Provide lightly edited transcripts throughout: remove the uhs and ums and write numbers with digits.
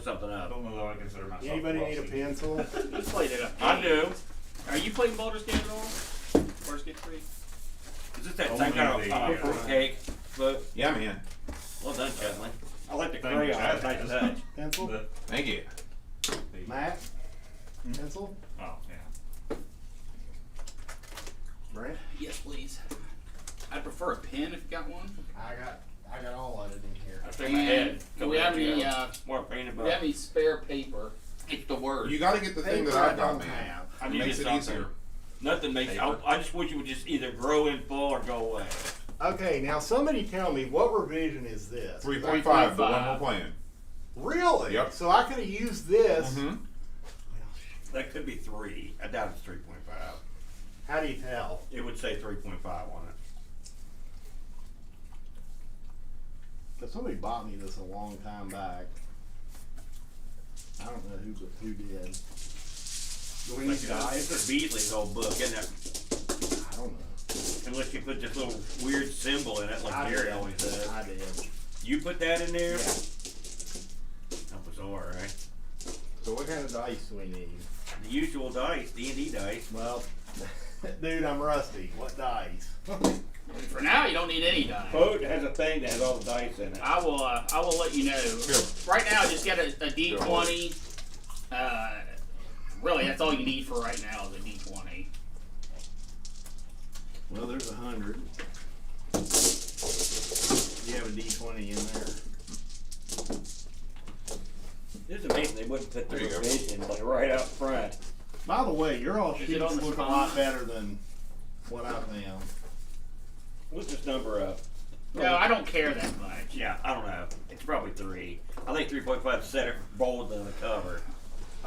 look something I up. don't know that I consider myself. Anybody need a wealthy. pencil? You played it up. I do. Are you playing Baldur's Gate at all? Baldur's Gate 3? Is this that Only same kind the, of fruitcake book? Yeah, man. Well done, Chatley. I like the Thank you, crayon. It's Chad. nice to touch. Pencil? The- Thank you. Matt? Pencil? Oh, yeah. Brent? Yes, please. I'd prefer a pen if you got one. I got all of it in here. I shake my head. Do we have any, More painted do we have any spare paper? It's the word. You got to get the thing that Paper I've got, don't man. have. I It need makes to it get easier. Nothing makes. I just wish you would just either grow in full or go away. Okay, now somebody tell me, what revision is this? 3.5, the one we're playing. Really? Yep. So I could have used this. Mm-hmm. That could be 3. I doubt it's 3.5. How do you tell? It would say 3.5 on it. Because somebody bought me this a long time back. I don't know who did. Do we need It's dice? Beasley's old book, isn't it? I don't know. Unless you put this little weird symbol in it, like I Gary did. always does. I did. You put that in there? Yeah. That was alright. So what kind of dice do we need? The usual dice, D&D dice. Well, dude, I'm rusty. What dice? For now, you don't need any dice. Quote has a thing that has all the dice in it. I will let you know. Here. Right now, just get a D20. Really, that's all you need for right now is a D20. Well, there's 100. You have a D20 in there. It's amazing they wouldn't put the There you go. revision like right out front. By the way, your all Is it sheets on the look a spine? lot better than what I found. What's this number up? No, I don't care that much. Yeah, I don't know. It's probably 3. I think 3.5 set it bold on the cover.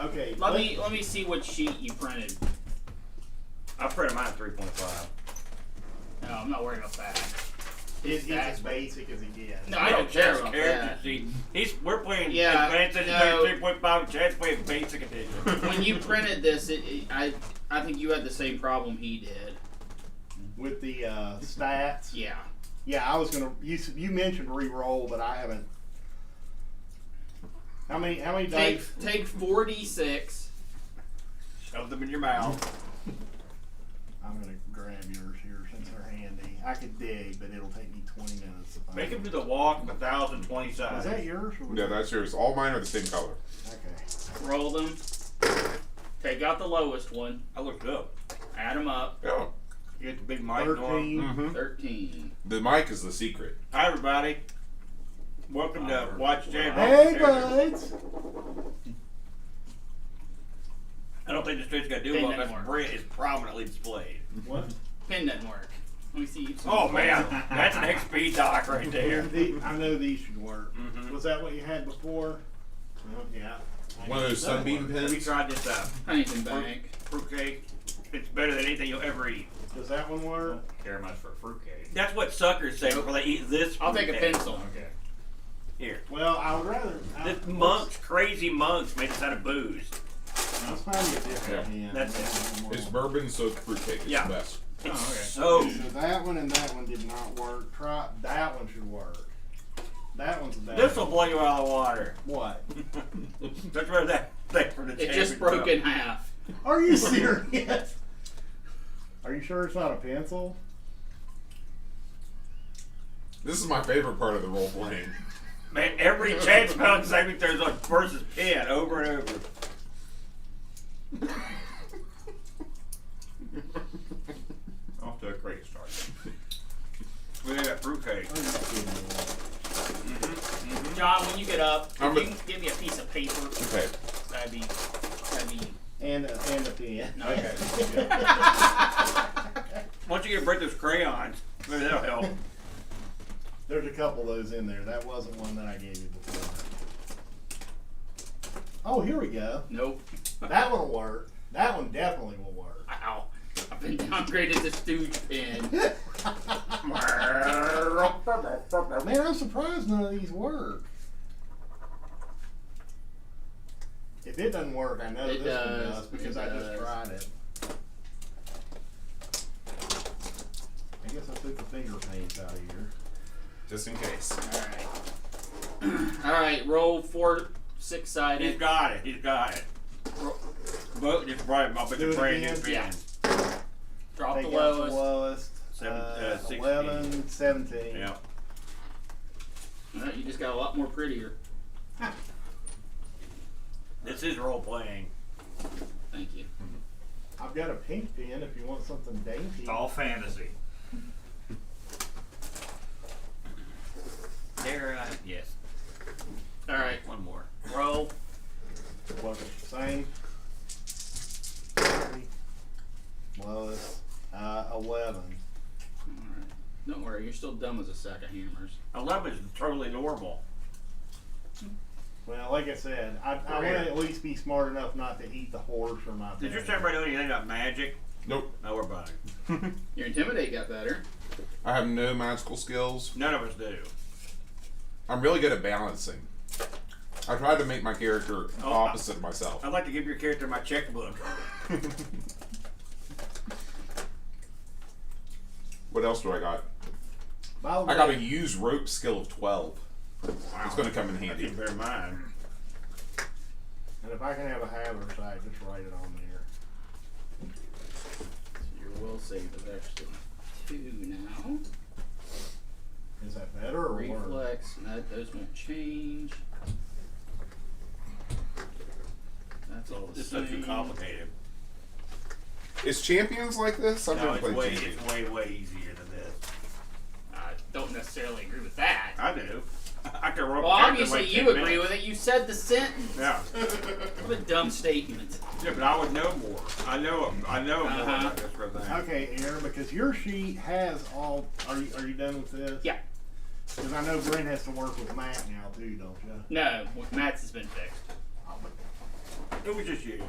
Okay, Let me see what sheet you printed. I printed mine 3.5. No, I'm not worried about that. It's That's as basic as it gets. No, I don't care about character that. sheet. We're playing Yeah, advanced no. edition 3.5. Chad's playing basic edition. When you printed this, I think you had the same problem he did. With the stats. Yeah. Yeah, I was gonna. You mentioned re-roll, but I haven't. How many dice? Take 4d6. Shove them in your mouth. I'm gonna grab yours here since they're handy. I could dig, but it'll take me 20 minutes to find. Make him do the walk of 1,020 Is sides. that yours? Or was Yeah, it- that's yours. All mine are the same color. Okay. Roll them. Take out the lowest one. I looked up. Add them up. Yeah. You get the big mic 13. on. Mm-hmm. 13. The mic is the secret. Hi, everybody. Welcome to Watch Chad. Hey, buds. I don't think the street's got to do Pen well doesn't because work. Brent is prominently displayed. What? Pen doesn't work. Let me see. Oh, man. That's an XP doc right there. I know these should work. Mhm. Was that what you had before? Well, yeah. One of those sunbeam Have you pens. tried this Huntington Bank. fruitcake? It's better than anything you'll ever eat. Does that one work? Care much for fruitcake. That's what suckers say before they eat this. I'll take a fruitcake. pencil. Okay. Here. Well, I would rather. This monks, crazy monks, made this out of booze. Let's find you a different Yeah. pen. That's It's bourbon soaked fruitcake. It's Yeah. the best. It's okay. so. So that one and that one did not work. Try that one should work. That one's the best. This will blow you out of the water. What? That's where that thing for the It just broke in half. Are you serious? Are you sure it's not a pencil? This is my favorite part of the role playing. Man, every chance spelling segment there's a versus pen over and over. Off to a great start. We got fruitcake. Are you kidding me? John, when you get up, if I'm you a- can give me a piece of paper, Okay. that'd be. And a pen. No. Okay. Once you get Brent those crayons, maybe that'll help. There's a couple of those in there. That wasn't one that I gave you before. Oh, here we go. Nope. That one will work. That one definitely will work. Ow. I've been downgraded to stooge pen. Man, I'm surprised none of these work. If it doesn't work, I know It this one does. does because It I just does. tried it. I guess I took the finger paints out of here. Just in case. Alright. Alright, roll 4 6-sided. He's got it. He's got it. But just brought him up with Do a it brand new again? pen. Drop Take the out lowest. the lowest. 16. 11, 17. Yeah. Alright, you just got a lot more prettier. This is role playing. Thank you. I've got a pink pen if you want something dainty. It's all fantasy. There, yes. Alright, One more. roll. What, same? Lowest. 11. Alright. Don't worry, you're still dumb as a sack of hammers. 11 is totally normal. Well, like I said, I want to at least be smart enough not to eat the horse from my Did your pen. samurai know anything about magic? Nope. No, we're buying. Your intimidate got better. I have no magical skills. None of us do. I'm really good at balancing. I tried to make my character opposite myself. I'd like to give your character my checkbook. What else do I got? By the I got a way, use rope skill of 12. Wow. It's going to come in I handy. didn't bear mine. and if I can have a haversack, just write it on there. So your will save is actually 2 now. Is that better or worse? Reflex, those won't change. That's all the It's same. not too complicated. Is champions like this? I've No, never it's played champions. way easier than this. I don't necessarily agree with that. I do. I can roll. Well, obviously you agree with it. You said the sentence. Yeah. What a dumb statement. Yeah, but I would know more. I know more Uh-huh. about this sort of thing. Okay, Aaron, because your sheet has all. Are you done with this? Yeah. Because I know Brent has to work with Matt now too, don't you? No, Matt's has been fixed. It was just you.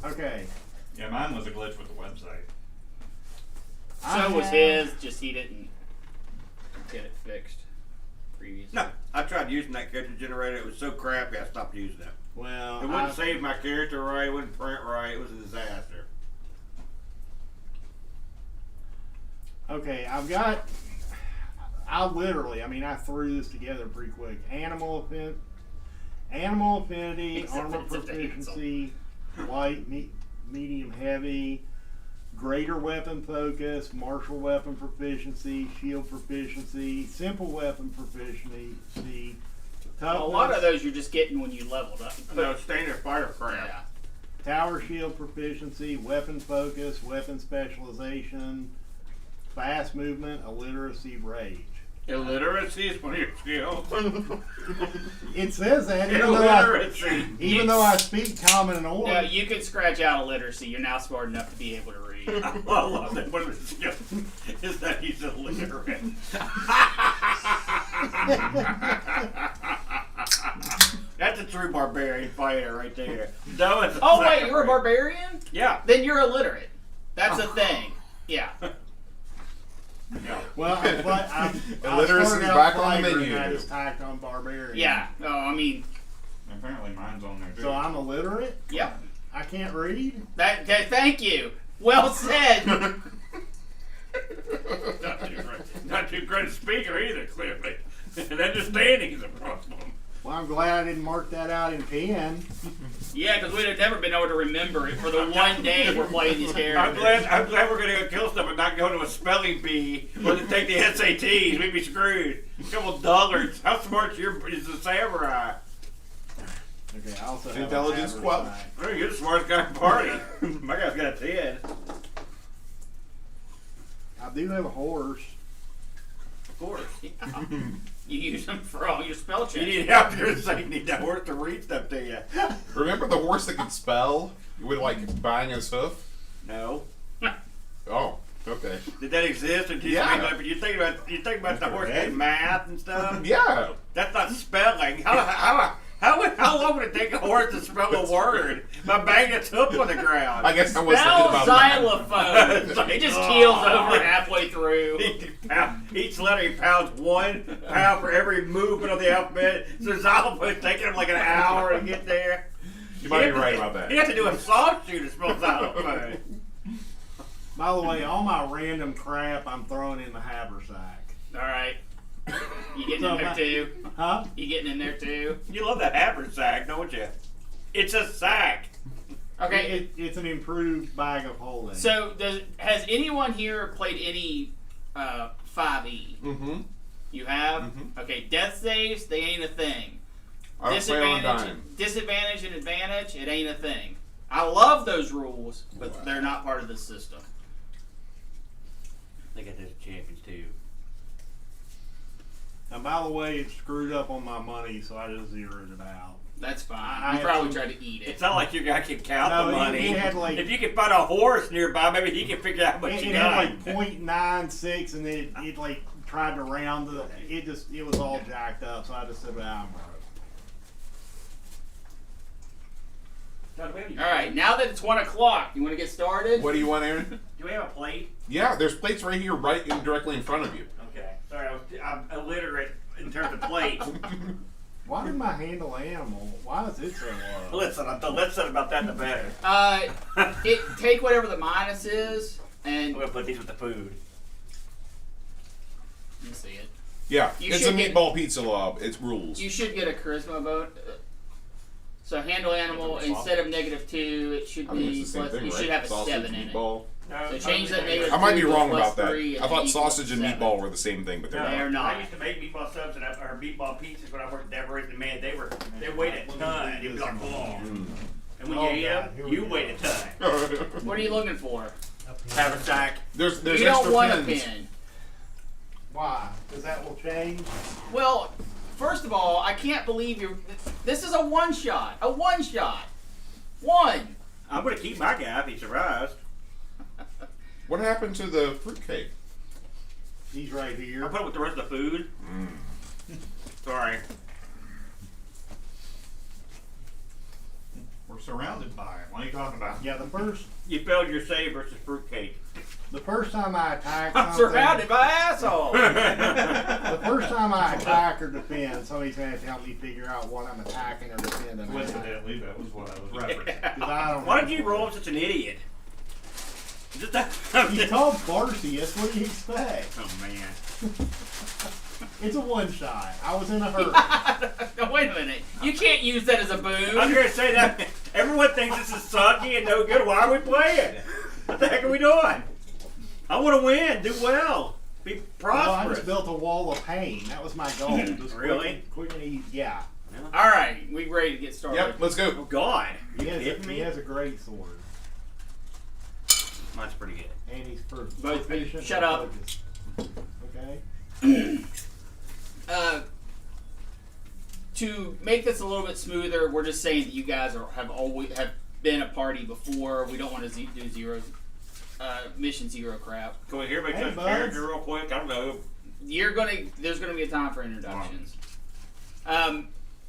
Okay. Yeah, mine was a glitch with the website. I So was have- his, just he didn't get it fixed previously. No, I tried using that character generator. It was so crappy, I stopped using it. Well, It wouldn't save my character right. It wouldn't print right. It was a disaster. Okay, I've got. I threw this together pretty quick. Animal affinity, Except armor it's a proficiency, light, medium, heavy, greater weapon focus, martial weapon proficiency, shield proficiency, simple weapon proficiency, toughness, A lot of those you're just getting when you leveled up. No, standard fighter crap. Yeah. tower shield proficiency, weapon focus, weapon specialization, fast movement, illiteracy, rage. Illiteracy is one of your skills. It says that Illiteracy. even though I speak common and No, old. you can scratch out illiteracy. You're now smart enough to be able to read. I love that one of his skills is that he's illiterate. That's a true barbarian fighter right there. That was Oh wait, you're a barbarian? Yeah. Then you're illiterate. That's a thing. Yeah. Yeah. Well, I Illiteracy's started out back on the fighter menu. and I just tacked on barbarian. Yeah. Oh, I mean, Apparently mine's on there too. So I'm illiterate. yep. I can't read. Thank you. Well said. Not too great a speaker either, clearly. And understanding is a problem. Well, I'm glad I didn't mark that out in pen. Yeah, because we'd have never been able to remember it for the one day we're playing these characters. I'm glad we're gonna go kill stuff and not go to a spelling bee or to take the SATs. We'd be screwed. A couple dullards. How smart is the samurai? Okay, I also have Intelligence a 12. haversack. Oh, you're the smartest guy in the party. My guy's got a 10. I do have a horse. Of course. You use them for all your spell checks. You need help here, so you need that horse to read stuff to you. Remember the horse that could spell with like bang his hoof? No. Oh, okay. Did that exist? Until Yeah. you think about the horse Correct. and math and stuff? Yeah. That's not spelling. How long would it take a horse to spell a word by banging its hoof on the ground? I guess I was thinking Spell about that. xylophone. It just keels over halfway through. Each letter he pounds 1 pound for every movement of the alphabet. So xylophone's taking him like an hour to get there. You might be right about that. You have to do a soft shoe to spell xylophone. By the way, all my random crap I'm throwing in the haversack. All right. You getting in there too? Huh? You getting in there too? You love that haversack, don't you? It's a sack. Okay. It's an improved bag of holding. So has anyone here played any 5e? Mm-hmm. You have? Mhm. Okay, death saves, they ain't a thing. I don't play on dime. Disadvantage and advantage, it ain't a thing. I love those rules, but they're not part of the system. I got those champions too. And by the way, it screwed up on my money, so I just zeroed it out. That's fine. I You had probably some- tried to eat it. It's not like your guy can count No, the he- money. he had, like- if you can find a horse nearby, maybe he can figure out how much It you had got. like .96, and then it like tried to round it. It was all jacked up, so I just said, I'm broke. All right, now that it's 1 o'clock, you want to get started? What do you want, Aaron? Do we have a plate? Yeah, there's plates right here, directly in front of you. Okay. Sorry, I'm illiterate in terms of plates. Why did my handle animal? Why is it so low? Listen, the less said about that, the better. Take whatever the minus is, and I'm gonna put these with the food. let me see it. Yeah, You it's a should get- meatball pizza lob. It's rules. You should get a charisma vote. So handle animal instead of -2, it should I mean, be. it's the same plus, thing, you right? should have a Sausage, 7 in it. meatball. So change that negative. I might be 2 to wrong plus about that. 3, and I thought then sausage and equals meatball were the same thing, but they're No, They're not. not. I used to make meatball subs or meatball pizzas when I worked at Tavern, and man, they weighed a ton. It'd be like, oh. Mm. And when Oh, you eat God, them, here we you go. weighed a ton. What are you looking for? Haversack. There's You extra don't want pins. a pin. Why? Because that will change. Well, first of all, I can't believe you're. This is a one shot. A one shot. One. I'm gonna keep my guy if he survives. What happened to the fruitcake? He's right I'll here. put it with the rest of the food. Sorry. We're surrounded by it. What are you talking about? Yeah, You failed your save versus fruitcake. the first time I attack I'm something, surrounded by assholes. the first time I attack or defend, somebody's gonna have to help me figure out what I'm attacking or defending. Coincidentally, that was what I was referencing. 'Cause I don't Why did you roll such an idiot? Just that. You told Barcius, what do you expect? Oh man. It's a one shot. I was in a hurry. No, wait a minute. You can't use that as a I was boon. gonna say that everyone thinks this is sucky and no good. Why are we playing? What the heck are we doing? I want to win, do well, be Well, I prosperous. just built a wall of pain. That was my goal. Just Really? Quick and easy. Yeah. All right, we ready to get started. Yep, let's Oh go. God, He has, hit he me. has a great sword. Mine's pretty good. And he's Both proficient. shut and up. focused. Okay. To make this a little bit smoother, we're just saying that you guys have been a party before. We don't want to do mission zero crap. Can we hear about Hey, your buds. character real quick? I don't know. There's gonna be a time for introductions.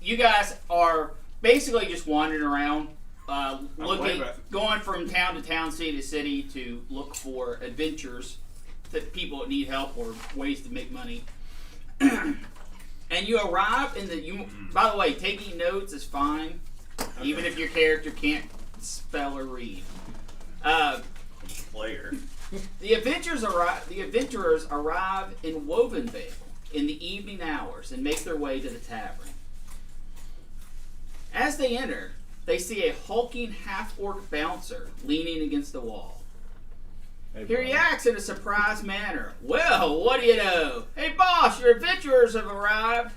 You guys are basically just wandering around, going from town to town, city to city to look for adventures that people that need help or ways to make money. And you arrive in the. By the way, taking notes is fine, even if your character can't spell or read. Player. The adventurers arrive in Wovenvale in the evening hours and make their way to the tavern. As they enter, they see a hulking half-orc bouncer leaning against the wall. Hey, He bud. reacts in a surprised manner. Well, what do you know? Hey, boss, your adventurers have arrived.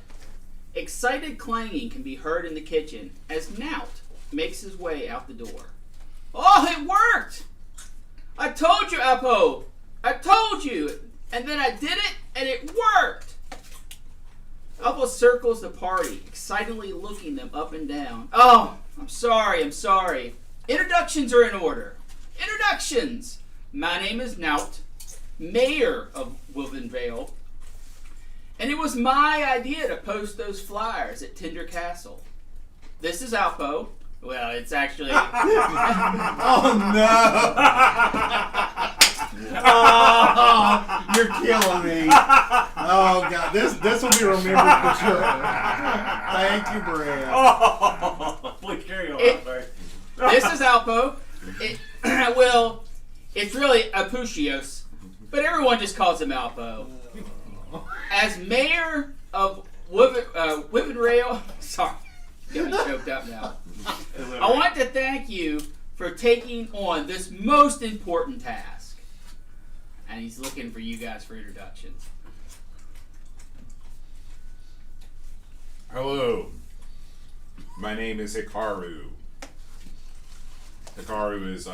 Excited clanging can be heard in the kitchen as Nout makes his way out the door. Oh, it worked! I told you, Apo! I told you! And then I did it, and it worked! Apo circles the party, excitedly looking them up and down. Oh, I'm sorry. Introductions are in order. Introductions! My name is Nout, mayor of Wovenvale, and it was my idea to post those flyers at Tinder Castle. This is Alpo. Well, it's actually... Oh no! Oh, you're killing me. Oh god, this will be remembered for sure. Thank you, Brad. Oh, please carry on. I'm sorry. This is Alpo. Well, it's really Apuchios, but everyone just calls him Alpo. As mayor of Wovenvale. Sorry, got me choked up now. I want to thank you for taking on this most important task. And he's looking for you guys for introductions. Hello. My name is Hikaru. Hikaru is,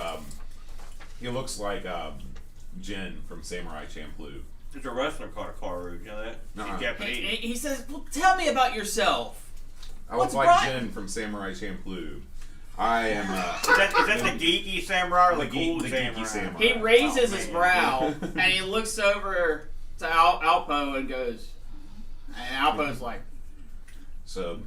he looks like, Jin from Samurai Champloo. There's a wrestler called Karu, you know that? Nuh-uh. He's Japanese. He says, well, tell me about yourself. I look What's like right? Jin from Samurai Champloo. I am, Is that the geeky samurai or the cool the samurai? geeky samurai. He raises Oh, his man. brow and he looks over to Alpo and goes, and Alpo's like, So,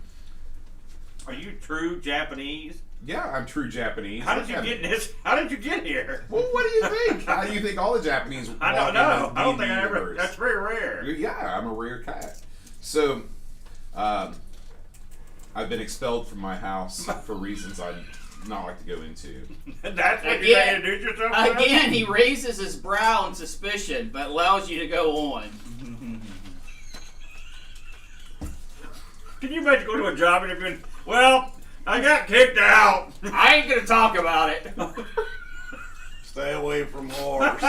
Are you true Japanese? yeah, I'm true Japanese. How did Look you at get me. this? How did you get here? Well, what do you think? How do you think all the Japanese I walk don't know. into I don't the think I ever. universe? That's very rare. Yeah, I'm a rare cat. So, I've been expelled from my house for reasons I'd not like to go into. That's what you Again- introduce yourself as? again, he raises his brow in suspicion, but allows you to go on. Can you imagine going to a job and being, well, I got kicked out. I ain't gonna talk about it. Stay away from whores.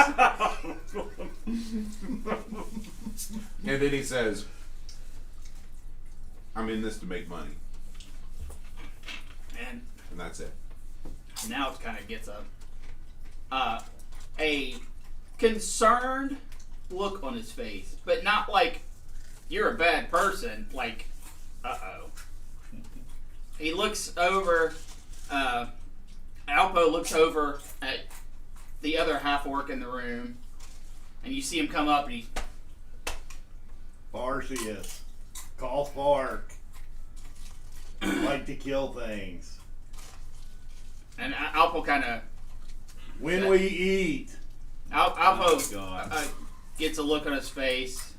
And then he says, I'm in this to make money. And And that's it. now it kind of gets a concerned look on his face, but not like you're a bad person. Like, uh-oh. He looks over. Alpo looks over at the other half orc in the room, and you see him come up, and he Farcius. Call Fark. Like to kill things. and Alpo kind of When we eat. Alpo God. gets a look on his face,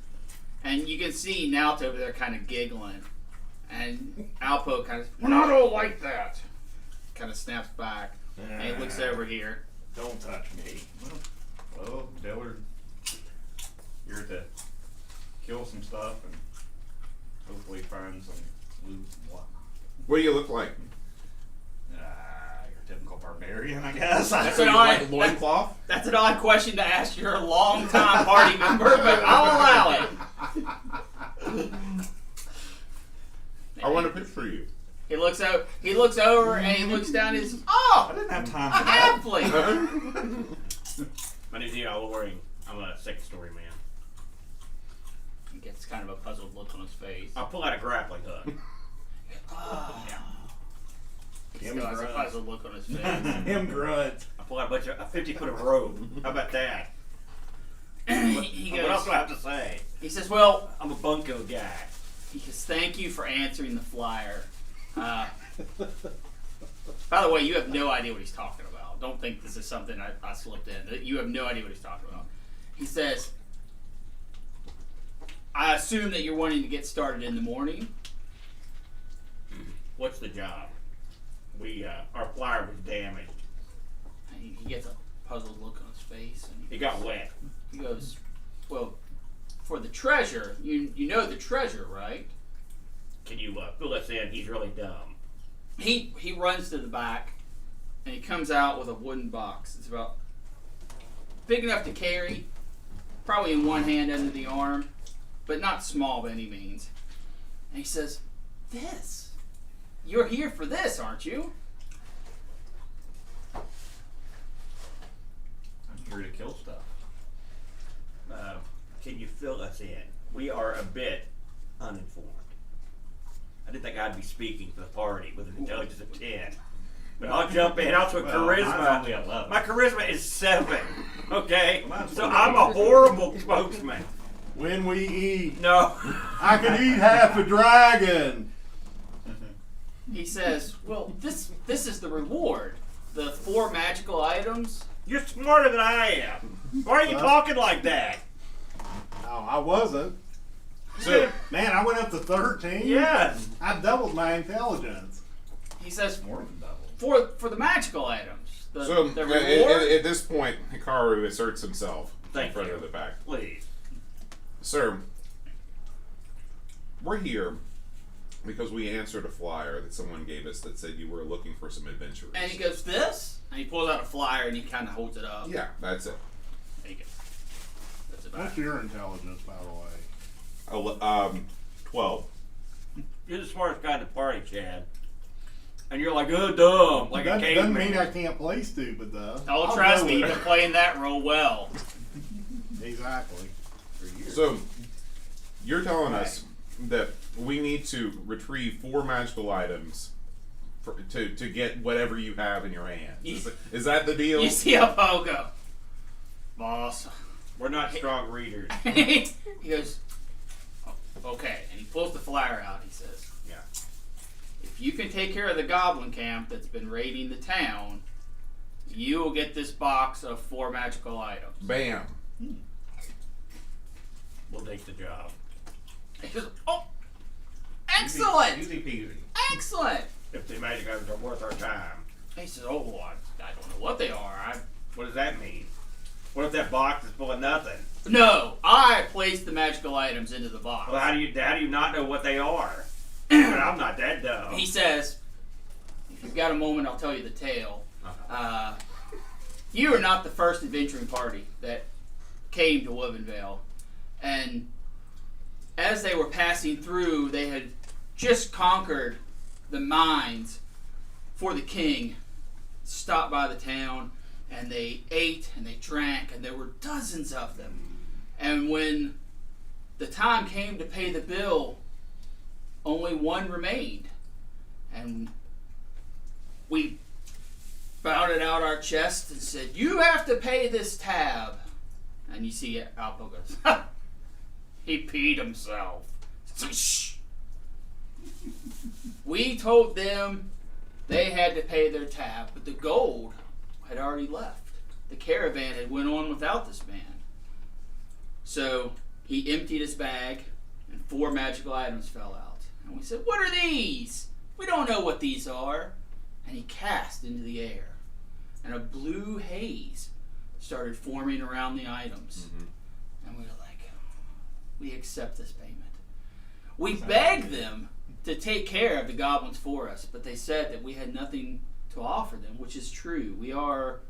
and you can see Naut over there kind of giggling, and Alpo kind of, well, I don't like that. Kind of snaps back, and he looks over here. Don't touch me. Well, Dillard, you're to kill some stuff and hopefully find some loot and whatnot. What do you look like? Your typical barbarian, I guess. That's So an you odd, like loincloth? that's an odd question to ask your longtime party member, but I'll allow it. I want a picture of you. He looks over. He looks over, and he looks down. His I oh, didn't have a time for that. halfling. My name's Loring. I'm a second story man. He gets kind of a puzzled look on his face. I'll pull out a grappling hook. He Him still has a grunt. puzzled look on his face. Him grunt. I pull out a bunch of a 50-foot of rope. How about that? He What else goes. do I have to say? He says, "Well," I'm a bunko guy. he says, "Thank you for answering the flyer." By the way, you have no idea what he's talking about. Don't think this is something I slipped in. You have no idea what he's talking about. He says, "I assume that you're wanting to get started in the morning." What's the job? We our flyer was damaged. And he gets a puzzled look on his face, and It got wet. he goes, "Well, for the treasure, you know the treasure, right?" Can you fill us in? He's really dumb. He runs to the back, and he comes out with a wooden box. It's about big enough to carry, probably in one hand under the arm, but not small by any means. And he says, "This. You're here for this, aren't you?" I'm here to kill stuff. Can you fill us in? We are a bit uninformed. I didn't think I'd be speaking for the party with an intelligence of 10. But I'll jump in. Also, Well, mine's charisma. only 11. My charisma is 7. Okay? Mine's So only I'm a 8. horrible spokesman. When we eat. No. I could eat half a dragon. He says, "Well, this is the reward. The 4 magical items." You're smarter than I am. Why are you Huh? talking like that? No, I wasn't. So, Man, I went up to 13. Yes. I doubled my intelligence. He says, More than double. for the magical items. The at reward. this point, Hikaru asserts himself in Thank front you. of the back. Please. Sir, we're here because we answered a flyer that someone gave us that said you were looking for some adventurers. And he goes, this? And he pulls out a flyer and he kind of holds it up. Yeah, that's it. There you go. That's about What's it. your intelligence, by the way? 12. You're the smartest guy in the party, Chad. And you're like, oh, dumb, like a Doesn't caveman. mean I can't play stupid, though. Oh, I'll trust go me, you've with been it. playing that role well. Exactly. For years. So, you're telling us that we need to retrieve 4 magical items to get whatever you have in your hands. Is that the deal? You see how Poe go, boss. We're not strong readers. He goes, oh, okay. And he pulls the flyer out. He says, Yeah. if you can take care of the goblin camp that's been raiding the town, you will get this box of 4 magical items. Bam. We'll take the job. He goes, oh, excellent, Easy peasy. excellent. If the magic items are worth our time. He says, oh, well, I don't know what they are. What does that mean? What if that box is full of nothing? No, I placed the magical items into the box. Well, how do you not know what they are? I'm not that dumb. He says, if you've got a moment, I'll tell you the tale. You are not the first adventuring party that came to Wovenvale. And as they were passing through, they had just conquered the mines for the king, stopped by the town, and they ate and they drank, and there were dozens of them. And when the time came to pay the bill, only one remained. And we bowed out our chest and said, you have to pay this tab. And you see Alpo goes, ha! He peed himself. Shh. We told them they had to pay their tab, but the gold had already left. The caravan had went on without this man. So he emptied his bag, and 4 magical items fell out. And we said, what are these? We don't know what these are. And he cast into the air, and a blue haze started forming around the items. Mm-hmm. And we were like, we accept this payment. We begged them to take care of the goblins for us, but they said that we had nothing to offer them, which is true. We are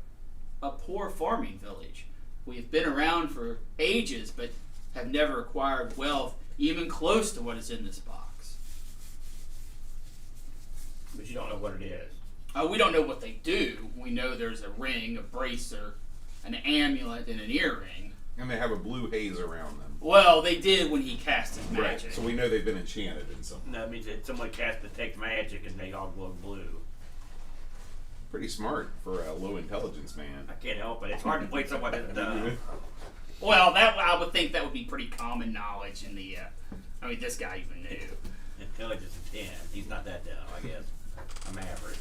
a poor farming village. We have been around for ages, but have never acquired wealth even close to what is in this box. But you don't know what it is. We don't know what they do. We know there's a ring, a bracer, an amulet, and an earring. And they have a blue haze around them. Well, they did when he cast his magic. Right. So we know they've been enchanted in some. No, it means that someone cast detect magic and they all glow blue. Pretty smart for a low intelligence man. I can't help it. It's hard to play someone that's dumb. Well, that I would think that would be pretty common knowledge in the. I mean, this guy even knew. Intelligence of 10. He's not that dumb, I guess. I'm average.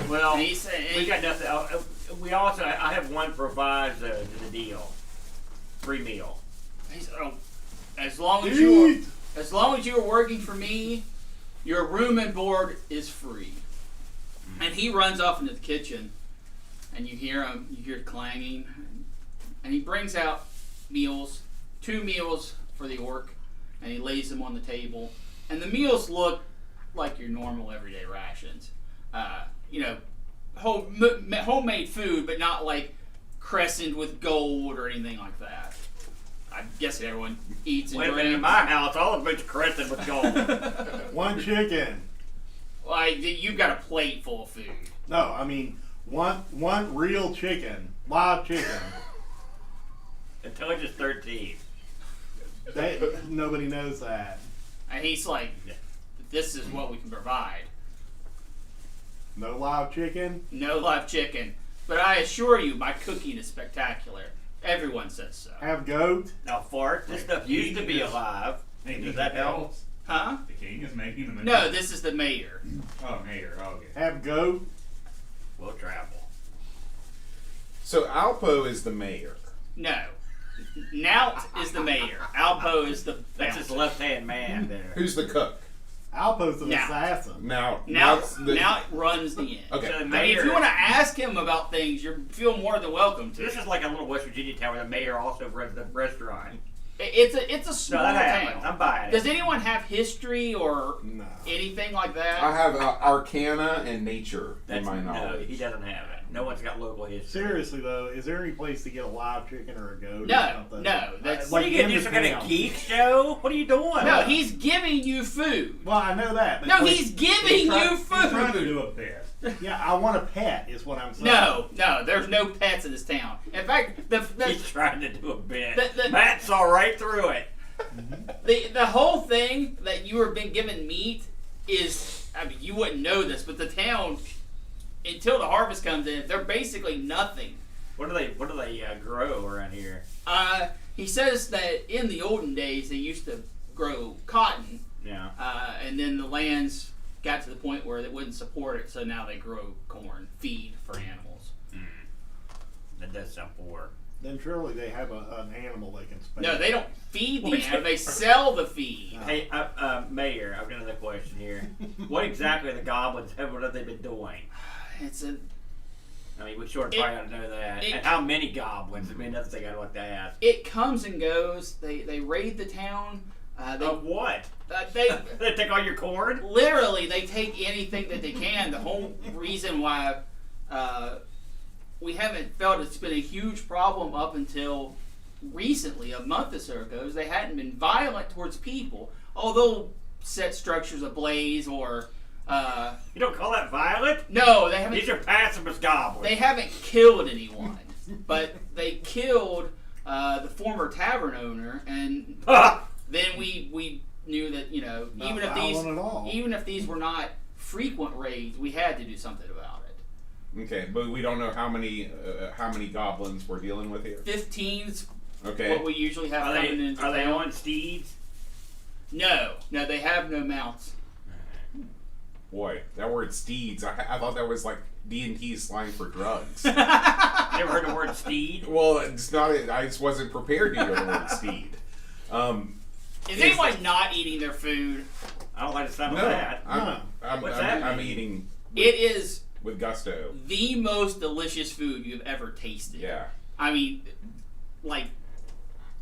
Well, And he said, we got nothing. We also, I have one proviso to the deal. Free meal. he said, oh, as long as you are working for me, your room and board is free. And he runs off into the kitchen, and you hear him. You hear clanging, and he brings out meals, 2 meals for the orc, and he lays them on the table. And the meals look like your normal everyday rations. Homemade food, but not like crescent with gold or anything like that. I guess everyone eats and Wait a minute, drinks. in my house, all of it's crested with gold. 1 chicken. Like, you've got a plate full of food. No, I mean one real chicken, live chicken. Intelligence 13. Nobody knows that. And he's like, this is what we can provide. No live chicken. No live chicken. But I assure you, my cooking is spectacular. Everyone says so. Have goat. Now, fart, this stuff used to be alive. Does that help? Huh? The king is making the No, this is the mayor. Oh, mayor. Oh, okay. Have goat. We'll travel. So Alpo is the mayor. No. Naut is the mayor. Alpo is the That's his left-hand man there. Who's the cook? Alpo's an Now. assassin. Now, Naut runs the inn. Okay. So the I mean, mayor, if you want to ask him about things, you feel more than welcome to. this is like a little West Virginia town where the mayor also runs the restaurant. It's a No, small that happens. town. I'm buying it. Does anyone have history or No. anything like that? I have Arcana and Nature in my No, knowledge. he doesn't have it. No one's got local history. Seriously though, is there any place to get a live chicken or a goat? No, or something? no, that's- What are you in gonna do? the Some kind of town. geek show? What are you doing? No, he's giving you food. Well, I know that. But No, like, he's giving you He's trying to food. do a bit. Yeah, I want a pet. Is what I'm saying. No, there's no pets in this town. In fact, He's trying to do a bit. The- Matt saw right through it. the whole thing that you were being given meat is, I mean, you wouldn't know this, but the town, until the harvest comes in, they're basically nothing. What do they grow around here? He says that in the olden days they used to grow cotton, Yeah. and then the lands got to the point where they wouldn't support it, so now they grow corn, feed for animals. That does sound poor. Then surely they have an animal they can spay. No, they don't feed the Well, animal; they sell the feed. Hey, Mayor, I've got another question here. What exactly are the goblins? What have they been doing? It's a I mean, we sort of probably ought to know that. it- And how many goblins? I mean, that's the thing I'd like to ask. it comes and goes. They raid the town. Of what? They They take all your corn? literally they take anything that they can. The whole reason why we haven't felt it's been a huge problem up until recently, a month or so ago, is they hadn't been violent towards people, although set structures ablaze or You don't call that violent? no, they haven't. These are pacifist goblins. They haven't killed anyone, but they killed the former tavern owner, and then we knew that Not even if violent at all. these were not frequent raids, we had to do something about it. Okay, but we don't know how many goblins we're dealing with here. 15's Okay. what we usually have Are coming they, into are they town. on steeds? No, they have no mounts. Boy, that word steeds. I thought that was like D&T slang for drugs. You ever heard the word steed? Well, it's not. I just wasn't prepared to hear the word steed. Is anyone not eating their food? I don't like the sound of No, that. What's that I'm mean? eating It is with gusto. the most delicious food you've ever tasted. Yeah. I mean, like,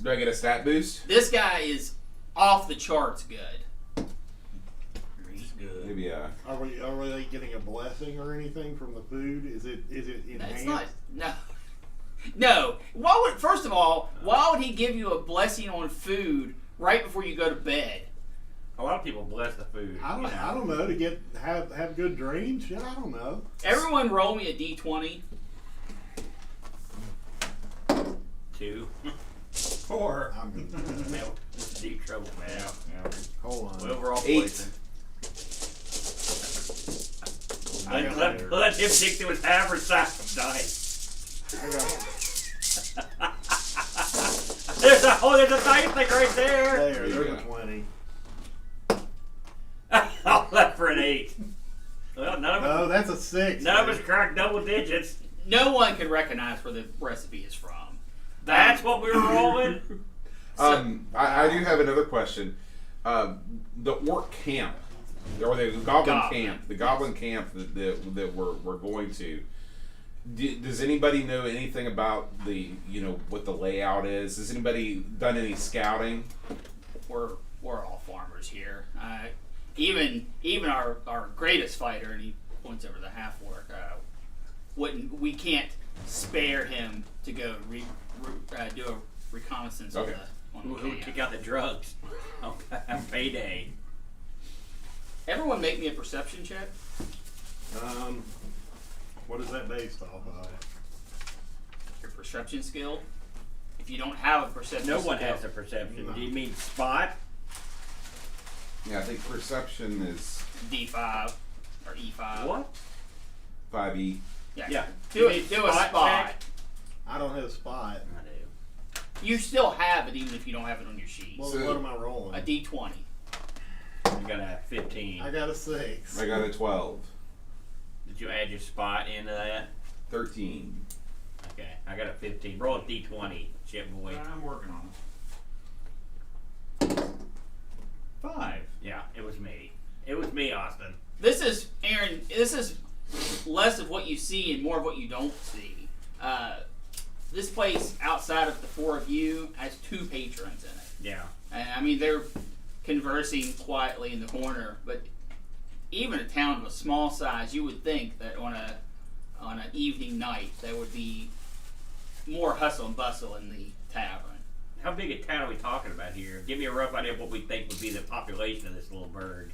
Do I get a stat boost? this guy is off the charts good. He's good. Maybe Are we getting a blessing or anything from the food? Is it enhanced? It's not. No. First of all, why would he give you a blessing on food right before you go to bed? A lot of people bless the food. I don't know, to have good dreams. Shit, I don't know. Everyone roll me a d20. 2. 4. I'm Man, this is deep trouble, man. Yeah. hold on. Overall 8. poison. I got Let there. him dig through his average size of dice. There's a dice thing right there. There's Yeah. a 20. I'll left for an 8. Well, No, that's a 6. none of us cracked double digits. No one can recognize where the recipe is from. That's what we were rolling. I do have another question. The orc camp, or the goblin camp, the goblin camp that we're going to. Does anybody know anything about what the layout is? Has anybody done any scouting? We're all farmers here. Even our greatest fighter, and he points over the half orc, we can't spare him to go do a reconnaissance Okay. on the Who would camp. kick out the drugs? Okay, payday. Everyone make me a perception check. What is that based off of? Your perception skill. If you don't have a perception No skill, one has a perception. No. Do you mean spot? Yeah, I think perception is D5 or E5. What? 5e. Yeah. Do You a mean spot. check? I don't have a spot. I do. You still have it even if you don't have it on your sheet. Well, So- what am I rolling? A D20. You got a 15. I got a 6. I got a 12. Did you add your spot into that? 13. Okay, I got a 15. Roll a d20, chip boy. I'm working on it. 5. Yeah, it was me. It was me, Austin. This is Aaron. This is less of what you see and more of what you don't see. This place, outside of the four of you, has 2 patrons in it. Yeah. And I mean, they're conversing quietly in the corner, but even a town of a small size, you would think that on an evening night there would be more hustle and bustle in the tavern. How big a town are we talking about here? Give me a rough idea of what we think would be the population of this little bird.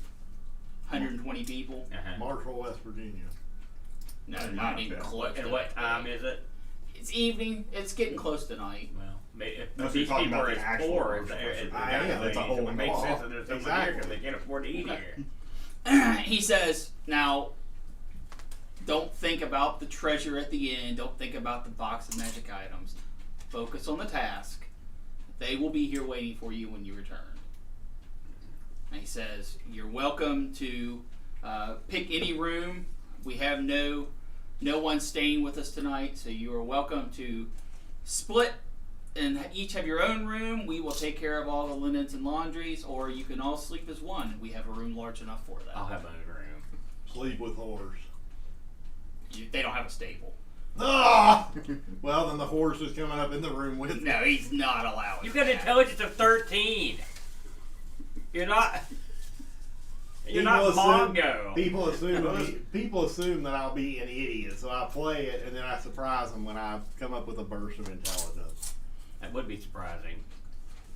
120 people. Marshall, West Virginia. No, not even close. And what time is it? It's evening. It's getting close to night. Well, if No, so these you're talking people are about the as actual poor as Marshall, they're, West Virginia. Yeah, that's a whole it makes law. sense that there's someone here because they can't afford to eat here. He says, now, don't think about the treasure at the end. Don't think about the box of magic items. Focus on the task. They will be here waiting for you when you return. And he says, you're welcome to pick any room. We have no one staying with us tonight, so you are welcome to split and each have your own room. We will take care of all the linens and laundries, or you can all sleep as one. We have a room large enough for that. I'll have my own room. Sleep with horse. They don't have a stable. Ah! Well, then the horse is coming up in the room with No, he's not allowed. You've got an intelligence of 13. You're not. You're not Mongo. People assume that I'll be an idiot, so I play it and then I surprise them when I come up with a burst of intelligence. That would be surprising.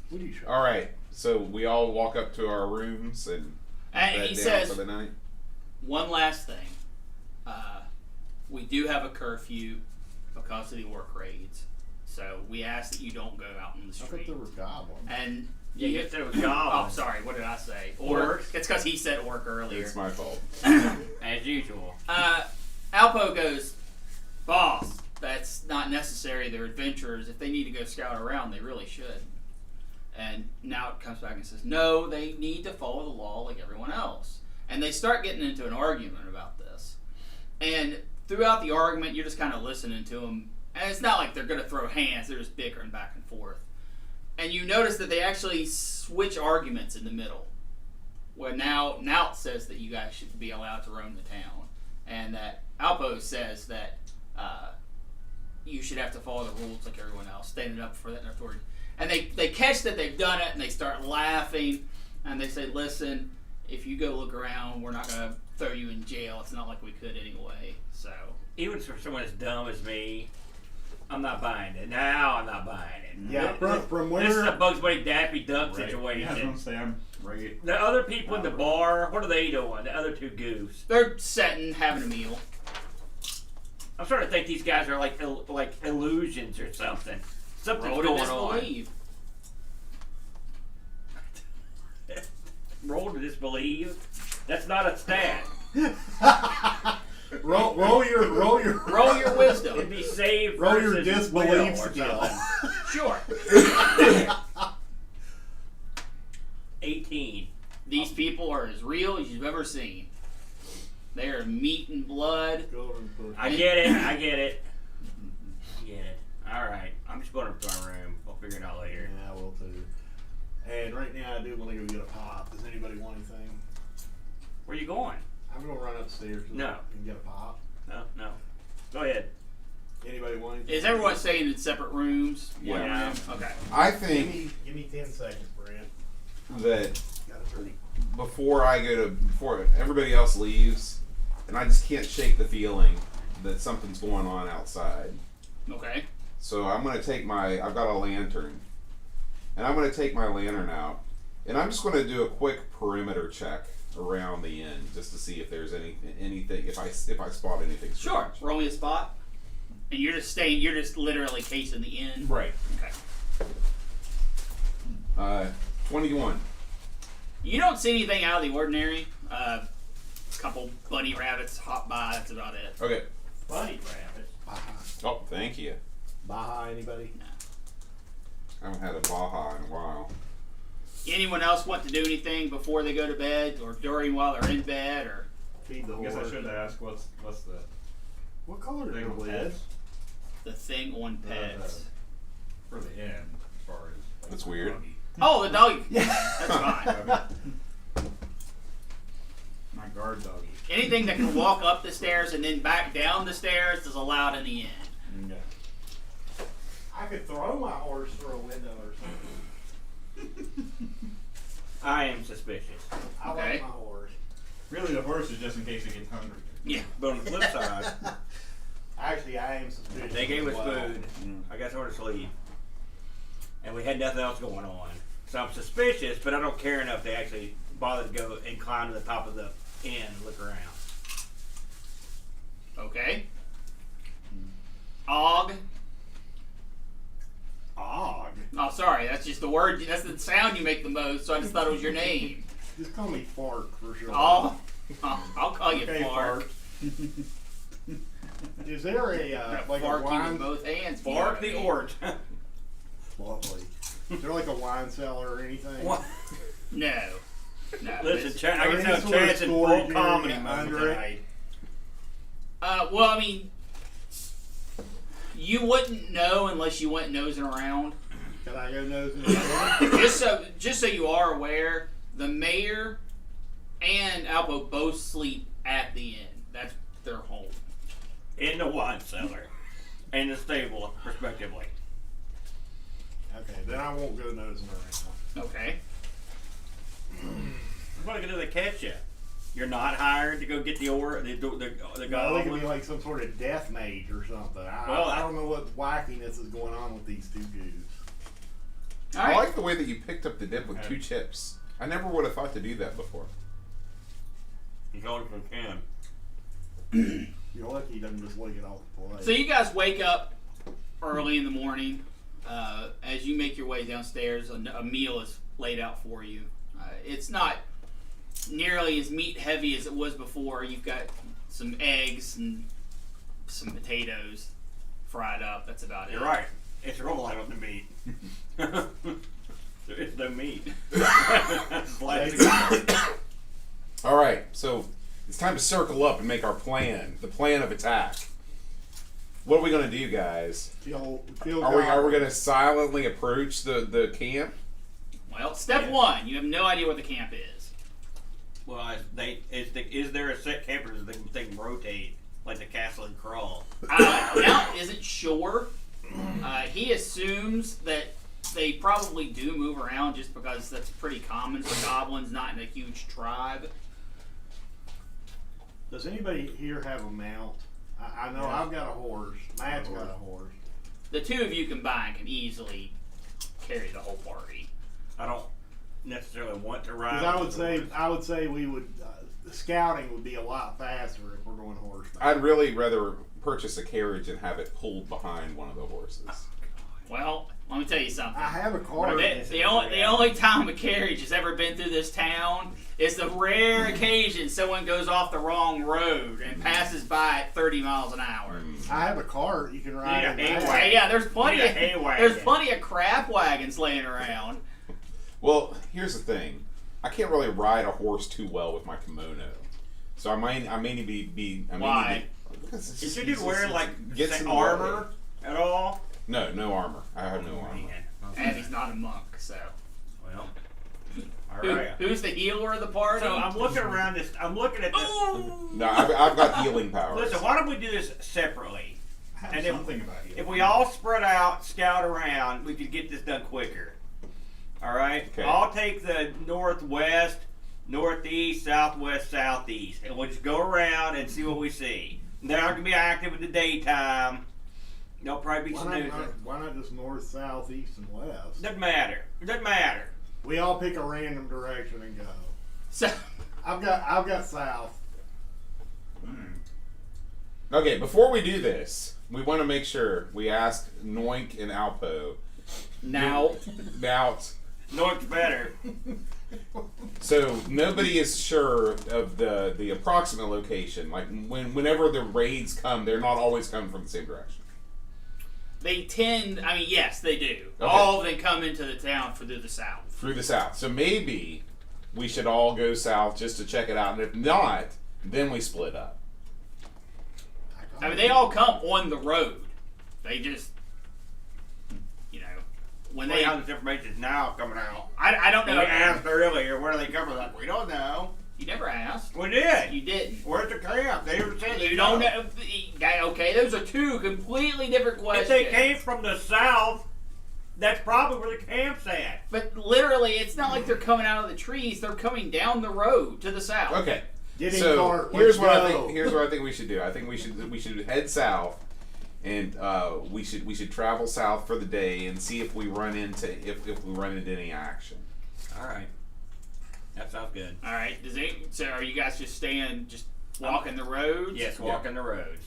What are you sure? All right, so we all walk up to our rooms and bed he down says, for the night. one last thing. We do have a curfew because of the orc raids, so we ask that you don't go out in the I thought street. there were goblins. And Yeah, you said it was oh, goblins. sorry, what did I say? Orc. Orcs. It's because he said orc earlier. It's my fault. As usual. Alpo goes, boss, that's not necessary. They're adventurers. If they need to go scout around, they really should. And now it comes back and says, no, they need to follow the law like everyone else. And they start getting into an argument about this. And throughout the argument, you're just kind of listening to them. And it's not like they're going to throw hands. They're just bickering back and forth. And you notice that they actually switch arguments in the middle. Where now Naut says that you guys should be allowed to roam the town. And that Alpo says that you should have to follow the rules like everyone else, standing up for that authority. And they catch that they've done it, and they start laughing. And they say, listen, if you go look around, we're not going to throw you in jail. It's not like we could anyway. So Even for someone as dumb as me, I'm not buying it. Now I'm not buying it. Yeah, from where... This is a Bugs Bunny Daffy Duck Right. situation. Yeah, I was gonna say I'm right. The other people in the bar, what are they doing? The other two goofs. they're sitting, having a meal. I'm starting to think these guys are like illusions or something. Something's Roll to going on. disbelieve. Roll to disbelieve? That's not a stat. roll your Roll your wisdom. It'd be saved roll your versus disbelief will or skill. something. Sure. 18. These people are as real as you've ever seen. They are meat and blood. I get it. I get it. I get it. Alright. I'm just going up to my room. We'll figure it out later. Yeah, I will too. And right now I do want to go get a pop. Does anybody want anything? Where you going? I'm going to run upstairs so No. I can get a pop. No. Go ahead. Anybody want anything? Is everyone staying in separate rooms? One Yeah. room? Okay. I Give think me 10 seconds, Brent. that Got it ready. before everybody else leaves, and I just can't shake the feeling that something's going on outside. Okay. So I'm gonna take I've got a lantern, and I'm gonna take my lantern out, and I'm just gonna do a quick perimeter check around the inn just to see if there's anything if I spot anything. Sure. strange. Roll me a spot. And you're just staying. You're just literally casing the inn. Right. Okay. 21. You don't see anything out of the ordinary. A couple bunny rabbits hop by. That's about it. Okay. Bunny rabbits. Baja. Oh, thank you. Baja, anybody? I haven't had a Baja in a while. Anyone else want to do anything before they go to bed, or during while they're in bed, or Feed the I guess horse. I should ask what's the What color is thing the on lid? pets the thing on pets? for the inn as far as like, That's weird. doggy. Oh, the dog. Yeah. That's fine. My guard doggy. Anything that can walk up the stairs and then back down the stairs is allowed in the inn. Okay. I could throw my horse through a window or something. I am suspicious. I Okay. like my horse. Really, the horse is just in case it gets hungry. Yeah. But on the flip side, Actually, I am suspicious. they gave us as well. food. I got somewhere to sleep. And we had nothing else going on. So I'm suspicious, but I don't care enough to actually bother to go and climb to the top of the inn and look around. Okay. Og. Og. Oh, sorry. That's just the word. That's the sound you make the most. So I just thought it was your name. Just call me Fart for sure. Oh, I'll call you Okay, Fart. Is there a like a Farky wine? with both hands. Bark the Ort. Lovely. Is there like a wine cellar or anything? What? No. No. Listen, it's- I Or can any tell sort of Chad's in storage full comedy area mode under it? tonight. well, I mean, you wouldn't know unless you went nosing around. Can I go nosing around? just so you are aware, the mayor and Alpo both sleep at the inn. That's their home. In the wine cellar. And the stable, respectively. Okay, then I won't go nosing around. Okay. What are they gonna do to catch you? You're not hired to go get the No, they could be goblin? like some sort of death mage or something. Well, I don't know what wackiness is going on with these two dudes. All I right. like the way that you picked up the dip with 2 chips. I never would have thought to do that before. He's going from Cam. You're lucky he doesn't just lick it off the plate. So you guys wake up early in the morning. As you make your way downstairs, a meal is laid out for you. It's not nearly as meat heavy as it was before. You've got some eggs and some potatoes fried up. That's about it. You're right. It's rolling on the meat. There is no meat. All right, so it's time to circle up and make our plan. The plan of attack. What are we gonna do, guys? Kill Are we gonna silently approach the camp? Well, step one, you have no idea what the camp is. Well, is there a set camp or does the thing rotate like the castle and crawl? Mount isn't sure. He assumes that they probably do move around just because that's pretty common for goblins, not in a huge tribe. Does anybody here have a mount? I know Yeah. I've got a horse. Matt's got a horse. The two of you combined can easily carry the whole party. I don't necessarily want to ride. Because I would say we would. Scouting would be a lot faster if we're going horseback. I'd really rather purchase a carriage and have it pulled behind one of the horses. Well, let me tell you something. I have a car. The only time a carriage has ever been through this town is the rare occasion someone goes off the wrong road and passes by at 30 miles an hour. I have a cart you can ride Yeah, in hay back. wagon. Yeah, there's plenty Yeah, of hay wagon. there's plenty of crap wagons laying around. Well, here's the thing. I can't really ride a horse too well with my kimono, so I may need to be. Why? Is your dude wearing like gets in the armor way. at all? No armor. I have no armor. Man. And he's not a monk, so. Well, all right. Who's the healer of the party? So I'm looking around this. I'm looking at this. Ooh! No, I've got healing powers. Listen, why don't we do this separately? I have And if- something about you. If we all spread out, scout around, we could get this done quicker. All right. Okay. I'll take the northwest, northeast, southwest, southeast, and we'll just go around and see what we see. They're not gonna be active in the daytime. They'll probably be snoozing. Why not just north, south, east, and west? Doesn't matter. It doesn't matter. We all pick a random direction and go. So, I've got south. Okay, before we do this, we want to make sure we ask Noink and Alpo. now, North's better. So nobody is sure of the approximate location. Like whenever the raids come, they're not always coming from the same direction. they tend, I mean, yes, they do. Okay. All of them come into the town through the south. Through the south. So maybe we should all go south just to check it out, and if not, then we split up. I mean, they all come on the road. They just, you know, when Well, they. how this information is now coming out. I don't We know. asked earlier, where do they come from? Like, we don't know. You never asked. We did. You didn't. Where's the camp? They never said. You don't know. Okay, those are two completely different If questions. they came from the south, That's probably where the camp's at. But literally, it's not like they're coming out of the trees. They're coming down the road to the south. Okay. Get in So cart. here's Let's what I go. think. Here's what I think we should do. I think we should head south, and we should travel south for the day and see if we run into any action. All right. That sounds good. All right. So are you guys just walking the roads? Yes, walking the roads.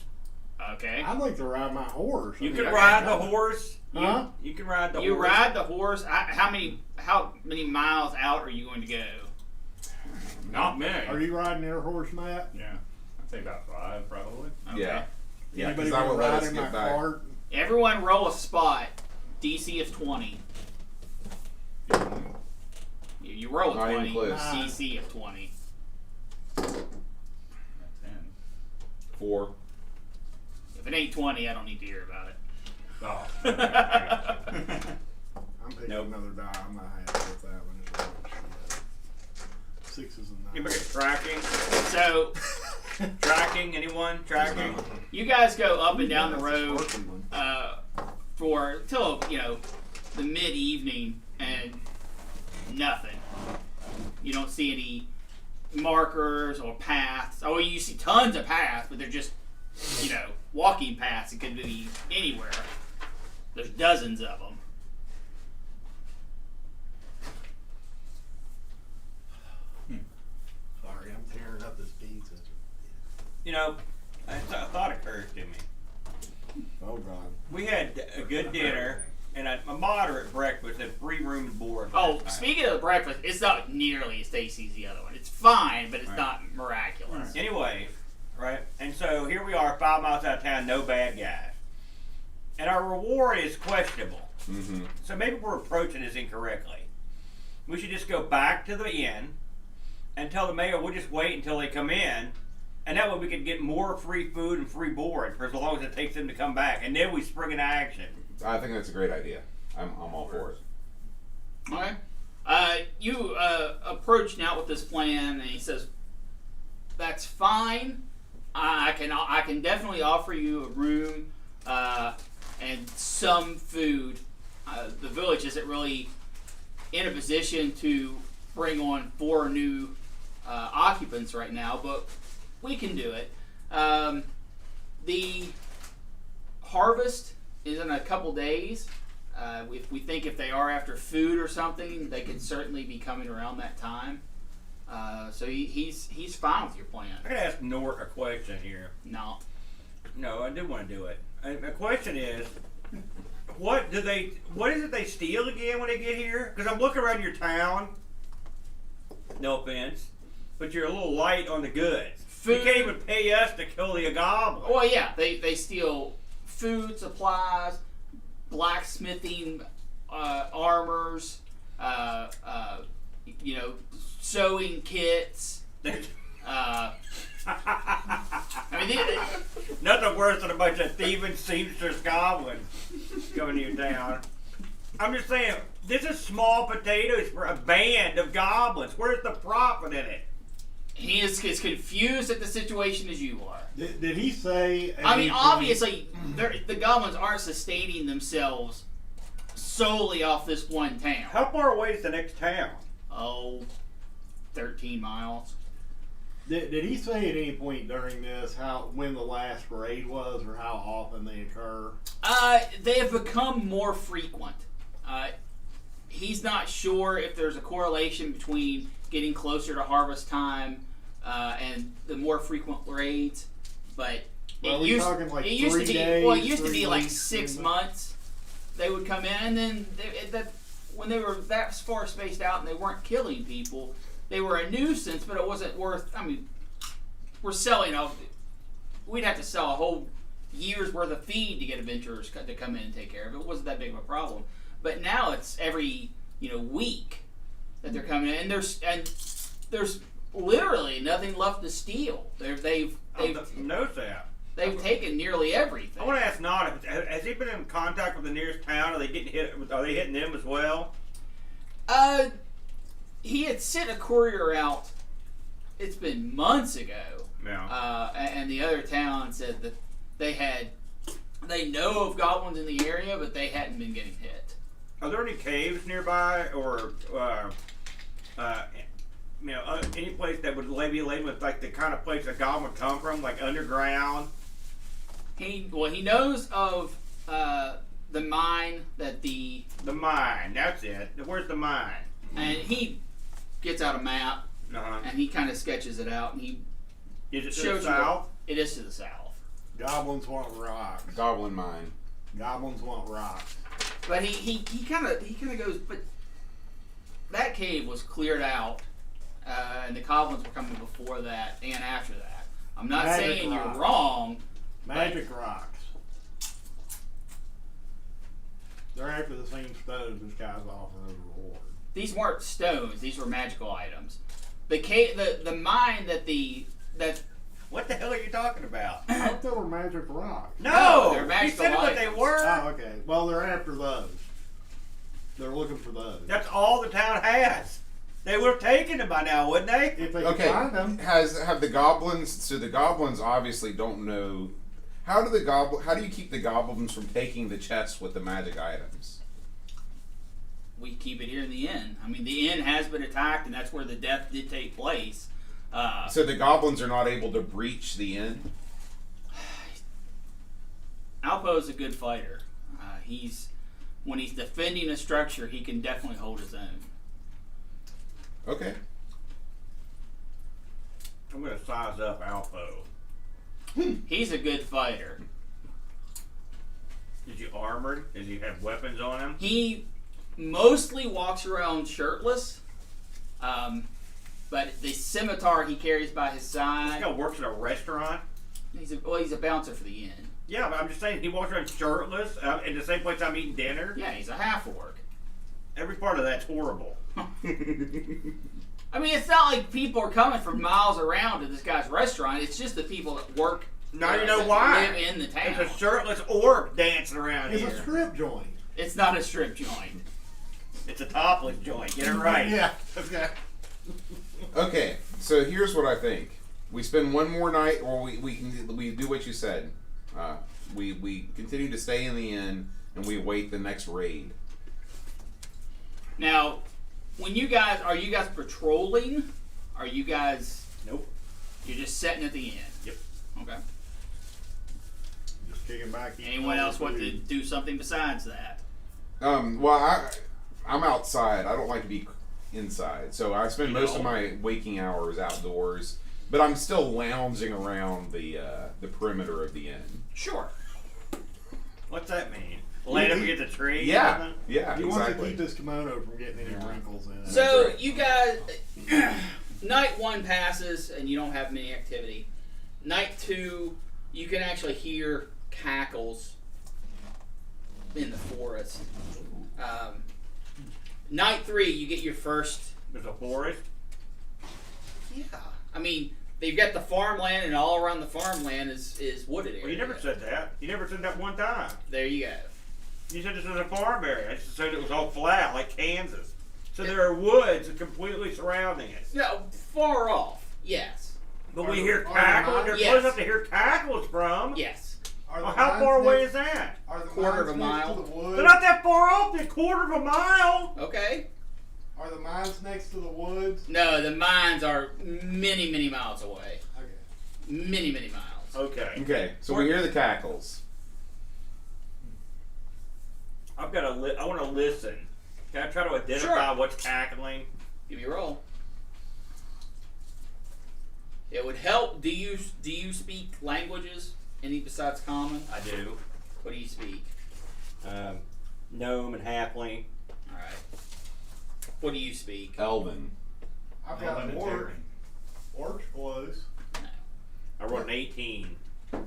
Okay. I'd like to ride my horse. You I can mean, ride the horse. Huh? You can ride the You horse. ride the horse. How many miles out are you going to go? Not many. Are you riding your horse, Matt? Yeah, I'd say about 5 probably. Okay. Yeah. Yeah, Anybody because I wanna would let ride us in my get back. cart? Everyone roll a spot. DC is 20. You roll a Not even 20. close. DC of 20. That's 10. 4. If it ain't 20, I don't need to hear about it. Oh. I'm picking Nope. another die. I'm not happy with that one as well. Shit. 6s and You 9s. look at tracking. So Tracking. Anyone? Tracking. you guys go up and down the road Working one. for till the mid evening and nothing. You don't see any markers or paths. Oh, you see tons of paths, but they're just walking paths. It could be anywhere. There's dozens of them. Sorry, I'm tearing up this pizza. A thought occurs to me. Oh God. We had a good dinner and a moderate breakfast at 3 room and board. Oh, last night. speaking of the breakfast, it's not nearly as tasty as the other one. It's fine, but it's Right. not miraculous. Anyway, right? And so here we are, 5 miles out of town, no bad guys. And our reward is questionable. Mm-hmm. So maybe we're approaching this incorrectly. We should just go back to the inn and tell the mayor we'll just wait until they come in, and that way we can get more free food and free board for as long as it takes them to come back, and then we spring into action. I think that's a great idea. I'm all for it. Okay. You approach now with this plan, and he says, "That's fine. I can definitely offer you a room and some food. The village isn't really in a position to bring on 4 new occupants right now, but we can do it. The harvest is in a couple days. We think if they are after food or something, they could certainly be coming around that time. So he's fine with your plan. I gotta ask Nort a question here. No. No, I do want to do it. The question is, what is it they steal again when they get here? Because I'm looking around your town. No offense, but you're a little light on the goods. Food. You can't even pay us to kill the goblin. Well, yeah, they steal food, supplies, blacksmithing, armors, sewing kits. I mean, Nothing worse than a bunch of thieving seamstress goblins coming to your town. I'm just saying, this is small potatoes for a band of goblins. Where's the profit in it? he is as confused at the situation as you are. Did he say? I mean, anything- obviously, the goblins aren't sustaining themselves solely off this one town. How far away is the next town? Oh, 13 miles. Did he say at any point during this when the last raid was or how often they occur? They have become more frequent. He's not sure if there's a correlation between getting closer to harvest time and the more frequent raids, but Well, we talking like 3 to be days, well, it used to 3 be like weeks, 6 3 months. They would come in, and then when they were that far spaced out and they weren't killing people, they were a nuisance, but it wasn't worth. I mean, we're selling we'd have to sell a whole year's worth of feed to get adventurers to come in and take care of it. It wasn't that big of a problem. But now it's every week that they're coming in, and there's literally nothing left to steal. They've noticed that. They've taken nearly everything. I want to ask Nod, has he been in contact with the nearest town? Are they getting hit? Are they hitting them as well? He had sent a courier out. It's been months ago. Yeah. And the other town said that they know of goblins in the area, but they hadn't been getting hit. Are there any caves nearby, or any place that would be laden with like the kind of place a goblin would come from, like underground? He knows of the mine that The mine. That's it. Where's the mine? and he gets out a map Uh-huh. and he kind of sketches it out and he Is it to shows the you south? it is to the south. Goblins want rocks. Goblin mine. Goblins want rocks. But he kind of goes, but that cave was cleared out, and the goblins were coming before that and after that. I'm not Magic saying rock. you're wrong. Magic rocks. They're after the same stones this guy's offering as a reward. These weren't stones; these were magical items. The cave, the mine that What the hell are you talking about? I thought they were magic rocks. No! they're You magical said what they items. were. Oh, okay. Well, they're after those. They're looking for those. That's all the town has. They would have taken them by now, wouldn't they? If they Okay. can find them. Have the goblins? So the goblins obviously don't know. How do you keep the goblins from taking the chests with the magic items? we keep it here in the inn. I mean, the inn has been attacked, and that's where the death did take place. So the goblins are not able to breach the inn. Alpo's a good fighter. When he's defending a structure, he can definitely hold his own. Okay. I'm going to size up Alpo. He's a good fighter. Is he armored? Does he have weapons on him? He mostly walks around shirtless, but the scimitar he carries by his This side. guy works at a restaurant. He's a bouncer for the inn. Yeah, but I'm just saying he walks around shirtless in the same place I'm eating dinner. Yeah, he's a half-orc. Every part of that's horrible. I mean, it's not like people are coming from miles around to this guy's restaurant. It's just the people that work. Now you know that why. live in the town. There's a shirtless orc dancing around It's here. a strip joint. It's not a strip joint. It's a topless joint. Get it right. Yeah. Okay. Okay. So here's what I think. We spend one more night, or we do what you said. We continue to stay in the inn, and we await the next raid. Now, are you guys patrolling? Are you guys? Nope. You're just sitting at the inn. Yep. Okay. Just kicking back. eating Anyone all else the want to food. do something besides that? Well, I'm outside. I don't like to be inside, so I spend most of No. my waking hours outdoors. But I'm still lounging around the perimeter of the inn. Sure. What's that mean? Laying up against a tree? Yeah, yeah, He wants to exactly. keep this kimono from getting any wrinkles in it. So right. you guys, night one passes and you don't have many activity. Night two, you can actually hear cackles in the forest. Night three, you get your first. There's a forest. Yeah, I mean they've got the farmland, and all around the farmland is wooded area. Well, you never said that. You never said that one time. There you go. You said this was a farm area. I just said it was all flat, like Kansas. So there are woods completely surrounding it. No, far off. Yes. But Are we the- hear are the cackles. mines- They're Yes. close enough to hear cackles from. Yes. Are the Well, how mines far away next- is that? Are the Quarter of mines a mile. next to the woods? They're not that far off. They're a quarter of a mile. Okay. Are the mines next to the woods? No, the mines are many, many miles away. Okay. Many, many miles. Okay. Okay, so we hear the cackles. I've got to. I want to listen. Can I try to identify Sure. what's cackling? Give me a roll. It would help. Do you speak languages? Any besides common? I do. What do you speak? Gnome and halfling. All right. What do you speak? Elven. I've got an orc. Orc's close. I rolled an 18.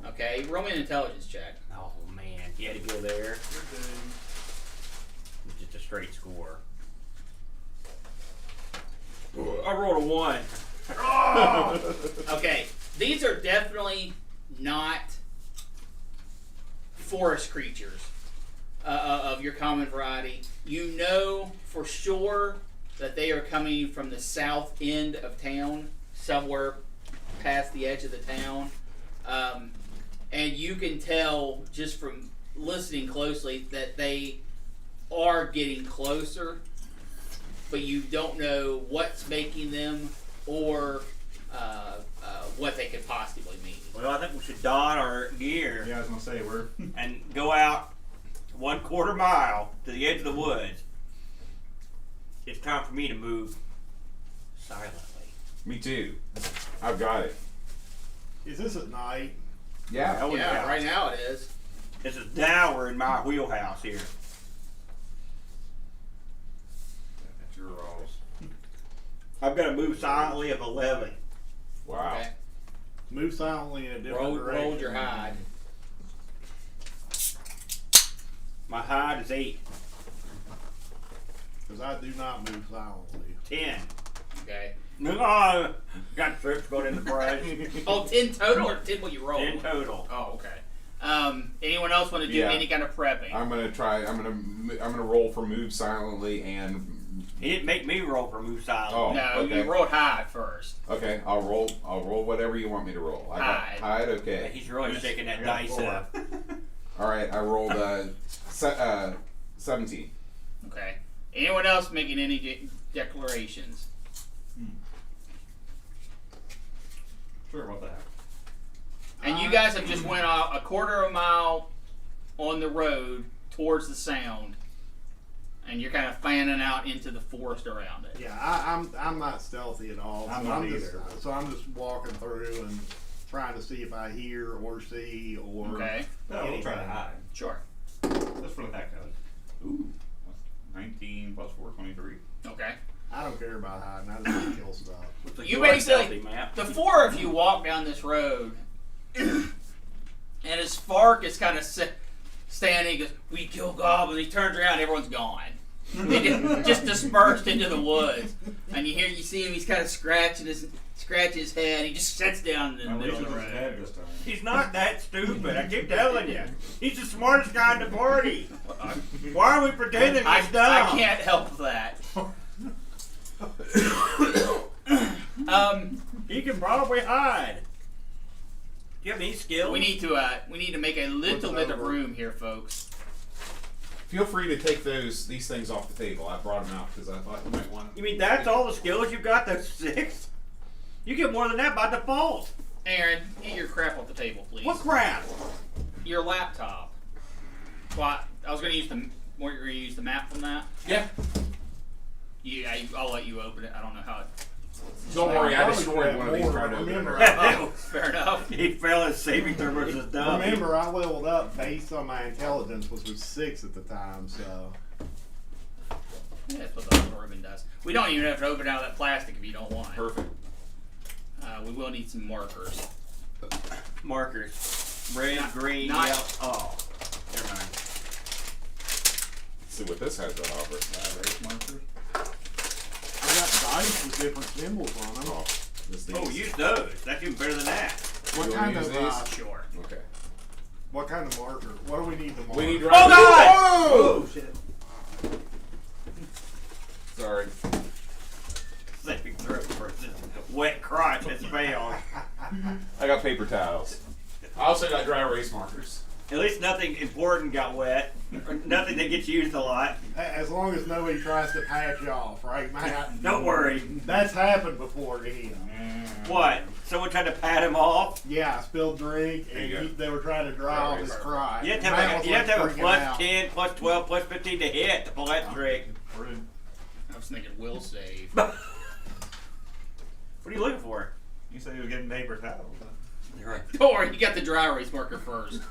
Okay. Roll me an intelligence check. Oh man, you had to go there. You're doomed. It's just a straight score. I rolled a 1. Okay. These are definitely not forest creatures of your common variety. You know for sure that they are coming from the south end of town, somewhere past the edge of the town. And you can tell just from listening closely that they are getting closer, but you don't know what's making them or what they could possibly mean. Well, I think we should don our gear Yeah, I was gonna say we're. and go out 1/4 mile to the edge of the woods. It's time for me to move silently. Me too. I've got it. Is this at night? Yeah. Oh, Yeah, right now it is. This is now we're in my wheelhouse here. That's your rolls. I've got to move silently of 11. Wow. Okay. Move silently in a different direction. Roll your hide. My hide is 8. Because I do not move silently. 10. Okay. No, got trips going in the brush. Oh, 10 total or 10 what you roll? 10 total. Oh, okay. Anyone else want to do Yeah. any kind of prepping? I'm gonna try. I'm gonna roll for move silently and. He didn't make me roll for move silently. Oh. No, okay. you rolled high first. Okay, I'll roll. I'll roll whatever you want me to roll. I got Hide. hide. Okay. He's really shaking that I got dice 4. up. All right. I rolled 17. Okay. Anyone else making any declarations? Sure about that. And you guys have just went out 1/4 mile on the road towards the sound, and you're kind of fanning out into the forest around it. Yeah, I'm not stealthy at all. I'm so not just, either. So I'm just walking through and trying to see if I hear or see or. Okay. No, we'll try to hide. Sure. Just for the heck of it. Ooh. 19 plus 4, 23. Okay. I don't care about hiding. I just want to kill stuff. Looks like You are basically- stealthy, Matt. The 4 of you walk down this road, and as Spark is kind of standing, he goes, "We kill goblins." He turns around, everyone's gone. They just dispersed into the woods, and you see him. He's kind of scratching his head. He just sits down in the At middle least of the it's his road. head this time. He's not that stupid. I keep telling you. He's the smartest guy in the party. Why are we pretending I he's dumb? can't help that. He can probably hide. Do you have any skills? We need to make a little What's bit of over? room here, folks. Feel free to take these things off the table. I brought them out because I thought you might want. You mean that's all the skills you've got? Those 6? You get more than that by default. Aaron, get your crap off the table, please. What crap? Your laptop. Well, I was going to use the. We're going to use the map from that. Yeah. I'll let you open it. I don't know how. Don't worry. I Probably destroyed grab one of these more, trying to open it. remember. Fair enough. He fell his saving throw versus dumb. Remember, I leveled up based on my intelligence, which was 6 at the time. So Yeah, that's what the little ribbon does. We don't even have to open out that plastic if you don't want it. Perfect. We will need some markers. Markers. Red, green, not- yellow. Oh. Never mind. Let's see what this has to offer. Race markers. I got dice with different symbols on them. Oh, this Oh, these. use those. That's even better than that. What You kind wanna of use these? Sure. Okay. what kind of marker? What do we need to mark? We need. Oh, God! Oh! Shit. Sorry. Saving throw versus wet crotch has failed. I got paper towels. I also got dry erase markers. At least nothing important got wet. Or nothing that gets used a lot. As long as nobody tries to patch you off, right, Matt? Don't worry. That's happened before to him. What? Someone tried to pat him off? Yeah, I spilled drink, There you and go. they were trying to dry off his crotch. You have to Matt have, was, you have, to have a freaking plus out. 10, plus 12, plus 15 to hit to pull that trick. Rude. I was thinking will save. What are you looking for? You said you were getting paper towels. Don't worry, you got the dry erase marker first.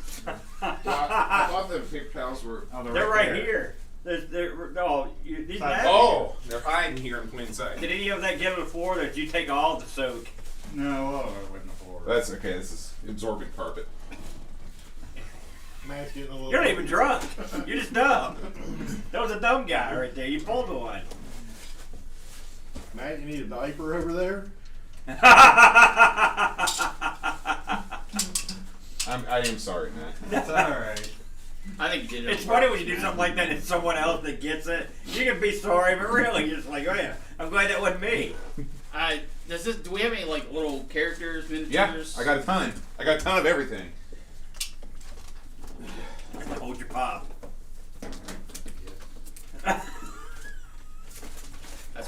I thought the paper towels were. Oh, They're right there. here. These Side- napkins. Oh, they're hiding here in plain sight. Did any of that get on the floor, or did you take all the soak? No, oh, I went before. That's okay. This is absorbent carpet. Matt's getting a little. You're not even drunk. You're just dumb. That was a dumb guy right there. You pulled one. Matt, you need a diaper over there? I am sorry, Matt. That's alright. I think you did it. It's funny when you do something like that and it's someone else that gets it. You can be sorry, but really, you're just like, oh yeah, I'm glad that wasn't me. Do we have any like little characters, Yeah, miniatures? I got a ton. I got a ton of everything. Hold your pop.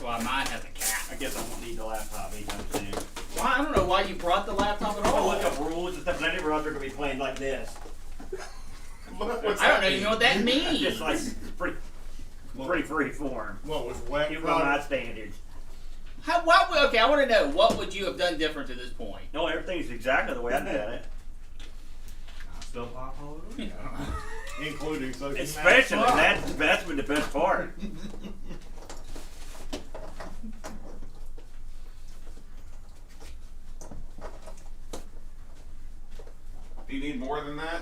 That's why mine has a cat. I guess I won't need the laptop anytime soon. Why? I don't know why you brought the laptop at I'm all. gonna look up rules and stuff, and I never thought they're gonna be playing like this. What's I don't that even know what that means. Just like pretty free form. What was wet? Even by my standards. Okay, I want to know, what would you have done different to this point? No, everything's exactly the way I did it. I still pop all over. Including social Especially media. that's been the best part. Do you need more than that?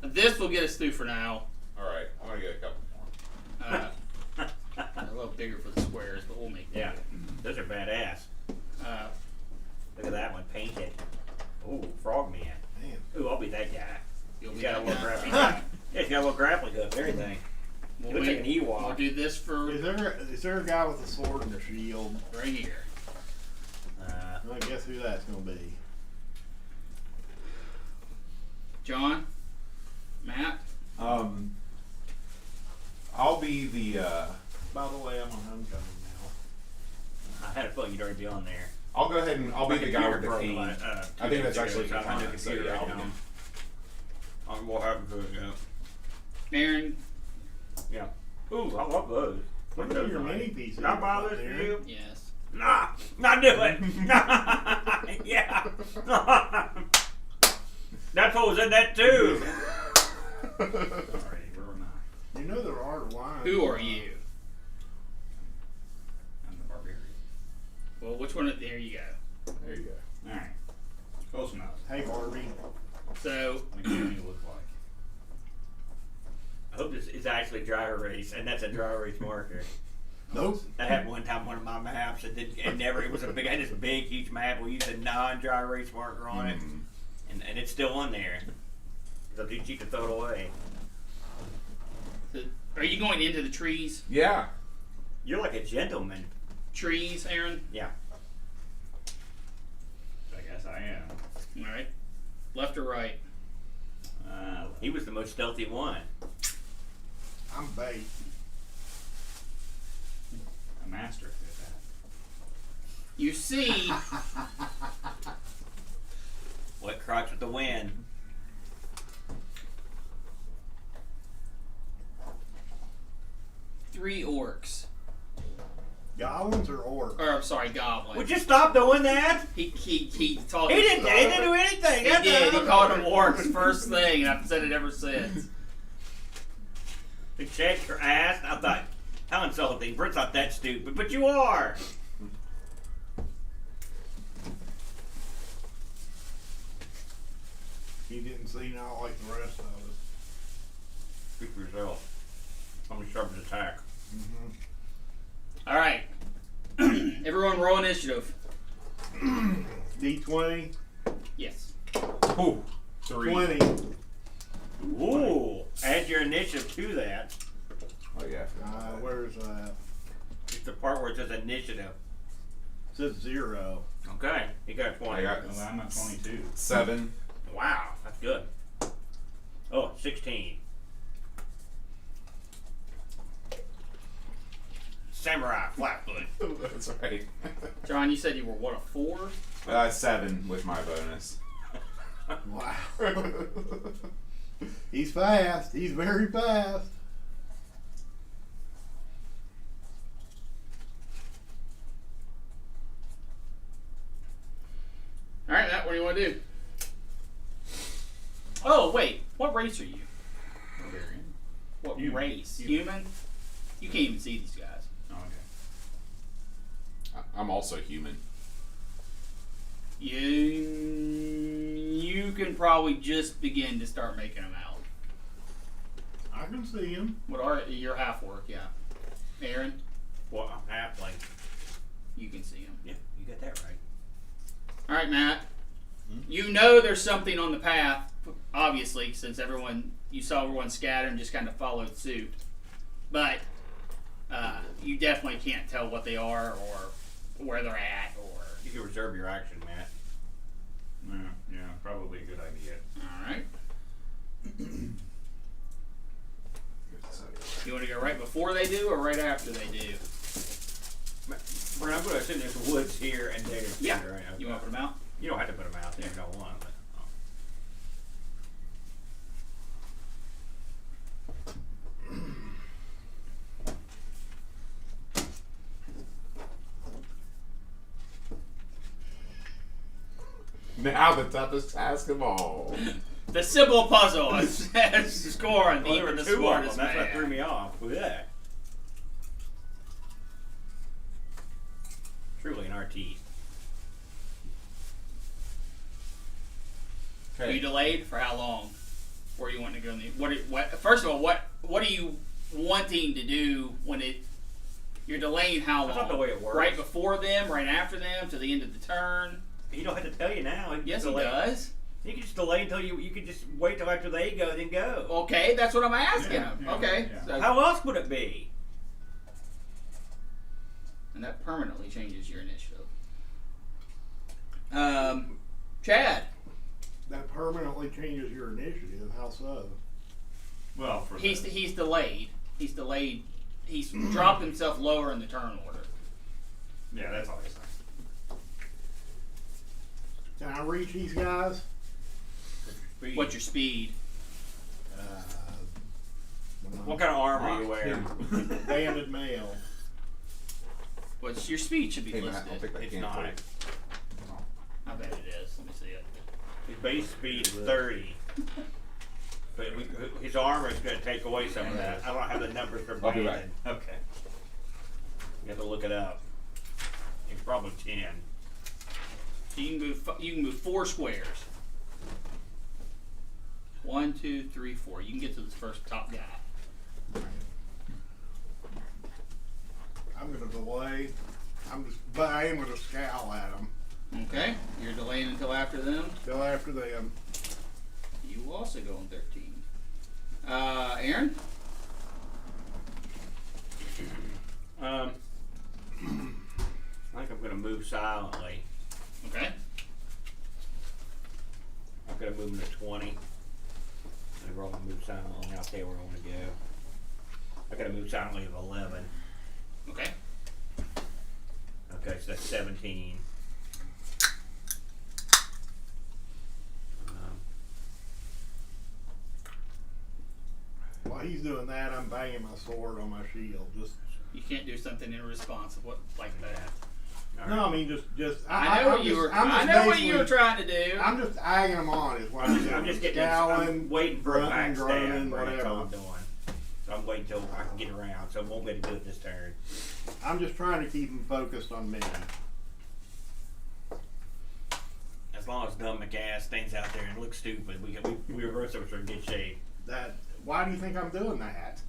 This will get us through for now. All right, I'm gonna get a couple more. A little bigger for the squares, but we'll make it. Yeah, those are badass. Look at that one painted. Ooh, frogman. Man. Ooh, I'll be that guy. You'll He's be got a that little guy. grappling hook. Yeah, he's got a little grappling hook and everything. We'll Looks like an Ewok. We'll do this for Is there a guy with a sword and a shield? right here. Well, guess who that's gonna be? John? Matt? I'll be the. By the way, I'm on homecoming now. I had a feeling you'd already be on there. I'll go ahead and I'll be My the guy computer with the broke cane. about, I think that's 2 actually days ago, so I'm on the fine, so computer yeah, right I'll now. be- What happened to it? Yeah. Aaron? Yeah. Ooh, I love those. Look at your mini pieces. Can I buy those for there. you? Yes. Nah, not do it. Yeah. That's what was in that too. Alright, where am I? You know there are lines. Who are you? I'm the barbarian. Well, which one? There you go. There you go. Alright. Close enough. Hey, Barbie. So, What do you look like? I hope this is actually dry erase, and that's a dry erase marker. Nope. I had one time one of my maps, and it was a big, I had this big, huge map. We used a non-dry erase marker on it, and it's still on there. So too cheap to throw it away. are you going into the trees? Yeah. You're like a gentleman. Trees, Aaron? Yeah. I guess I am. Alright. Left or right? He was the most stealthy one. I'm bait. A master at that. You see, What crotch with the wind? three orcs. Goblins or orcs? Or, I'm sorry, goblins. Would you stop doing that? He talked. He didn't do anything. He That's did. He all. called them orcs first thing, and I've said it ever since. To check your ass. I thought, how insulting. Britt's not that stupid, but you are. He didn't see not like the rest of us. Speak for yourself. I'm gonna sharpen the attack. All right. Everyone roll initiative. D20, Yes. Ooh, 3. 20. Ooh, add your initiative to that. Oh yeah. Where's that? It's the part where it says initiative. It says 0. Okay, you got a 20. I got Well, I'm at 22. 7. Wow, that's good. Oh, 16. Samurai, flatfoot. That's right. John, you said you were what, a 4? 7 with my bonus. Wow. He's fast. He's very fast. All right, Matt, what do you want to do? Oh, wait. What race are you? Barbarian. What Human. race? Human. Human? You can't even see these guys. Oh, okay. I'm also human. You can probably just begin to start making them out. I can see him. What are your half work? Yeah. Aaron, Well, I'm halfling. you can see them. Yeah, you got that right. All right, Matt. You know there's something on the path, obviously, since you saw everyone scatter and just kind of followed suit. But you definitely can't tell what they are or where they're at or. You can reserve your action, Matt. Yeah, probably a good idea. All right. You want to go right before they do or right after they do? Brent, I'm going to assume there's woods here and there's Yeah. right now. You want to put them out? You don't have to put them out there if you don't want. But, Now the toughest task of all. The simple puzzle is scoring well, there even were the two of them. smartest That's what man. threw me off. Look at that. Truly an artiste. Are you Okay. delayed for how long? Before you want to go in the what? First of all, what are you wanting to do when you're delaying? How long? That's not the way it works. Right before them, right after them, to the end of the turn. He don't have to tell you now. He can Yes, just he delay. does. You can just delay until you can just wait till after they go, then go. Okay, that's what I'm asking Yeah, him. yeah, Okay, yeah. so- How else would it be? and that permanently changes your initiative. Chad, That permanently changes your initiative. How so? Well, for he's the, delayed. He's delayed. He's dropped himself lower in the turn order. yeah, that's all he's saying. Can I reach these guys? What's your speed? What kind of armor are you wearing? Banded male. What's your speed should be Hey, Matt, I'll listed. take that It's can not. plate. I bet it is. Let me see it. His base speed is 30. But his armor is going to take away some of that. I don't have the numbers for I'll be banded. Okay. You have to look it up. It's probably 10. So you can move 4 squares. 1, 2, 3, 4. You can get to this first top guy. I'm gonna delay. But I am gonna scowl at them. Okay, you're delaying until after them. Go after them. You will also go on 13. Aaron? I think I'm going to move silently. Okay. I'm going to move him to 20. And we're all going to move silently. I'll tell you where I want to go. I got to move silently of 11. Okay. Okay, so that's 17. While he's doing that, I'm banging my sword on my shield. Just You can't do something in response of what like that. All no, right. I mean just. I know what you were. I know what you were trying to do. I'm just egging them on. Is what I'm doing. I'm just getting. Scowling, I'm waiting for a grunting, backstab. groaning, Right, that's all whatever. I'm doing. So I'm waiting till I can get around. So I won't be able to do it this turn. I'm just trying to keep them focused on me. As long as dumb McAss stays out there and looks stupid, we reverse it, we're in good shape. That. Why do you think I'm doing that?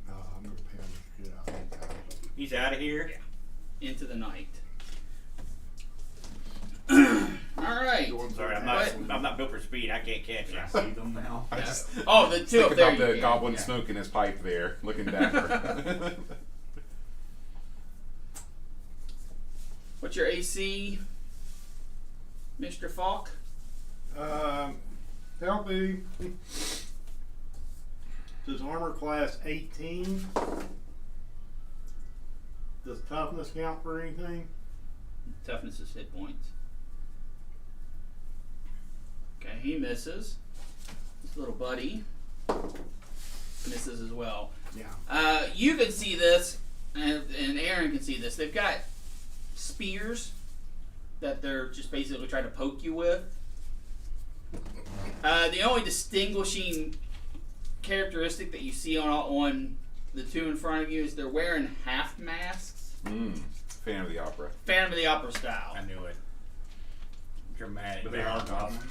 I'm gonna pound the shit out of these guys. He's out of here. Into the night. All right. Sorry, I'm not built for speed. I can't catch Can I him. see them now? I just Oh, the two think up there. about you the can. goblin Yeah. smoking his pipe there, looking dapper. What's your AC, Mr. Falk? Help me. Does armor class 18? Does toughness count for anything? Toughness is hit points. Okay, he misses. This little buddy misses as well. Yeah. You can see this, and Aaron can see this. They've got spears that they're just basically trying to poke you with. The only distinguishing characteristic that you see on the two in front of you is they're wearing half masks. Fan of the opera. Phantom of the Opera style. I knew it. Dramatic. But they are goblins.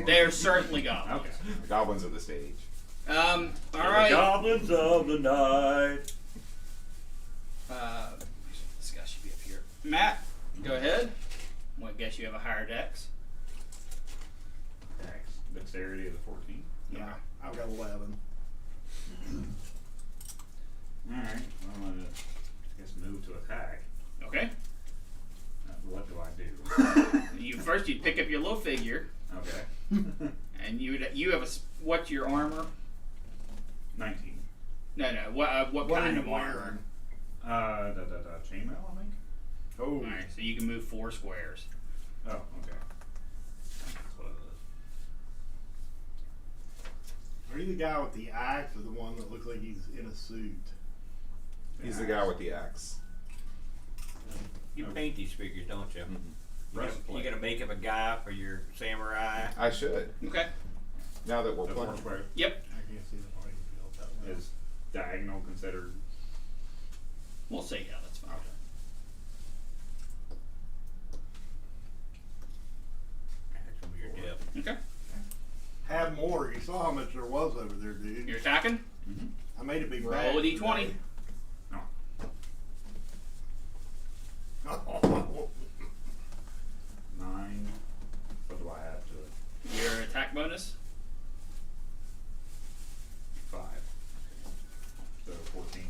They're certainly goblins. Okay. The goblins of the stage. All The right. goblins of the night. This guy should be up here. Matt, go ahead. Well, I guess you have a higher dex. Dex. Dexterity of the 14. Yeah. I've got 11. Alright. Well, I'm gonna, I guess, move to attack. Okay. What do I do? You pick up your little figure, Okay. and you have what's your armor? 19. No. What What kind are of you armor? wearing? Chainmail, I think. Oh, All right, so you can move 4 squares. Oh, okay. That's what it is. are you the guy with the axe or the one that looks like he's in a suit? He's the guy with the axe. You paint these figures, don't you? Breastplate. You gotta make up a guy for your samurai. I should. Okay. Now that we're The playing. 4 square Yep. I can't see the playing field that way. is diagonal considered. We'll say yeah. That's fine. That's gonna be your dip. Okay. Have more. You saw how much there was over there, dude. You're attacking. I made a big Roll bag a d20. today. No. 9. What do I add to it? Your attack bonus. 5. So 14.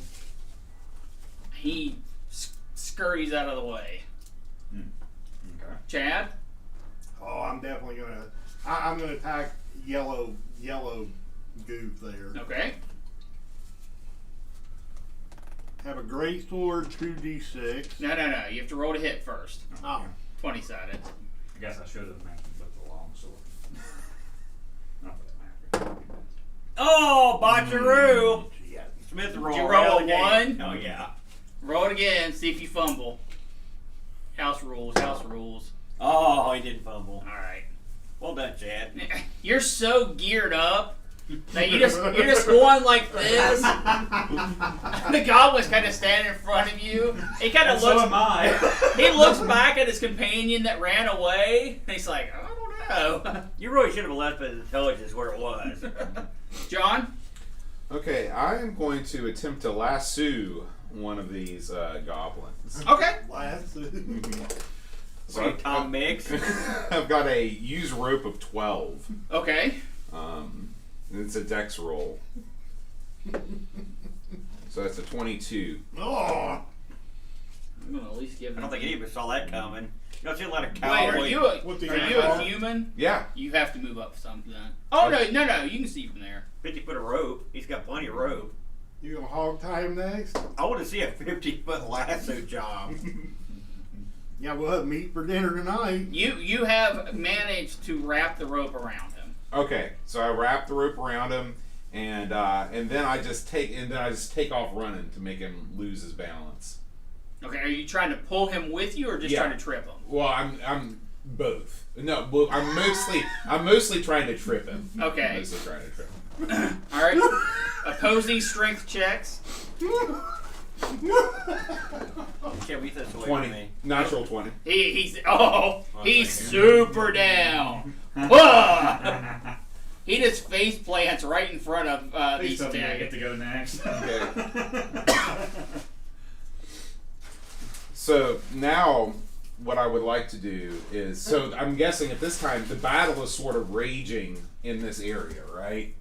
He scurries out of the way. Okay. Chad. Oh, I'm definitely gonna. I'm gonna attack yellow goof there. Okay. Have a great sword, 2d6. No. You have to roll to hit first. Oh, 20 sided. I guess I should have mentioned with the long sword. Not that it matters. Oh, botcheroo! yeah. Smith roll. you roll a right again. 1? Oh yeah. Roll it again. See if you fumble. House rules. House rules. Oh, he didn't fumble. All right. Well done, Chad. You're so geared up that you're just going like this. The goblin's kind of standing in front of you. He kind of And so looks. am I. He looks back at his companion that ran away, and he's like, I don't know. You really should have left his intelligence where it was. John. Okay, I am going to attempt to lasso one of these goblins. Okay. Last. So Tom Mix. I've got a use rope of 12. Okay. It's a dex roll. So that's a 22. Oh, I'm gonna at least give. I don't think any of us saw that coming. You don't see a lot of Wait, cowboy. are you What the a hell? human? Yeah. You have to move up something. Oh no, you can see from there. 50-foot of rope. He's got plenty of rope. you gonna hog tie him next? I want to see a 50-foot lasso job. Yeah, we'll have meat for dinner tonight. You have managed to wrap the rope around him. Okay, so I wrap the rope around him, and then I just take off running to make him lose his balance. Okay, are you trying to pull him with you, or just Yeah. trying to trip him? Well, I'm both. No, well, I'm mostly trying to trip him. Okay. Mostly trying to trip him. All right. Opposing strength checks. Can't beat this away 20. from me. Natural 20. He's super down. Whoa! He just face plants right in front of Please these tell me I two. get to go next. Okay. So now, what I would like to do is, so I'm guessing at this time the battle is sort of raging in this area, right?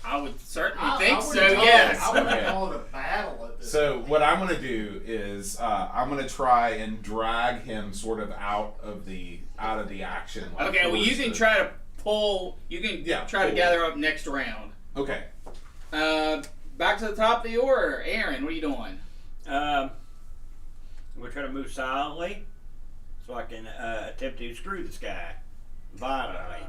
I would certainly I think so. wouldn't call Yes. I wouldn't Okay. call it a battle at this So point. what I'm going to do is I'm going to try and drag him sort of out of the action. Like Okay. Well, you towards can the- try to pull. You can try to pull. gather up next round. Okay. Back to the top of the order. Aaron, what are you doing? I'm going to try to move silently so I can attempt to screw this guy violently.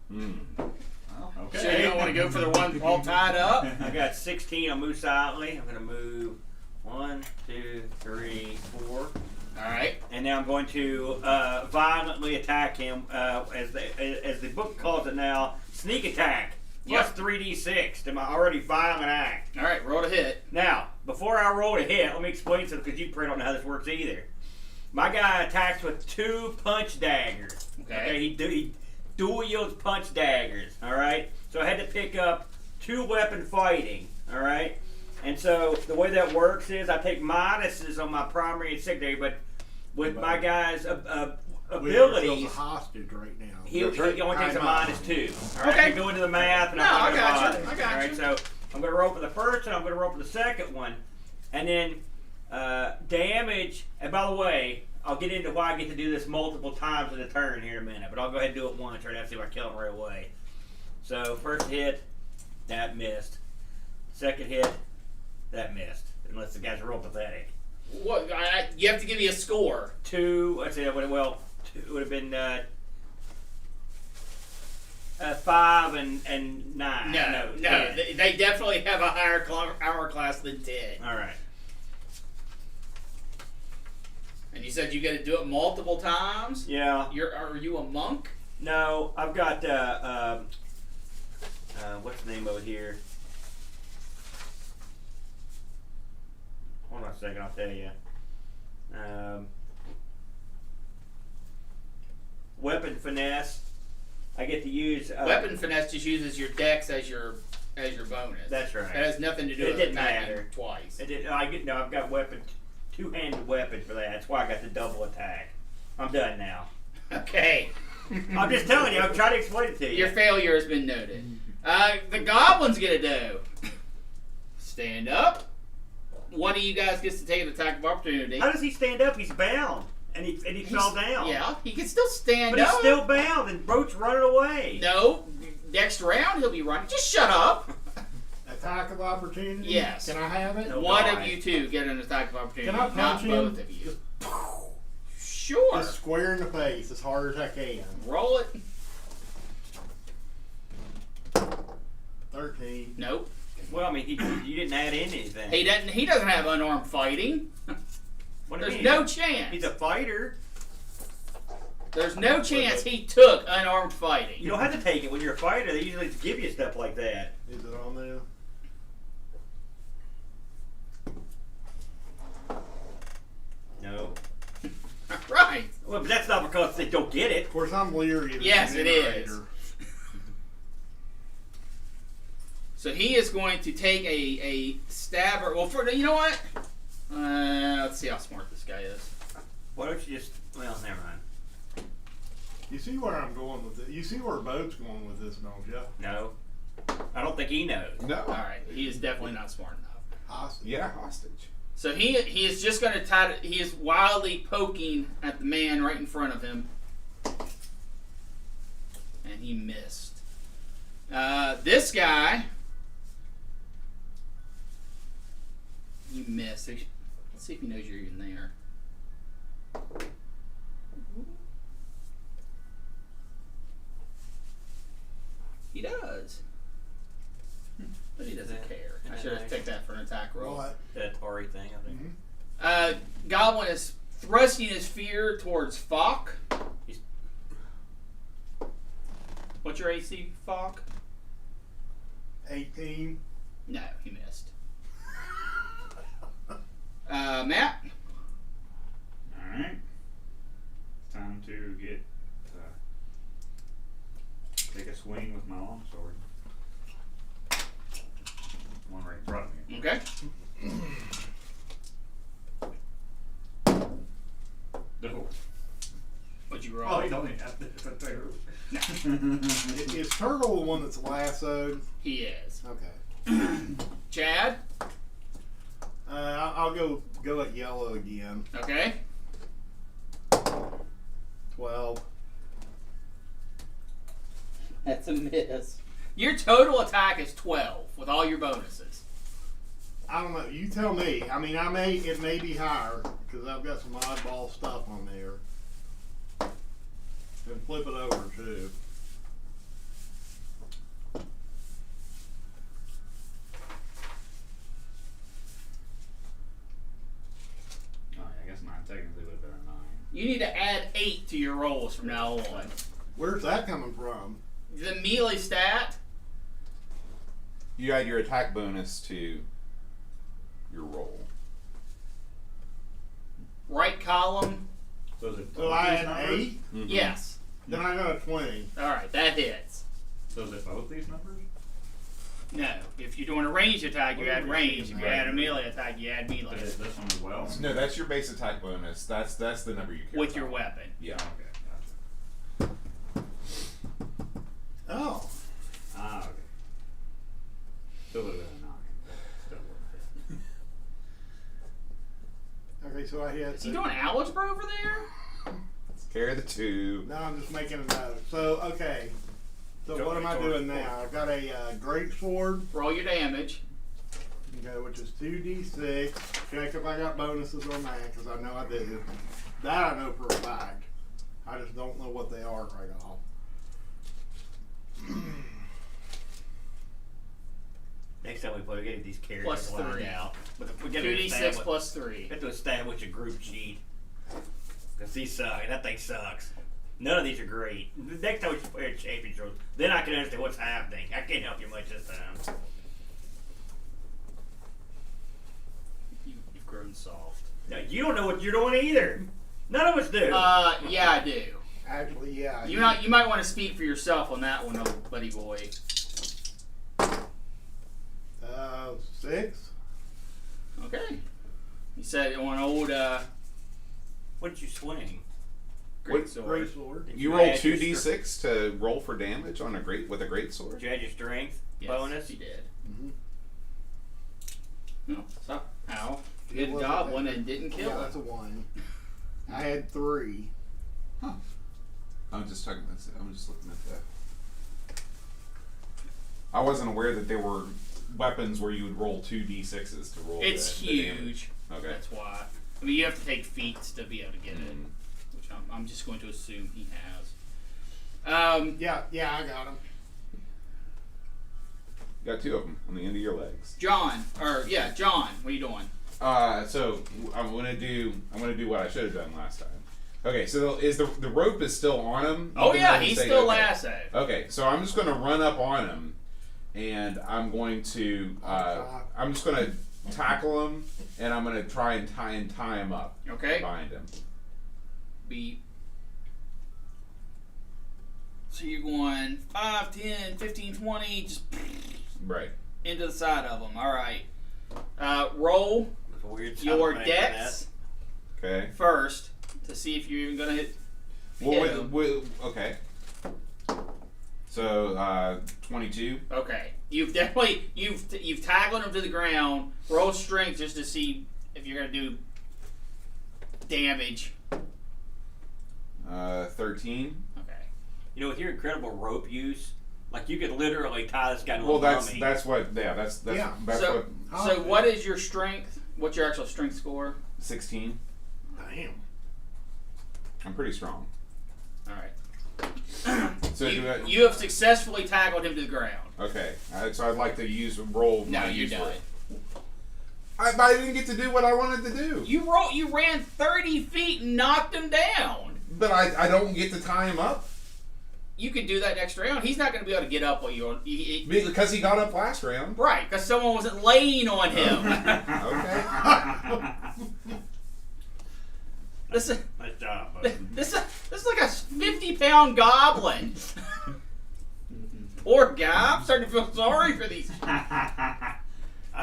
Well, okay. So you don't want to go for the one all tied up? I got 16. I'll move silently. I'm going to move 1, 2, 3, 4. All right. And now I'm going to violently attack him, as the book calls it now, sneak attack. Plus Yep. 3d6 to my already violent act. All right. Roll to hit. Now, before I roll to hit, let me explain something because you probably don't know how this works either. My guy attacks with 2 punch daggers. Okay. He dual yields punch daggers. All right. So I had to pick up 2 weapon fighting. All right. And so the way that works is I take minuses on my primary and secondary, but with my guy's abilities, a hostage right now. he only takes a -2. All right, Okay. I can go into the math, and No, I'm I not got gonna you. bother. I got All right, you. so I'm going to roll for the first, and I'm going to roll for the second one, and then damage. And by the way, I'll get into why I get to do this multiple times in a turn here in a minute, but I'll go ahead and do it once right after I kill him right away. So first hit, that missed. Second hit, that missed. Unless the guy's real pathetic. What? You have to give me a score. 2. Let's see. It would have been 5 and 9. No. 10. They definitely have a higher hour class than 10. All right. And you said you got to do it multiple times. Yeah. Are you a monk? No, I've got what's the name of it here? Hold on a second, I'll tell you. Weapon finesse. I get to use Weapon finesse just uses your dex as your bonus. That's right. That has nothing to do It with didn't attacking matter. twice. I've got weapon, two-handed weapon for that. That's why I got the double attack. I'm done now. Okay. I'm just telling you. I'm trying to explain it to you. Your failure has been noted. The goblin's gonna do. Stand up. One of you guys gets to take an attack of opportunity. How does he stand up? He's bound, and he fell down. Yeah, he can still stand but up. he's still bound, and Roach's running away. No, next round he'll be running. Just shut up. Attack of opportunity? Yes. Can I have it? No. One die. of you two get an attack of opportunity. Can I punch not him? both of you. Sure. Just square in the face as hard as I can. Roll it. 13. Nope. Well, I mean, you didn't add in anything. He doesn't have unarmed fighting. What do you There's mean? no chance. He's a fighter. There's no chance he took unarmed fighting. You don't have to take it when you're a fighter. They usually just give you stuff like that. Is it on there? No. Right. Well, but that's not because they don't get it. Of course, I'm leery of Yes, the it is. generator. So he is going to take a stabber. Well, you know what? Let's see how smart this guy is. Why don't you just? Well, never mind. You see where I'm going with it? You see where Boat's going with this, don't you? No. I don't think he knows. No. All right, he is definitely not smart enough. Hostage. Yeah, hostage. So he is just going to try to. He is wildly poking at the man right in front of him, and he missed. This guy, you missed. Let's see if he knows you're even there. He does. But he doesn't care. I should have taken that for an attack roll. What? That Tory thing, I think. Goblin is thrusting his fear towards Falk. What's your AC, Falk? 18. No, he missed. Matt? Alright. Time to get take a swing with my longsword. One right in front of me. Okay. No. What'd you roll? Oh, you don't even have to. Is Turtle the one that's lassoed? He is. Okay. Chad? I'll go at yellow again. Okay. 12. That's a miss. Your total attack is 12 with all your bonuses. I don't know. You tell me. I mean, it may be higher because I've got some oddball stuff on there. And flip it over too. Oh, I guess mine technically would have been a 9. You need to add 8 to your rolls from now on. Where's that coming from? The melee stat, You add your attack bonus to your roll. right column, So is it So both I these had numbers? 8. Mhm. yes. Then I got a 20. Alright, that hits. So is it both these numbers? No, if you're doing a range attack, you add range. If you add a melee attack, you add melee. Is this one as well? No, that's your base attack bonus. That's the number you care With about. your weapon. Yeah. Okay, gotcha. Oh. Ah, okay. Still would have been a 9, but still worth it. Okay, so I hit. Is he doing algebra over there? Carry the 2. No, I'm just making a note. So, okay. So what am I doing now? I've got a great sword. Roll your damage. Okay, which is 2d6. Check if I got bonuses on that, because I know I do. That I know for a fact. I just don't know what they are right off. Next time we play, we gotta get these characters Plus lined 3. out. But we gotta 2d6 establish- plus 3. we have to establish a group sheet. Because these suck. That thing sucks. None of these are great. The next time we should play a championship, then I can understand what's happening. I can't help you much this time. You've grown soft. No, you don't know what you're doing either. None of us do. Yeah, I do. Actually, yeah. You might want to speak for yourself on that one, old buddy boy. 6. Okay. He said on old What did you swing? great What- sword. Great sword. Did You roll add your 2d6 to roll for damage on with a great Did sword. you add your strength Yes, bonus? he did. Mm-hmm. No, stop. Ow. It Good wasn't goblin that- and didn't kill Yeah, him. that's a 1. I had 3. I'm just talking. I'm just looking at that. I wasn't aware that there were weapons where you would roll 2d6s to roll. It's the damage. huge. Okay. That's why. I mean, you have to take feats to be able to get it, Mm. which I'm just going to assume he has. Yeah, I got him. Got 2 of them on the end of your legs. John, what are you doing? So I'm gonna do what I should have done last time. Okay, so the rope is still on him? Oh even yeah, though you he's say- still okay. lassoed. Okay, so I'm just gonna run up on him, and I'm going to I'm just gonna tackle him, and I'm gonna try and tie him up. Okay. Bind him. Beat. So you're going 5, 10, 15, 20, just Right. into the side of them. All right. Roll It's a weird sound your effect dex Okay. first to see if you're even gonna hit. him. Okay. So 22. Okay. You've definitely you've tackled him to the ground. Roll strength just to see if you're gonna do damage. 13. Okay. You know, with your incredible rope use, like you could literally tie this guy to Well, a that's mummy. that's what. Yeah, that's Yeah. So- what. So what is your strength? What's your actual strength score? 16. Damn. I'm pretty strong. All right. So You have successfully tackled him to the ground. Okay, so I'd like to roll. No, my you're use for done. it. But I didn't get to do what I wanted to do. You ran 30 feet and knocked him down. But I don't get to tie him up You could do that next round. He's not going to be able to get up while you're on. because he got up last round. Right, because someone wasn't laying on him. Okay. Listen, Nice job, bud. this is like a 50-pound goblin. Poor guy. I'm starting to feel sorry for these. I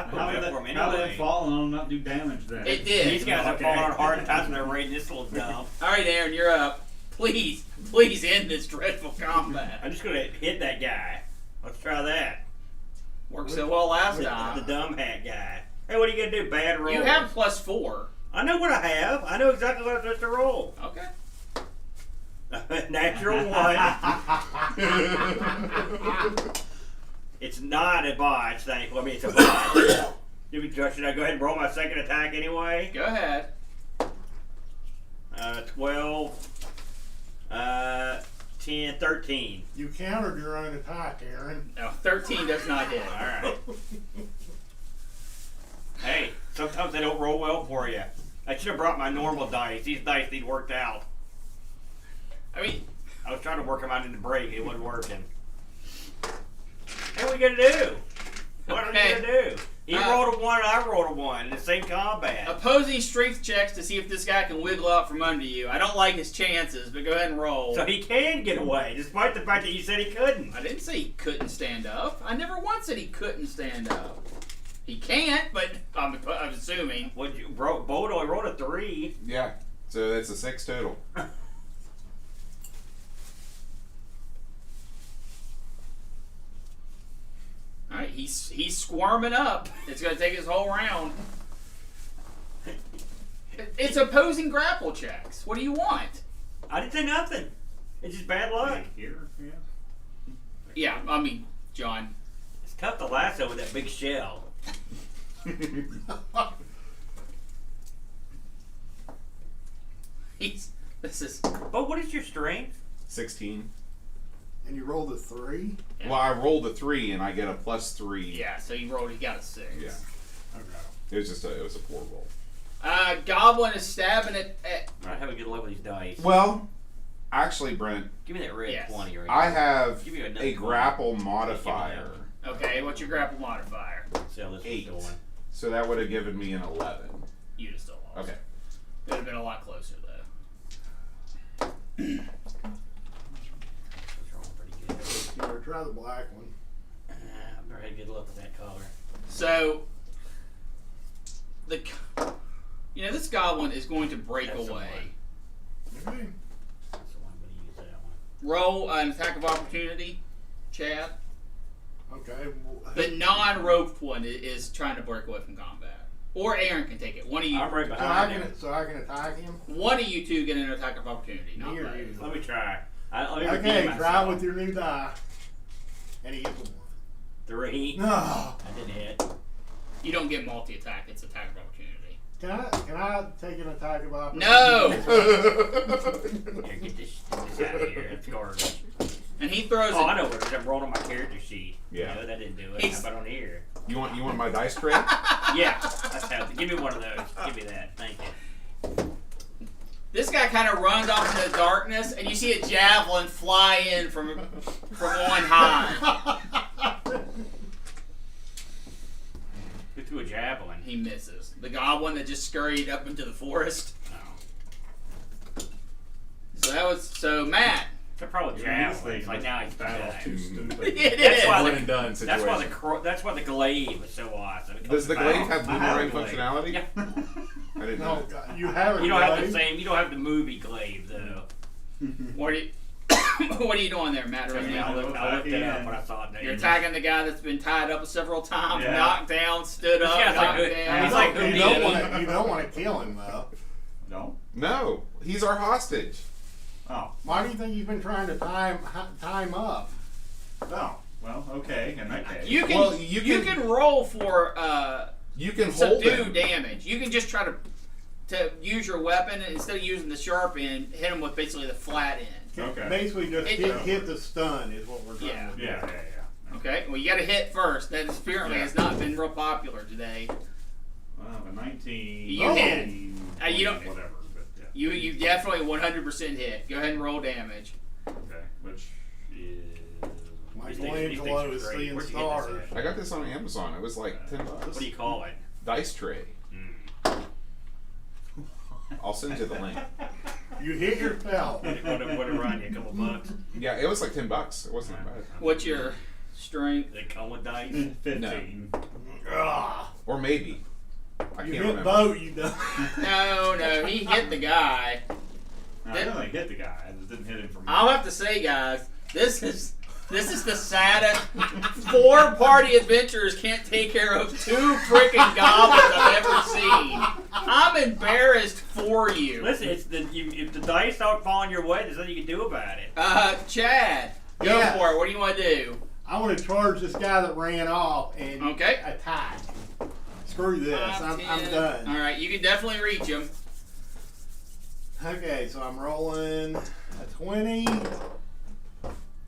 put How him did up for him that anyway. falling on him not do damage then? It did. These guys are Okay. falling on hard times when they're raiding this little dump. All right, Aaron, you're up. Please end this dreadful combat. I'm just gonna hit that guy. Let's try that. Worked so well last The time. dumb hat guy. Hey, what are you gonna do? Bad roll. You have +4. I know what I have. I know exactly what I'm supposed to roll. Okay. Natural 1. It's not a botch, thankfully. I mean, it's a botch. Should I go ahead and roll my second attack anyway? Go ahead. 12, 10, 13. You countered your own attack, Aaron. No, 13 does not hit. All right. Hey, sometimes they don't roll well for you. I should have brought my normal dice. These dice need worked out. I mean, I was trying to work them out into break. It wasn't working. Hey, what are we gonna do? What are we Okay. gonna do? He rolled a 1 and I rolled a 1 in the same combat. opposing strength checks to see if this guy can wiggle out from under you. I don't like his chances, but go ahead and roll. So he can get away, despite the fact that you said he couldn't. I didn't say he couldn't stand up. I never once said he couldn't stand up. He can't, but I'm assuming. What you Bold only rolled a 3. Yeah. So that's a 6 total. All right, he's squirming up. It's gonna take his whole round. It's opposing grapple checks. What do you want? I didn't say nothing. It's just bad luck. Like here, yeah. Yeah, I mean, John. It's tough to lasso with that big shell. This is. But what is your strength? 16. And you rolled a 3? Yeah. Well, I rolled a 3 and I get a +3. Yeah, so you got a 6. Yeah. Okay. It was a poor roll. Goblin is stabbing it at. Alright, have a good luck with these dice. Well, actually, Brent, Give me that red Yes. 20 right I there. have Give me another a one. grapple modifier. Okay, what's your grapple modifier? See how this 8. one's going. So that would have given me an 11. You just still lost. Okay. It would have been a lot closer, though. It's rolling pretty good. You better try the black one. I've never had good luck with that color. So, this goblin is going to break That's the away. Okay. That's the one I'm going to use that one. Roll an attack of opportunity, Chad. Okay. The non-roped one is trying to break away from combat. Or Aaron can take it. One of you. I'm right So I behind him. can attack him? One of you two get an attack of opportunity. Not Me or both. you? Let me try. Let me Okay, redeem try myself. with your new die. And he gets a 3. 1. No. I didn't hit. You don't get multi-attack. It's attack of opportunity. Can I take an attack of opportunity? No! Here, get this out of here. It's garbage. And he throws Oh, it. I know what it is. I'm rolling my character sheet. Yeah. No, that didn't do it. He's- How about on here? You want my dice tray? Yeah. That's how. Give me one of those. Give me that. Thank you. This guy kind of runs off into the darkness, and you see a javelin fly in from on high. Who threw a javelin? He misses. The goblin that just scurried up into the forest. No. So Matt. They're probably javelins. Like now he's Battle back. too stupid. It That's is. why One the- and done situation. That's why the glaive was so awesome. It comes Does the back. glaive have I have boomerang a glaive. functionality? Yeah. I didn't No, know. God, you have it. You don't have the right? same. You don't have the movie glaive though. What are you? What are you doing there, Matt? Right I now? looked it up when I saw it. You're attacking the guy that's been tied up several times, Yeah. knocked down, stood This up, guy's like knocked good. down. He's like You Houdini. don't want to kill him though. No? No, he's our hostage. Oh. Why do you think you've been trying to tie him up? Oh. Well, okay. In that case. You can, Well, you you can can- roll for You can hold subdue him. damage. You can just try to use your weapon and instead of using the sharp end, hit him with basically the flat end. Okay. Basically, just It- hit the stun is what we're trying Yeah. to do. Yeah. Okay, well you got to hit first. That apparently Yeah. has not been real popular today. Well, a 19. You hit. You don't- Whatever. But yeah. You definitely 100% hit. Go ahead and roll damage. Okay. Which is. Michelangelo is great. seeing Where'd you get this stars. at? I got this on Amazon. It was like $10. What do you call it? Dice tray. I'll send you the link. You hit your spell. What it run you? A couple bucks? Yeah, it was like $10. It wasn't that bad. What's your strength? They come with dice. 15. Ugh. Or maybe. I You can't hit remember. boat, you done. No, he hit the guy. No, I didn't hit the guy. I just didn't hit him from. I'll have to say, guys, this is the saddest. 4 party adventurers can't take care of 2 freaking goblins I've ever seen. I'm embarrassed for you. Listen, if the dice start falling your way, there's nothing you can do about it. Chad, go Yeah. for it. What do you want to do? I want to charge this guy that ran off and Okay. attack. Screw this. 5, I'm 10. done. All right, you can definitely reach him. Okay, so I'm rolling a 20.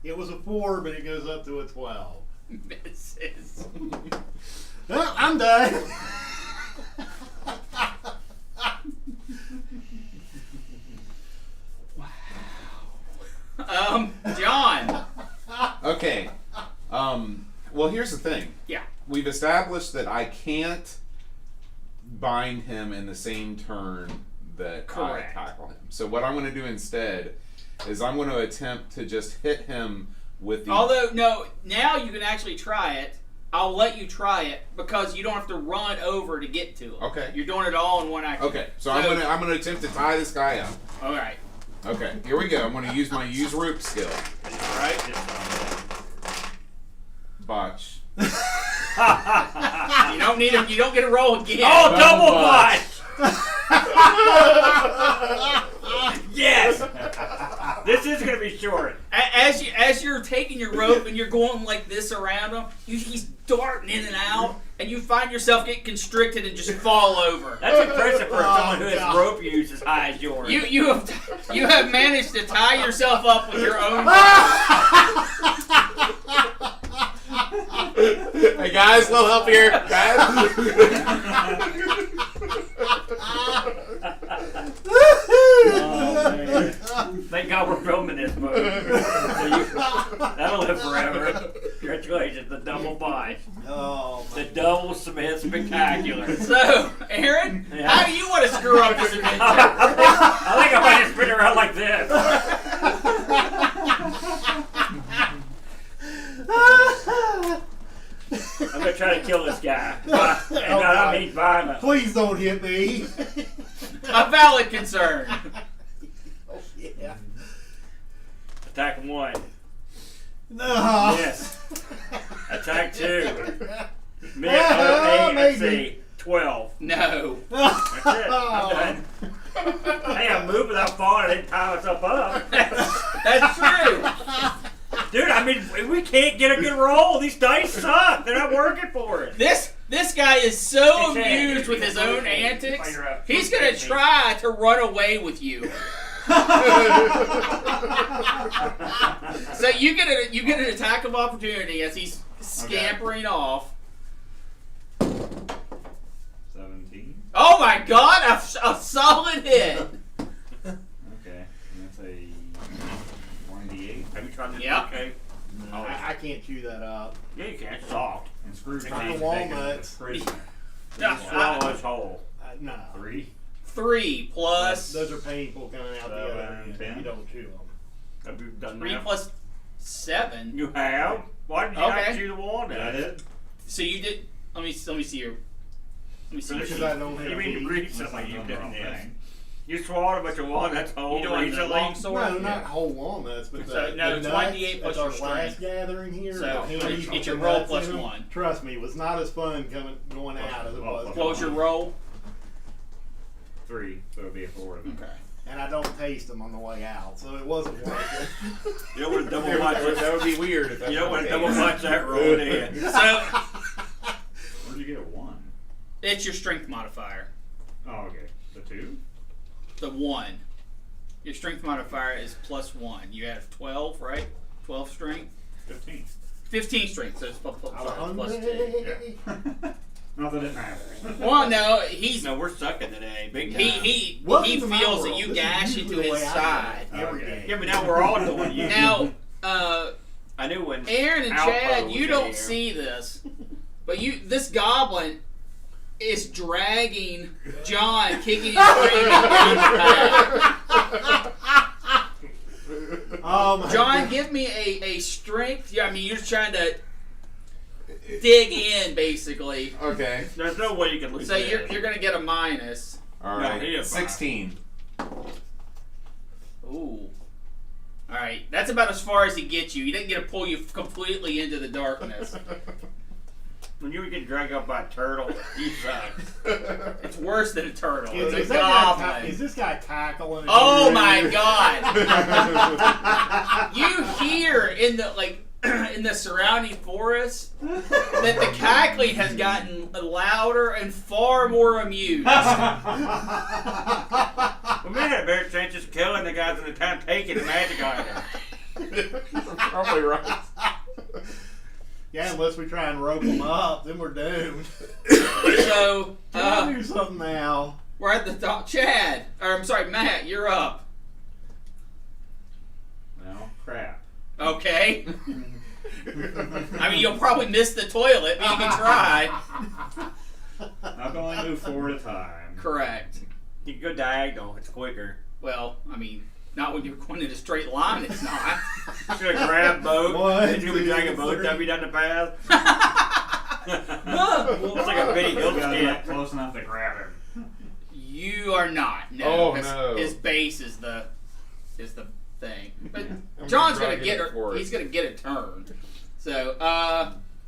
It was a 4, but it goes up to a 12. Misses. Well, I'm done. John. Okay. Well, here's the thing. Yeah. We've established that I can't bind him in the same turn that Correct. I tackle him. So what I'm going to do instead is I'm going to attempt to just hit him with the... Although, no, now you can actually try it. I'll let you try it because you don't have to run over to get to him. Okay. You're doing it all in one action. Okay, so I'm gonna attempt to tie this guy up. All right. Okay, here we go. I'm gonna use my use rope skill. Right? This time. Botch. You don't need him. You don't get a roll again. Oh, double botch. botch! Yes! This is going to be short. As you're taking your rope and you're going like this around him, he's darting in and out, and you find yourself getting constricted and just fall over. That's impressive for someone who has rope use as high as yours. You have managed to tie yourself up with your own. Hey guys, little help here, guys. Oh, man. Thank God we're filming this movie. That'll live forever. Congratulations, the double bite. Oh, The double Smith spectacular. So, Aaron, how do you want to screw up this adventure? I think I might just spin around like this. I'm gonna try to kill this guy. And I mean violent. please don't hit me. A valid concern. Oh, yeah. Attack 1. No. Yes. Attack 2. Eight, Maybe. let's see. 12. No. That's it. I'm done. Hey, I moved without falling. I didn't tie myself up. That's true. Dude, I mean, we can't get a good roll. These dice suck. They're not working for us. This guy is so Hey, Chad, amused with his own hey, antics. fire up. He's gonna try to run away with you. So you get an attack of opportunity as he's scampering off. 17. Oh my God! A solid hit. Okay. And that's a 1d8. Have you tried this? Yep. Okay. I can't chew that up. Yeah, you can. It's soft. And Scrooge Like takes the walnuts. prisoner. Swallow his whole. No. 3. 3 plus Those are painful coming out the other 7, end. You don't chew them. Have you done 3 that? plus 7. You have? Why did you not Okay. chew the walnut? Is that it? So you did. Let me see your. Let me see your Because sheet. I don't have You mean teeth. recently Must you've have done done the wrong this? thing. You swallowed a bunch of walnuts whole You doing the recently? long sword? No, not whole walnuts, but So, the, no, the it's nuts 1d8 plus at our your last strength. gathering here. So, the candies get with your the roll nuts plus in 'em. 1. Trust me, it was not as fun going out as it was. Well, What was your roll? 3, so it'll be a 4 of them. Okay. And I don't taste them on the way out, so it wasn't worth it. You don't want to double punch it. That would be weird if that You don't want to was the double case. punch that roll, do you? So Where'd you get a 1? it's your strength modifier. Oh, okay. The 2? The 1. Your strength modifier is plus 1. You have 12, right? 12 strength. 15. 15 strength, so it's plus 2. Hungry. Not that it matters. Well, no, he's No, we're sucking today, big time. he Welcome he to my feels that world. you This is gash usually into the his way I do it. side. Every Okay. day. Yeah, but now we're all doing you. Now, I knew when Aaron and Alpo Chad, was you in don't here. see this, but this goblin is dragging John, kicking and screaming down the path. Oh my John, God. give me a strength. Yeah, I mean, you're just trying to dig in, basically. Okay. there's no way you can lose. So this. you're gonna get a minus. All No, right. he is fine. 16. Ooh. All right, that's about as far as he gets you. He didn't get to pull you completely into the darkness. When you get dragged up by a turtle, you suck. It's worse than a turtle. Is, It's is a that goblin. guy, is this guy cackling? Oh my God! You hear in the in the surrounding forest that the cackling has gotten louder and far more amused. We may have a better chance of killing the guys in the town taking the magic item. Probably right. Yeah, unless we try and rope him up, then we're doomed. So Can I do something now? we're at the top. Chad, or I'm sorry, Matt, you're up. Well, crap. Okay. I mean, you'll probably miss the toilet, but you can try. I can only move 4 at a time. Correct. You can go diagonal, it's quicker. Well, I mean, not when you're going in a straight line. It's not. You're gonna grab boat, One, and you're gonna be two, dragging boat three. down down the path. It's like a Benny Hill You gotta skit. get close enough to grab him. You are not. No. Oh, 'cause no. His base is the thing. But I'm John's gonna dragging get it for he's it. gonna get a turn. So,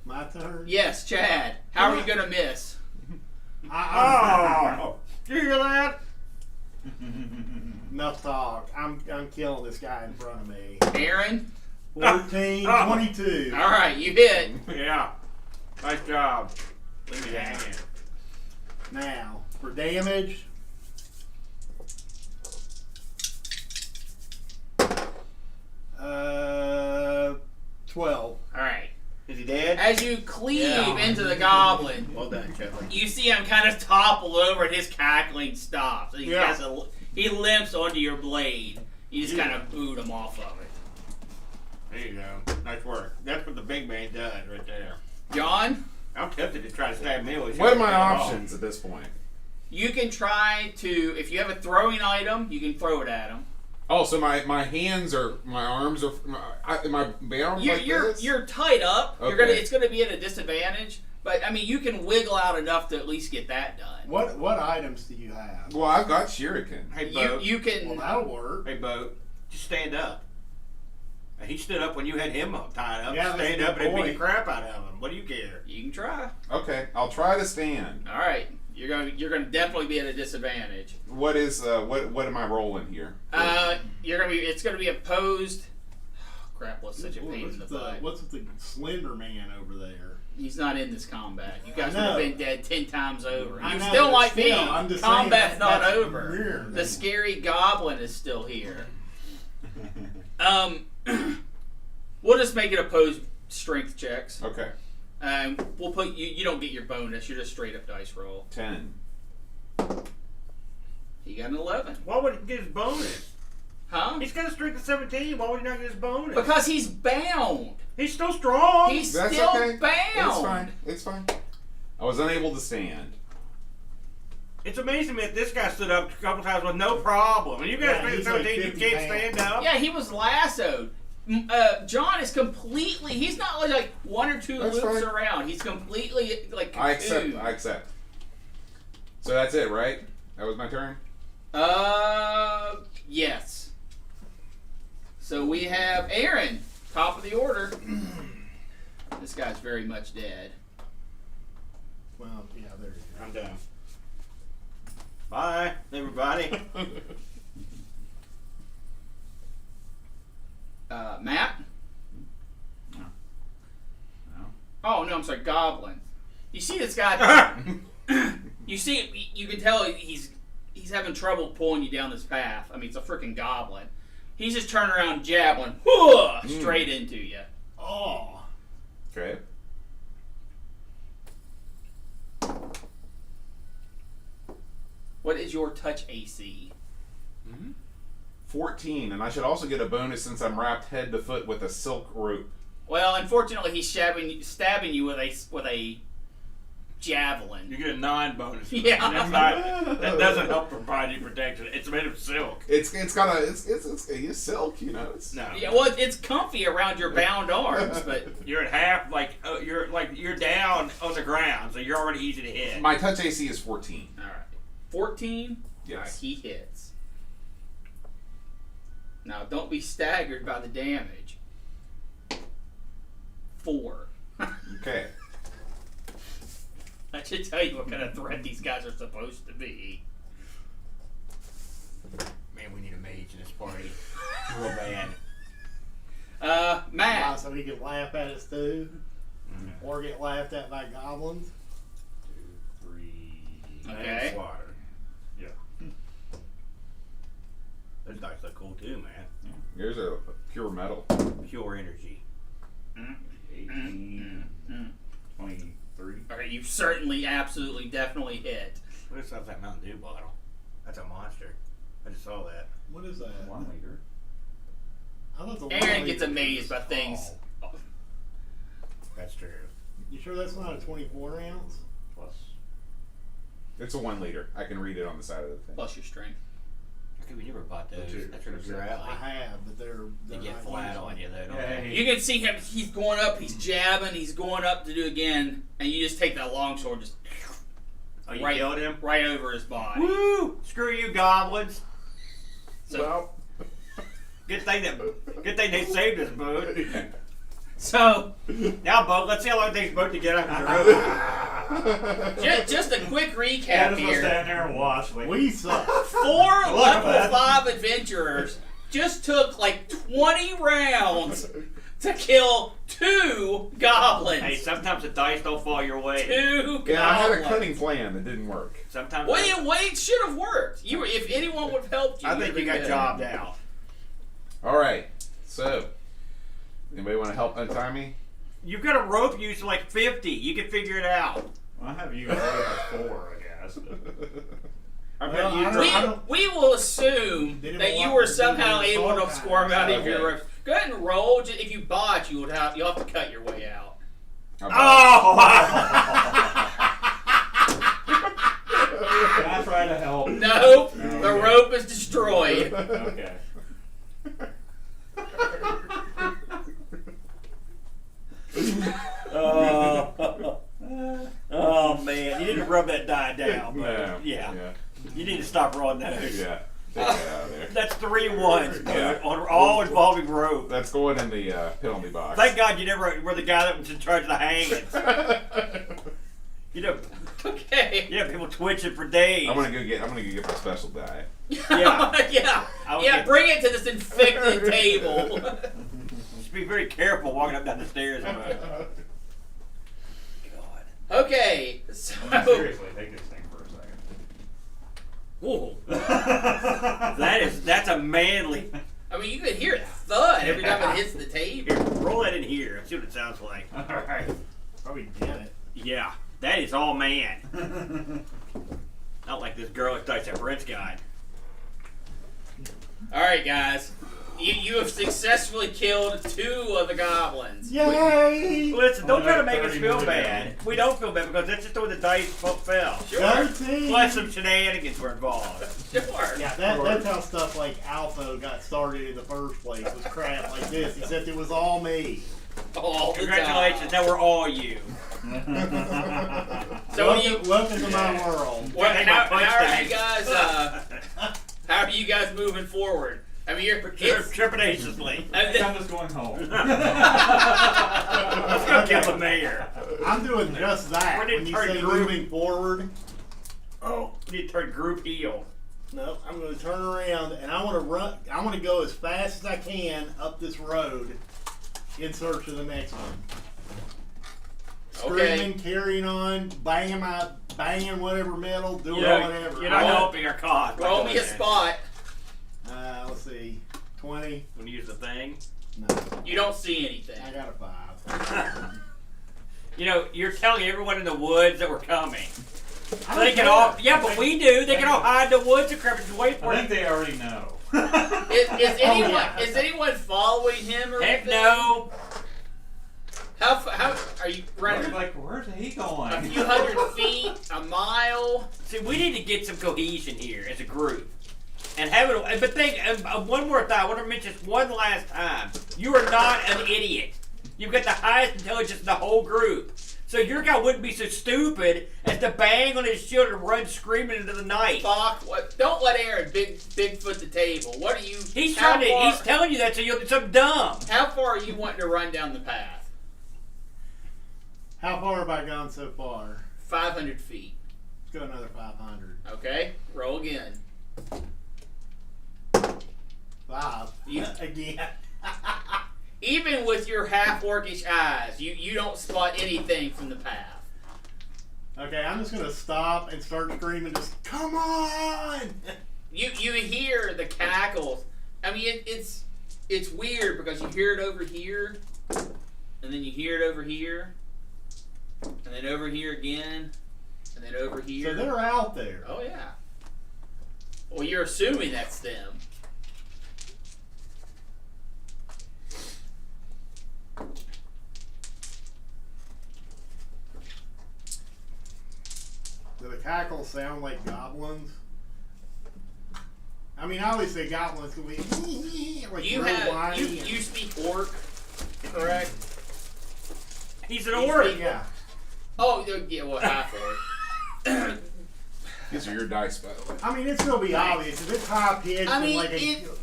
My turn? yes, Chad. How are you gonna miss? I, Oh, do you hear that? Enough talk. I'm killing this guy in front of me. Aaron. 14, Oh. 22. All right, you hit. Yeah. Nice job. Leave me hanging. Now, for damage. Uh, 12. All right. Is he dead? As you cleave Yeah. into the goblin, Well done, Chuckle. you see him kind of topple over, and his cackling stops. He, Yeah. he limps onto your blade. You just Yeah. kind of boot him off of it. There you go. Nice work. That's what the big man does right there. John, I'm tempted to try to stab me. What are my options at this point? you can try to, if you have a throwing item, you can throw it at him. Oh, so my hands are, my arms are, am I bound like this? You're tied up. Okay. It's gonna be at a disadvantage. But I mean, you can wiggle out enough to at least get that done. What items do you have? Well, I've got shuriken. Hey, Boat. You can. Well, that'll work. Hey, Boat. Just stand up. And he stood up when you had him tied up. Yeah, that's stand a up good and beat the point. crap out of him. What do you care? You can try. Okay, I'll try to stand. All right. You're gonna definitely be at a disadvantage. What is what am I rolling here? It's gonna be opposed. Crap, what's such a pain in the butt. What's with the Slender Man over there? He's not in this combat. You guys would I have know. been dead 10 times over. I You know, still but might be. still, I'm just saying Combat's not that's over. weird. The scary goblin is still here. We'll just make it opposed strength checks. Okay, We'll put you. You don't get your bonus. You're just straight up dice roll. 10. He got an 11. Why would he get his bonus? Huh? He's got a strength of 17. Why would he not get his bonus? Because he's bound. he's still strong. He's That's still okay. bound. It's fine. It's fine. I was unable to stand. It's amazing that this guy stood up a couple times with no problem. And you got a strength of he's like 17, you 50 can't pounds. stand up. Yeah, he was lassoed. John is completely. He's not like one or two That's loops fine. around. He's completely like. I accept. cocooned. I accept. So that's it, right? That was my turn. Yes. So we have Aaron, top of the order. This guy's very much dead. Well, yeah, there you go. I'm done. Bye, everybody. Matt? No. Oh, no, I'm sorry, Goblin. You see this guy, you can tell he's having trouble pulling you down this path. I mean, it's a freaking goblin. He's just turning around jabbing, straight into you. Oh, Okay. What is your touch AC? 14, and I should also get a bonus since I'm wrapped head to foot with a silk rope. Well, unfortunately, he's stabbing you with a javelin. You get a 9 bonus. Yeah. That doesn't help provide you protection. It's made of silk. It's got a it's silk, you know. It's No. Yeah, well, it's comfy around your bound arms, but You're at half, you're down on the ground, so you're already easy to hit. my touch AC is 14. all right. 14. Yes. All right, he hits. Now, don't be staggered by the damage. 4. Okay. That should tell you what kind of threat these guys are supposed to be. Man, we need a mage in this party. Real bad. Matt. so he can laugh at us too, or get laughed at by goblins. 2, 3. Okay. And slaughter. Yeah. Those dice look cool too, man. Here's a pure metal. Pure energy. 18. 23. Okay, you certainly, absolutely, definitely hit. What is that Mountain Dew bottle? That's a monster. I just saw that. What is that? 1 liter. I thought the Aaron one gets liter amazed by was things. tall. That's true. You sure that's not a 24 ounce? Plus. It's a 1 liter. I can read it on the side of the thing. Plus your strength. Okay, we never bought those. That's right up your I alley. have, but they're They get not flat used. on you though, don't Yeah. they? You can see him, he's going up, he's jabbing, he's going up to do again, and you just take that long sword, just Oh, you right, killed him? right over his body. Woo! Screw you, goblins. So, Good thing they saved us, bud. so Now, Bud, let's see how long it takes Bud to get up the road. Just a quick Yeah, recap just here. stand there and watch. Like, We suck. 4 Look, level man. 5 adventurers just took like 20 rounds to kill 2 goblins. Hey, sometimes the dice don't fall your way. 2 Yeah, I had a goblins. cunning plan that didn't work. Sometimes. Well, it should have worked. If anyone would have helped you, I you'd think have you got been jobbed out. All right. So, anybody want to help untie me? You've got a rope used to like 50. You can figure it out. I have you before, I guess. I bet Well, you I drop- don't- We will assume Didn't that you want were to somehow do the able to assault squirm kind. out of Okay. your ropes. Go ahead and roll. If you botch, you'll have to cut your way out. How about- Oh! Can I try to help? Nope. No, The okay. rope is destroyed. Okay. Oh man, you need to rub that die down. But No. yeah. Yeah. You need to stop rolling those. Yeah. Take that out of there. That's 3 ones, dude, Yeah. on all involving rope. That's going in the penalty box. Thank God you never were the guy that was in charge of the hangings. You know, Okay. yeah, people twitching for days. I'm gonna go get my special die. Yeah. yeah. I would Yeah. get- Bring it to this infected table. Just be very careful walking up down the stairs. God. Okay. So. Seriously, take this thing for a second. Whoa. That's a manly. I mean, you could hear it thud every time it hits the table. Here, roll that in here. See what it sounds like. Alright. Probably did it. Yeah, that is all man. Not like this girl that dice that Brent's guy. All right, guys. You have successfully killed 2 of the goblins. Yay! Listen, don't try to Only make us 30 feel more bad. We don't feel bad because that's just the way the dice fell. Sure. 13. Plus some shenanigans were involved. Sure. Yeah, that's how stuff like Alpha got started in the first place, was crap like this, except it was all me. All the Congratulations, time. that were all you. So what do you? Welcome to my world. Well, Take how my punch are tag. you guys? How are you guys moving forward? I mean, you're. It's, Trepidatiously. I'm just going home. Let's go kill the mayor. I'm doing just that. When it When you turned say group- moving forward, Oh, we need to turn group heel. no, I'm going to turn around and I want to run. I want to go as fast as I can up this road in search of the next one. Okay. Screaming, carrying on, banging whatever metal, doing You're whatever. not helping our cause. by Roll doing me a that. spot. Let's see, 20. When you use the thing. No, You don't see anything. I got a 5. You know, you're telling everyone in the woods that we're coming. I They don't can care. all, yeah, but we do. They can all hide in the woods and crap and just wait for I it. think they already know. Is anyone yeah. is anyone following him or Heck anything? no. How are you running? Like, where's he A going? few hundred feet, a mile. See, we need to get some cohesion here as a group. And have it, but think, one more thing, I want to mention this one last time. You are not an idiot. You've got the highest intelligence in the whole group. So your guy wouldn't be so stupid as to bang on his shield and run screaming into the night. Fuck! What? Don't let Aaron bigfoot the table. What are you? He's how trying to, far- he's telling you that so you'll do something dumb. How far are you wanting to run down the path? How far have I gone so far? 500 feet. Let's go another 500. Okay. Roll again. 5. You- Again. Even with your half-orcish eyes, you don't spot anything from the path. Okay, I'm just gonna stop and start screaming. Just come on! You hear the cackles. I mean, it's weird because you hear it over here, and then you hear it over here, and then over here again, and then over here. So they're out there. Oh yeah. Well, you're assuming that's them. Do the cackles sound like goblins? I mean, I always say goblins can be like You real have whiny you speak orc, correct? He's an orc. yeah. Oh yeah, well half orc. These are your dice, by the way. I mean, it's gonna be obvious if it's high pitched I mean, and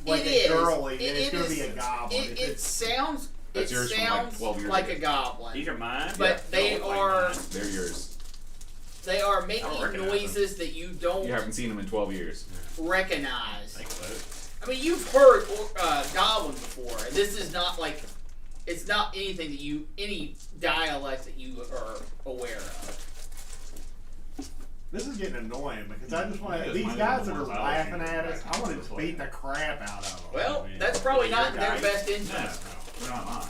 like it a is. girly, then It it's gonna is. be a goblin. If It it's- sounds. That's it yours from, like, sounds 12 years like ago. a goblin. These are mine. But they Don't look like are. mine. They're yours. They are I making don't recognize noises that you don't You haven't seen them in 12 years. recognize. Thanks, Luke. I mean, you've heard goblins before, and this is not like it's not anything that any dialect that you are aware of. This is getting annoying because I just want Because these mine guys are that the are ones I was laughing using at us. back I want this to way. beat the crap out of them. Well, I mean, that's probably not in their dice? best No, interest. we're not mine.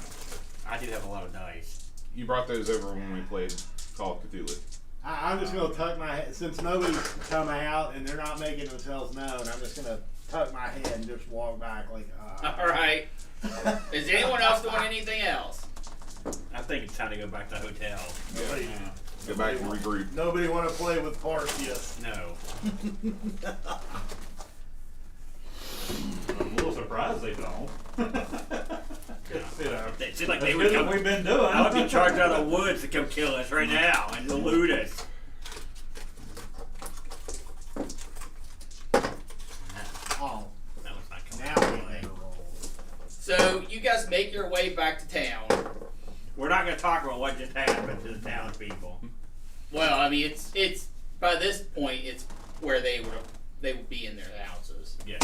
I do have a lot of dice. You brought those over when we played Call of Cthulhu. I'm just gonna tuck my head since nobody's come out and they're not making themselves known. I'm just gonna tuck my head and just walk back like. All right. Is anyone else doing anything else? I think it's time to go back to the hotel. Nobody, Yeah. Go back and regroup. nobody want to play with Parsius. No. I'm a little surprised they don't. You know, It seems like they that's would really come. what we've been doing. I would be charged out of the woods to come kill us right now and loot us. Oh, That was not coming now out we right. better roll. So you guys make your way back to town. We're not going to talk about what just happened to the townspeople. Well, I mean, it's by this point, it's where they would be in their houses. Yeah.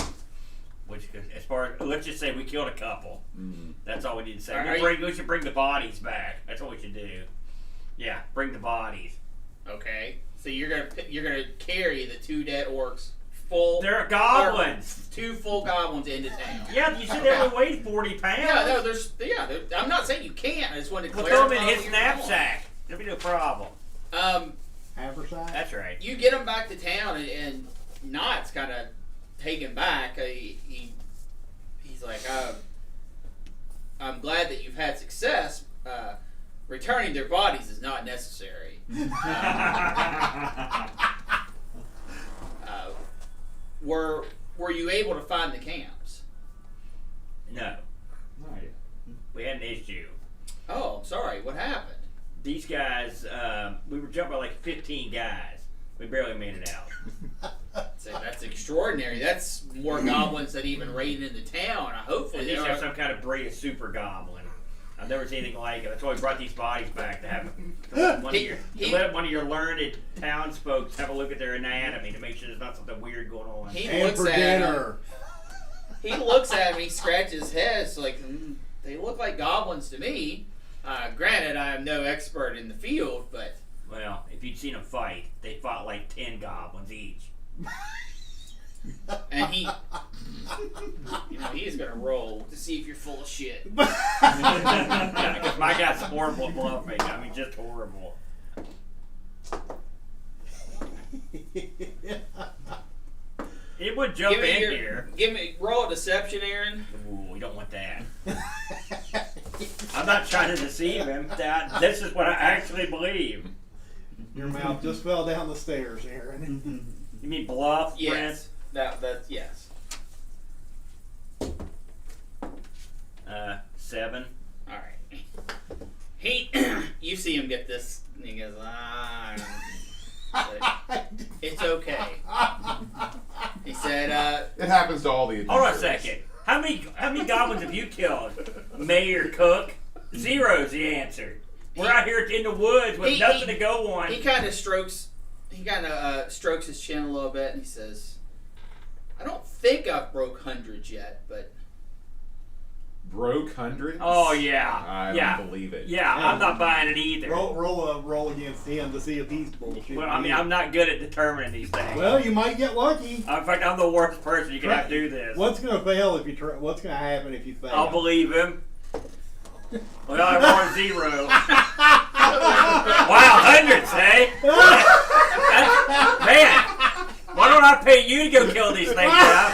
Which, as far as, let's just say we killed a couple. Mm. That's all we need to say. Are We should bring the bodies back. That's what we should do. Yeah, bring the bodies. Okay, so you're gonna carry the 2 dead orcs full. They're goblins. 2 full goblins into town. Yeah, you said they only weighed 40 pounds. Yeah, no, I'm not saying you can't. I just wanted to We'll clarify. throw them in what his you're knapsack. There'll be no problem. doing. Haversack? That's right. You get him back to town, and Knot's kind of taken back. He's like, I'm glad that you've had success. Returning their bodies is not necessary. Were you able to find the camps? No, Not yet. we had an issue. Oh, I'm sorry. What happened? These guys, we were jumped by like 15 guys. We barely made it out. So that's extraordinary. That's more goblins than even raided into town. Hopefully, And they these are are. some kind of breed of super goblin. I've never seen anything like it. That's why we brought these bodies back to have let one of your learned townsfolk have a look at their anatomy to make sure there's not something weird going on. He And looks for at him. dinner. He looks at me, scratches his head. It's like, they look like goblins to me. Granted, I am no expert in the field, but Well, if you'd seen them fight, they fought like 10 goblins each. and he is gonna roll to see if you're full of shit. Yeah, because my guy's horrible at bluffing. I mean, just horrible. It would jump in here. Roll a deception, Aaron. Ooh, we don't want that. I'm not trying to deceive him. This is what I actually believe. Your mouth just fell down the stairs, Aaron. You mean bluff, Yes, that's yes. Prince? 7. All right. You see him get this, and he goes, it's okay. He said, It happens to all the Hold on a adventurers. second. How many goblins have you killed? Mayor Cook? 0's the answer. We're out here in the woods with nothing to go on. He kind of strokes his chin a little bit, and he says, I don't think I've broke hundreds yet, but Broke hundreds? Oh yeah, I yeah, don't believe it. yeah. I'm not buying it either. roll against him to see if he's bullshit. Well, I mean, I'm not good at determining these things. Well, you might get lucky. In fact, I'm the worst person you can have to do this. What's gonna fail if you try? What's gonna happen if you fail? I'll believe him. Well, I rolled 0. Wow, hundreds, hey? Man, why don't I pay you to go kill these things out?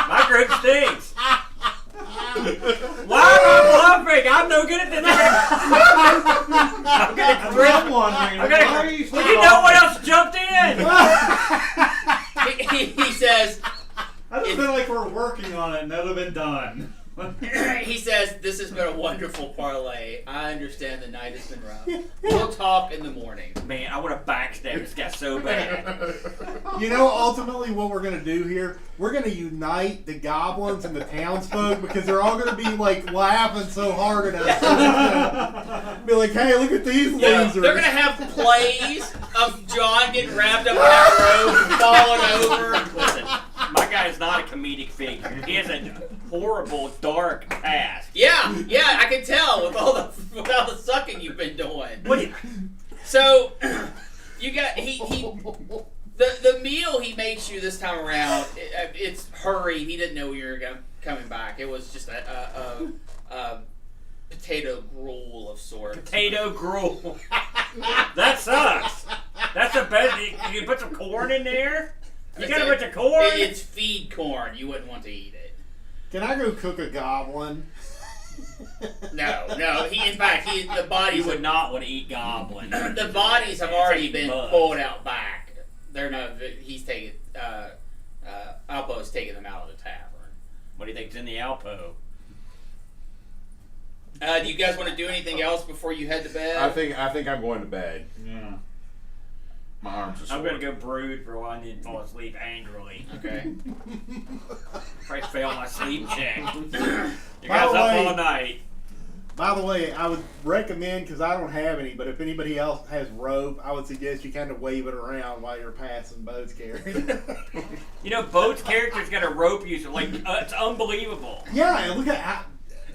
My group stinks. Why am I bluffing? I'm no good at this. I'm gonna wondering, I'm gonna, why are you well, you know what else jumped in? he says, I just feel like we're working on it and that'll have been done. he says, this has been a wonderful parlay. I understand the night has been rough. We'll talk in the morning. Man, I want to backstab this guy so bad. You know, ultimately, what we're gonna do here, we're gonna unite the goblins and the townsfolk because they're all gonna be like laughing so hard at us. Be like, hey, look at these losers. They're gonna have plays of John getting wrapped up in that robe, falling over. Listen, my guy is not a comedic figure. He has a horrible, dark past. Yeah, I can tell with all the sucking you've been doing. What? So, you got the meal he makes you this time around. It's hurried. He didn't know you were coming back. It was just a potato gruel of sorts. Potato gruel. That sucks. That's the best. You can put some corn in there. You got a bunch of corn. It's feed corn. You wouldn't want to eat it. Can I go cook a goblin? No. In fact, the bodies You would not want to eat goblin. The bodies have already been bugs. pulled out back. They're not. He's taking. Alpo's taking them out of the tavern. What do you think's in the Alpo? Do you guys want to do anything else before you head to bed? I think I'm going to bed. Yeah. My arms are sore. I'm gonna go brood for a while and then fall asleep angrily. Okay. Probably fail my sleep check. You By guys the up way- all night. By the way, I would recommend, because I don't have any, but if anybody else has rope, I would suggest you kind of wave it around while you're passing Bo's character. You know, Boat's character's got a rope user. Like, it's unbelievable. Yeah, and look at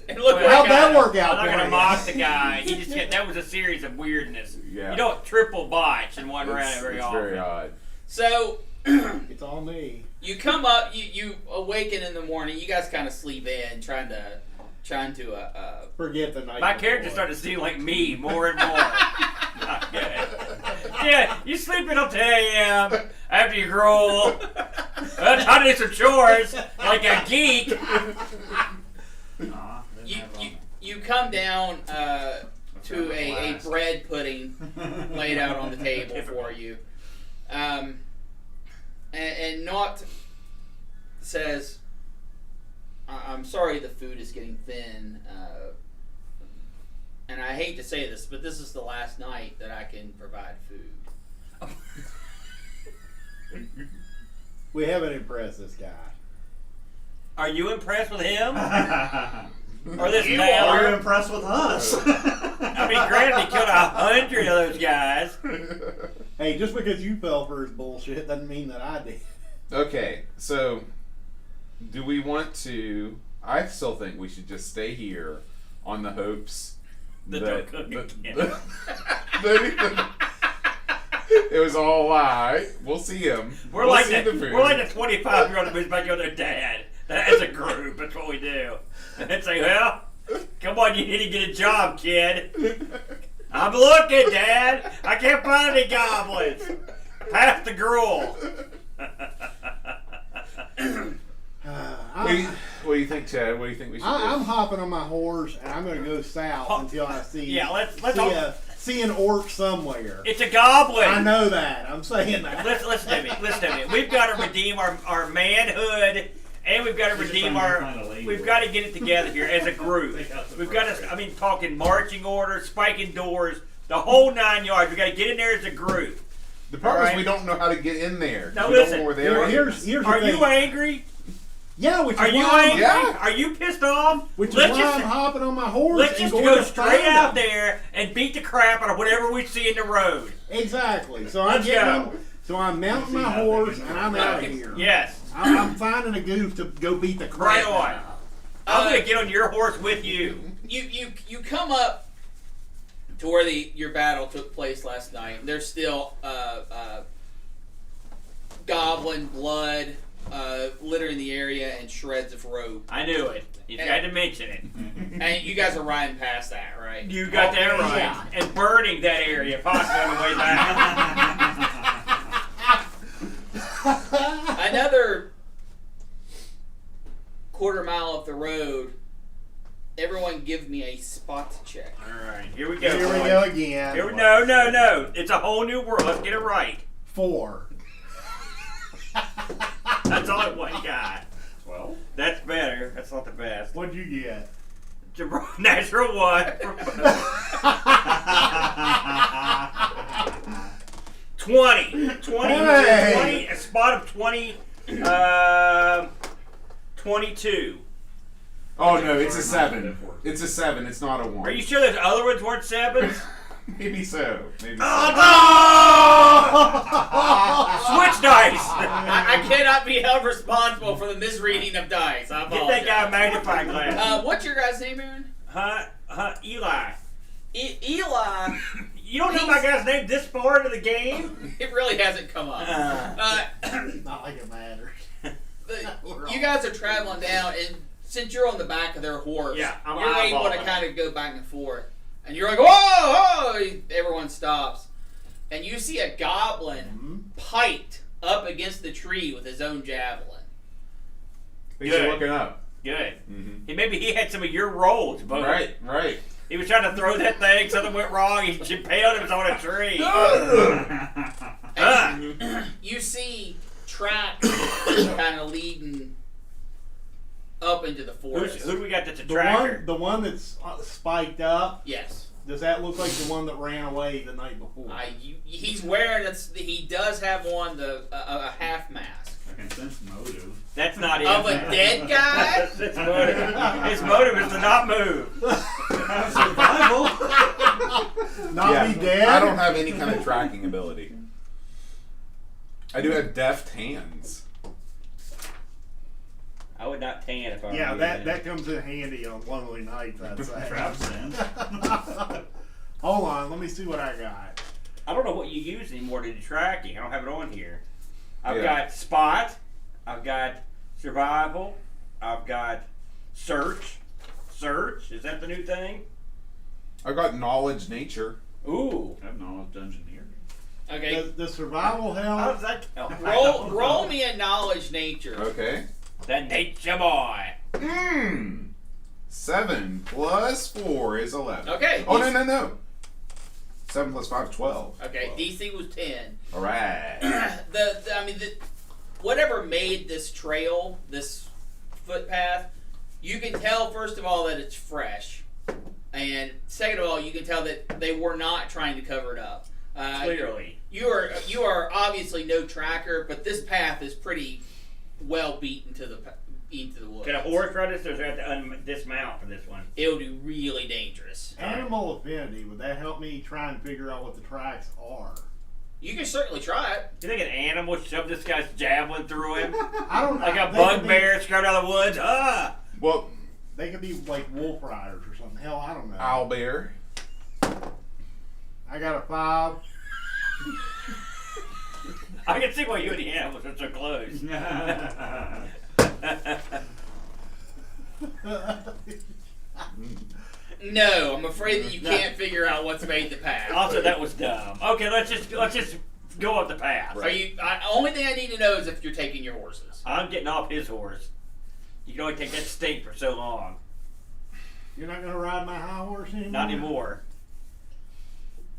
And look Well, how'd what that guy- work out I'm not for gonna you? mock the guy. He just that was a series of weirdness. Yeah. You don't triple botch in one round very it's often. very odd. So It's all me. you come up, you awaken in the morning. You guys kind of sleep in, trying to Forget the night. My character before. started to seem like me more and more. Not good. Yeah, you sleep until 10 a.m. after you grow. That's how to do some chores like a geek. Nah, didn't you have you you come down to a bread pudding laid out on the table for you, and Naut says, "I'm sorry the food is getting thin, and I hate to say this, but this is the last night that I can provide food." We haven't impressed this guy. Are you impressed with him? Are Or this you man? impressed with us? I mean, granted, he killed 100 of those guys. Hey, just because you fell for his bullshit doesn't mean that I did. Okay, so do we want to? I still think we should just stay here on the hopes That that, they'll cook again. that it was all a lie. We'll see him. We're We'll like see the food. we're like the 25-year-old that moves back to their dad. As a group, that's what we do. And say, well, come on, you need to get a job, kid. I'm looking, Dad. I can't find any goblins. Pass the gruel. What do you think, Chad? What do you think we should I'm do? hopping on my horse and I'm going to go south until I see Yeah, let's see an orc somewhere. It's a goblin. I know that. I'm saying that. Listen to me. Listen to me. We've got to redeem our manhood, and we've got to You're just redeem trying to our. find a lady We've with got to it. get it together here as a group. Take out the We've got first to. I mean, talking marching orders, spiking doors, the whole 9 yards. We got to get in there as a group. The problem Alright. is we don't know how to get in there. Now we don't listen, know where they are. Here's the Are thing. you angry? Yeah, which Are is you why angry? Yeah. Are you pissed off? Which is let's why just I'm hopping on my horse. let's and just going go to straight find out them. there and beat the crap out of whatever we see in the road. Exactly. So Let's go. I'm mounting my horse and I'm out of here. Yes. I'm finding a goof to go beat the Right crap. on. I'm gonna get on your horse with you. You come up to where your battle took place last night. There's still goblin blood littering the area and shreds of rope. I knew it. You had to mention it. And you guys are riding past that, right? You got that right. Yeah. And burning that area, possibly on the way back. Another quarter mile up the road, everyone give me a spot check. Alright, here we go. Here we boys. go again. No. It's a whole new world. Let's get it right. 4. That's all it was, got. 12. That's better. That's not the best. What'd you get? Natural 1. 20. 20. Hey. 20. A spot of 20. 22. Oh no, it's a 7. It's a 7. It's not a 1. Are you sure those other ones weren't 7s? Maybe so. Maybe so. Oh, no! Switch dice! I cannot be held responsible for the misreading of dice. I Get apologize. that guy a magnifying glass. What's your guy's name, Aaron? Eli. Eli. You don't know my guy's name this far into the game? It really hasn't come up. Not like it matters. You guys are traveling down, and since you're on the back of their horse, Yeah, I'm you're able to eyeballing kind of go back and forth. And you're like, whoa, whoa! Everyone stops. And you see a goblin piked up against the tree with his own javelin. Thanks for looking up. Good. Mm-hmm. Maybe he had some of your rolls, but Right. he was trying to throw that thing, something went wrong, he impaled him on a tree. And you see tracks kind of leading up into the forest. Who do we got that's a tracker? The one that's spiked up. Yes. Does that look like the one that ran away the night before? He's wearing he does have on a half mask. I can sense motive. That's not it. Of a dead guy? His motive. His motive is to not move. Survival. Not be dead? I don't have any kind of tracking ability. I do have deft hands. I would not tan if I were Yeah, you, that man. comes in handy on lonely nights, I'd say. Trap sense. Hold on, let me see what I got. I don't know what you use anymore to do tracking. I don't have it on here. I've Yeah. got spot. I've got survival. I've got search. Search, is that the new thing? I got knowledge nature. Ooh. I have knowledge engineering. Okay. Does survival How help? does that count? Roll me a knowledge nature. Okay. That nature boy. 7 plus 4 is 11. Okay. Oh, no. 7 plus 5 is 12. Okay, DC was 10. Alright. Whatever made this trail, this footpath, you can tell first of all that it's fresh, and second of all, you can tell that they were not trying to cover it up. Clearly. You are obviously no tracker, but this path is pretty well beaten to the woods. Can a horse ride this, or do I have to dismount for this one? It would be really dangerous. Animal affinity, would that help me try and figure out what the tracks are? You can certainly try it. Do you think an animal shoved this guy's javelin through him? I don't know. Like a bugbear scared out of the woods? Well, They could be like wolf riders or something. Hell, I don't know. owlbear. I got a 5. I can see why you and the animals are so close. No, I'm afraid that you can't figure out what's made the path. Also, that was dumb. Okay, let's just go up the path. Are you? Only thing I need to know is if you're taking your horses. I'm getting off his horse. You can only take that stink for so long. You're not going to ride my high horse anymore? Not anymore.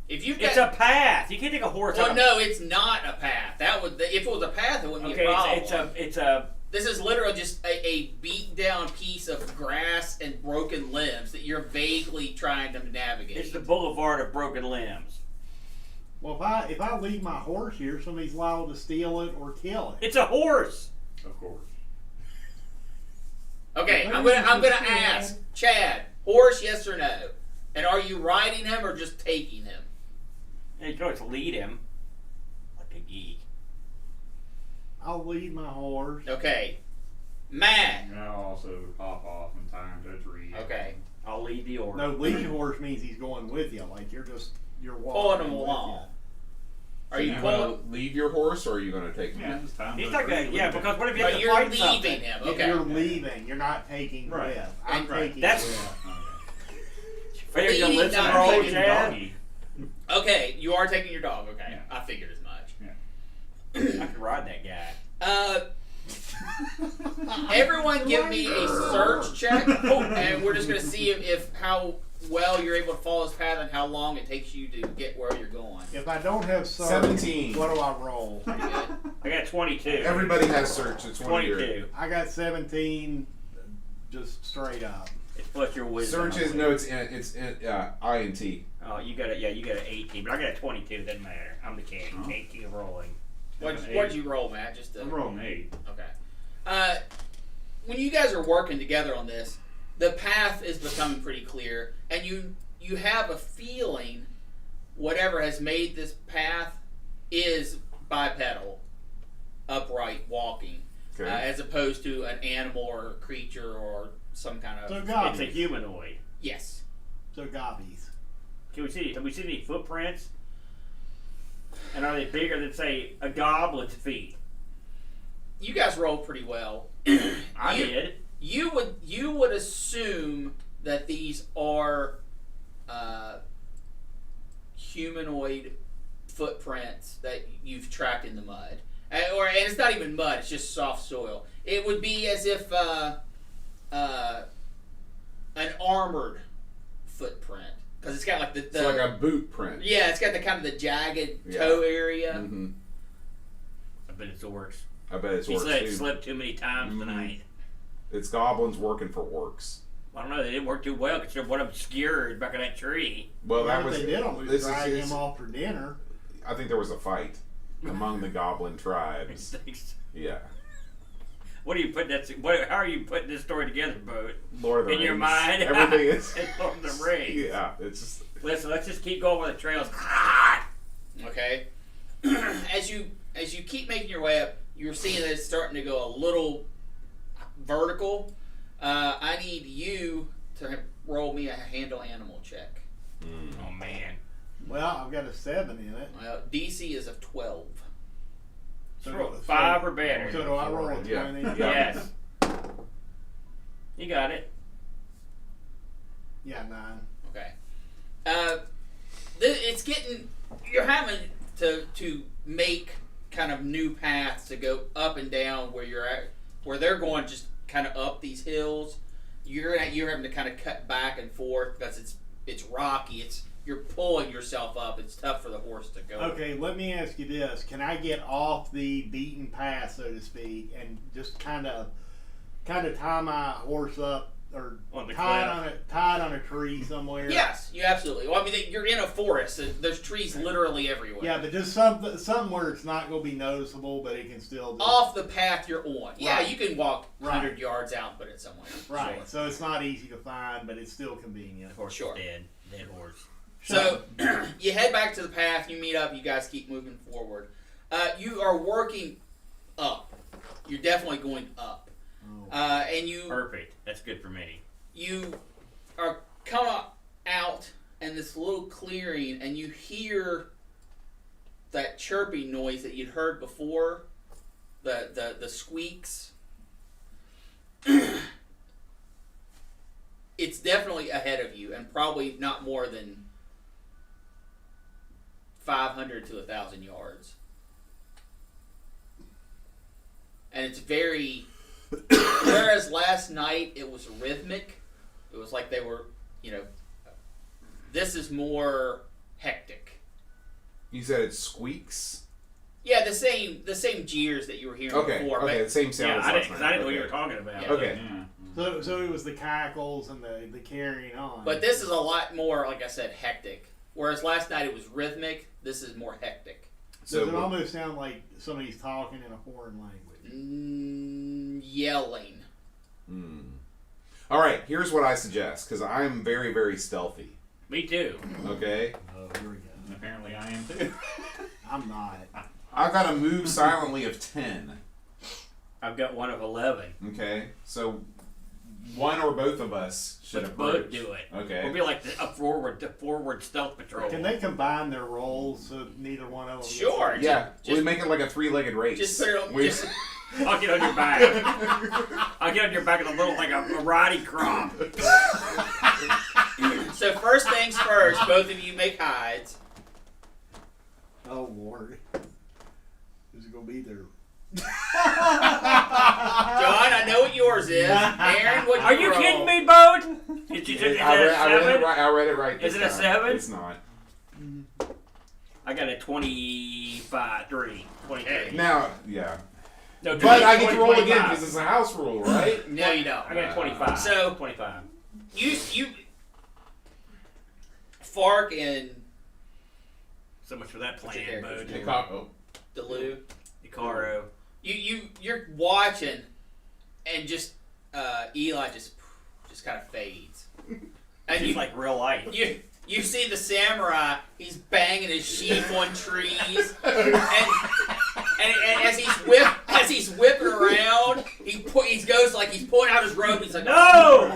If you've It's got, a path. You can't take a horse. well, up. no, it's not a path. That would, if it was a path, it wouldn't be a Okay, problem. it's a. This is literally just a beat down piece of grass and broken limbs that you're vaguely trying to navigate. It's the boulevard of broken limbs. Well, if I leave my horse here, somebody's liable to steal it or kill it. It's a horse. Of course. Okay, I'm gonna ask Chad, horse, yes or no? And are you riding him or just taking him? And you can always lead him like a geek. I'll lead my horse. Okay, Matt. And I'll also pop off and tie him to a tree. Okay, I'll lead the horse. No, lead horse means he's going with you. Like you're walking pulling him with along. Are So you you pulling? gonna leave your horse, or are you gonna take him? Yeah, just tie him He's to not a gonna. tree. Yeah, because what if you have But to you're fight leaving something? him. If Okay. you're leaving, you're not taking Right. with. I'm Right. taking That's- with. Fair you Leading, listen not roll, taking Chad. Doggy. Okay, you are taking your dog. Okay, Yeah. I figured as much. I can ride that guy. Everyone give me a search check, and we're just going to see if how well you're able to follow this path and how long it takes you to get where you're going. If I don't have search, 17. what do I roll? Pretty good. I got 22. Everybody has search. It's one of your. 22. I got 17, just straight up. It's plus your wisdom. Search is no, it's INT. Oh, you got it. Yeah, you got an 18, but I got a 22. Doesn't matter. I'm the king. Oh. 18 rolling. What'd you roll, Matt? Just I'm rolling 8. okay. When you guys are working together on this, the path is becoming pretty clear, and you have a feeling whatever has made this path is bipedal, upright walking, Okay. as opposed to an animal or a creature or some kind of. So It's a gobbies. humanoid. Yes. So gobbies. Can we see? Have we seen any footprints? And are they bigger than, say, a goblin's feet? You guys rolled pretty well. I did. You would assume that these are humanoid footprints that you've tracked in the mud, and it's not even mud; it's just soft soil. It would be as if an armored footprint, because it's got like the It's like a boot print. yeah, it's got the kind of the jagged Yeah. toe area. Mm-hmm. I bet it's orcs. I bet it's He orcs said too. slept too many times Mhm. tonight. It's goblins working for orcs. I don't know. They didn't work too well considering what obscured back of that tree. Well, that What was. they did almost this drag is- him off for dinner. I think there was a fight among the goblin tribes. Yeah. What are you putting that? How are you putting this story together, Boat? Lord of the In Rings. your mind, Everything is. It's Lord of the Rings. Yeah, it's just. Listen, let's just keep going with the trails. Okay. as you keep making your way up, you're seeing that it's starting to go a little vertical. I need you to roll me a handle animal check. Oh man. Well, I've got a 7 in it. Well, DC is of 12. So 5 or better. So do I roll a 20? Yeah. Yes. You got it. Yeah, 9. Okay. It's getting. You're having to make kind of new paths to go up and down where you're at, where they're going just kind of up these hills. You're having to kind of cut back and forth because it's rocky. You're pulling yourself up. It's tough for the horse to go. Okay, let me ask you this. Can I get off the beaten path, so to speak, and just kind of tie my horse up or On the tied on a tree somewhere? Yes, you absolutely. Well, I mean, you're in a forest. So there's trees literally everywhere. Yeah, but just something where it's not going to be noticeable, but it can still just, Off the path you're on. Yeah, Right. you can walk Right. 100 yards out and put it somewhere. right. Sure. So it's not easy to find, but it's still convenient. Horse Sure. is dead. Dead horse. So you head back to the path. You meet up. You guys keep moving forward. You are working up. You're definitely going up. Oh. And you Perfect. That's good for me. are come out in this little clearing, and you hear that chirping noise that you'd heard before. The squeaks. It's definitely ahead of you, and probably not more than 500 to 1,000 yards. And it's very. Whereas last night it was rhythmic, it was like they were, this is more hectic. You said it squeaks? Yeah, the same jeers that you were hearing Okay, before. okay, But the same sound Yeah, as I last didn't night. know what Okay. you were talking about. Yeah. Okay. Yeah. So it was the cackles and the carrying on. But this is a lot more, like I said, hectic. Whereas last night it was rhythmic, this is more hectic. Does it almost sound like somebody's talking in a foreign language? Yelling. All right, here's what I suggest, because I am very, very stealthy. Me too. Okay? Oh, here we go. And apparently I am too. I'm not. I've got a move silently of 10. I've got one of 11. Okay? So one or both of us should Let's approach. both do it. Okay. We'll be like the forward stealth patrol. Can they combine their roles so neither one of them? gets Sure. hurt? Yeah, Just- we make it like a 3-legged race. Just put it on. We- Just, I'll get on your back. I'll get on your back in a little like a riding crop. so first things first, both of you make hides. Oh Lord, who's it gonna be there? John, I know what yours is. Aaron, what Are you kidding me, Bode? Is it I a read it right. Is this it a time. 7? It's not. I got a 23. Now, yeah. No, But I get to roll 25. again because it's a house rule, right? No, you don't. I got a 25. So- 25. you Fark and So much for that What's your plan, character's Bo. name? Chicago. Delu. Icaro. You're watching, and just Eli just kind of fades, and Just like real life. you see the samurai. He's banging his sheep on trees, and as he's whipping around, he goes like he's pulling out his rope. He's like, No!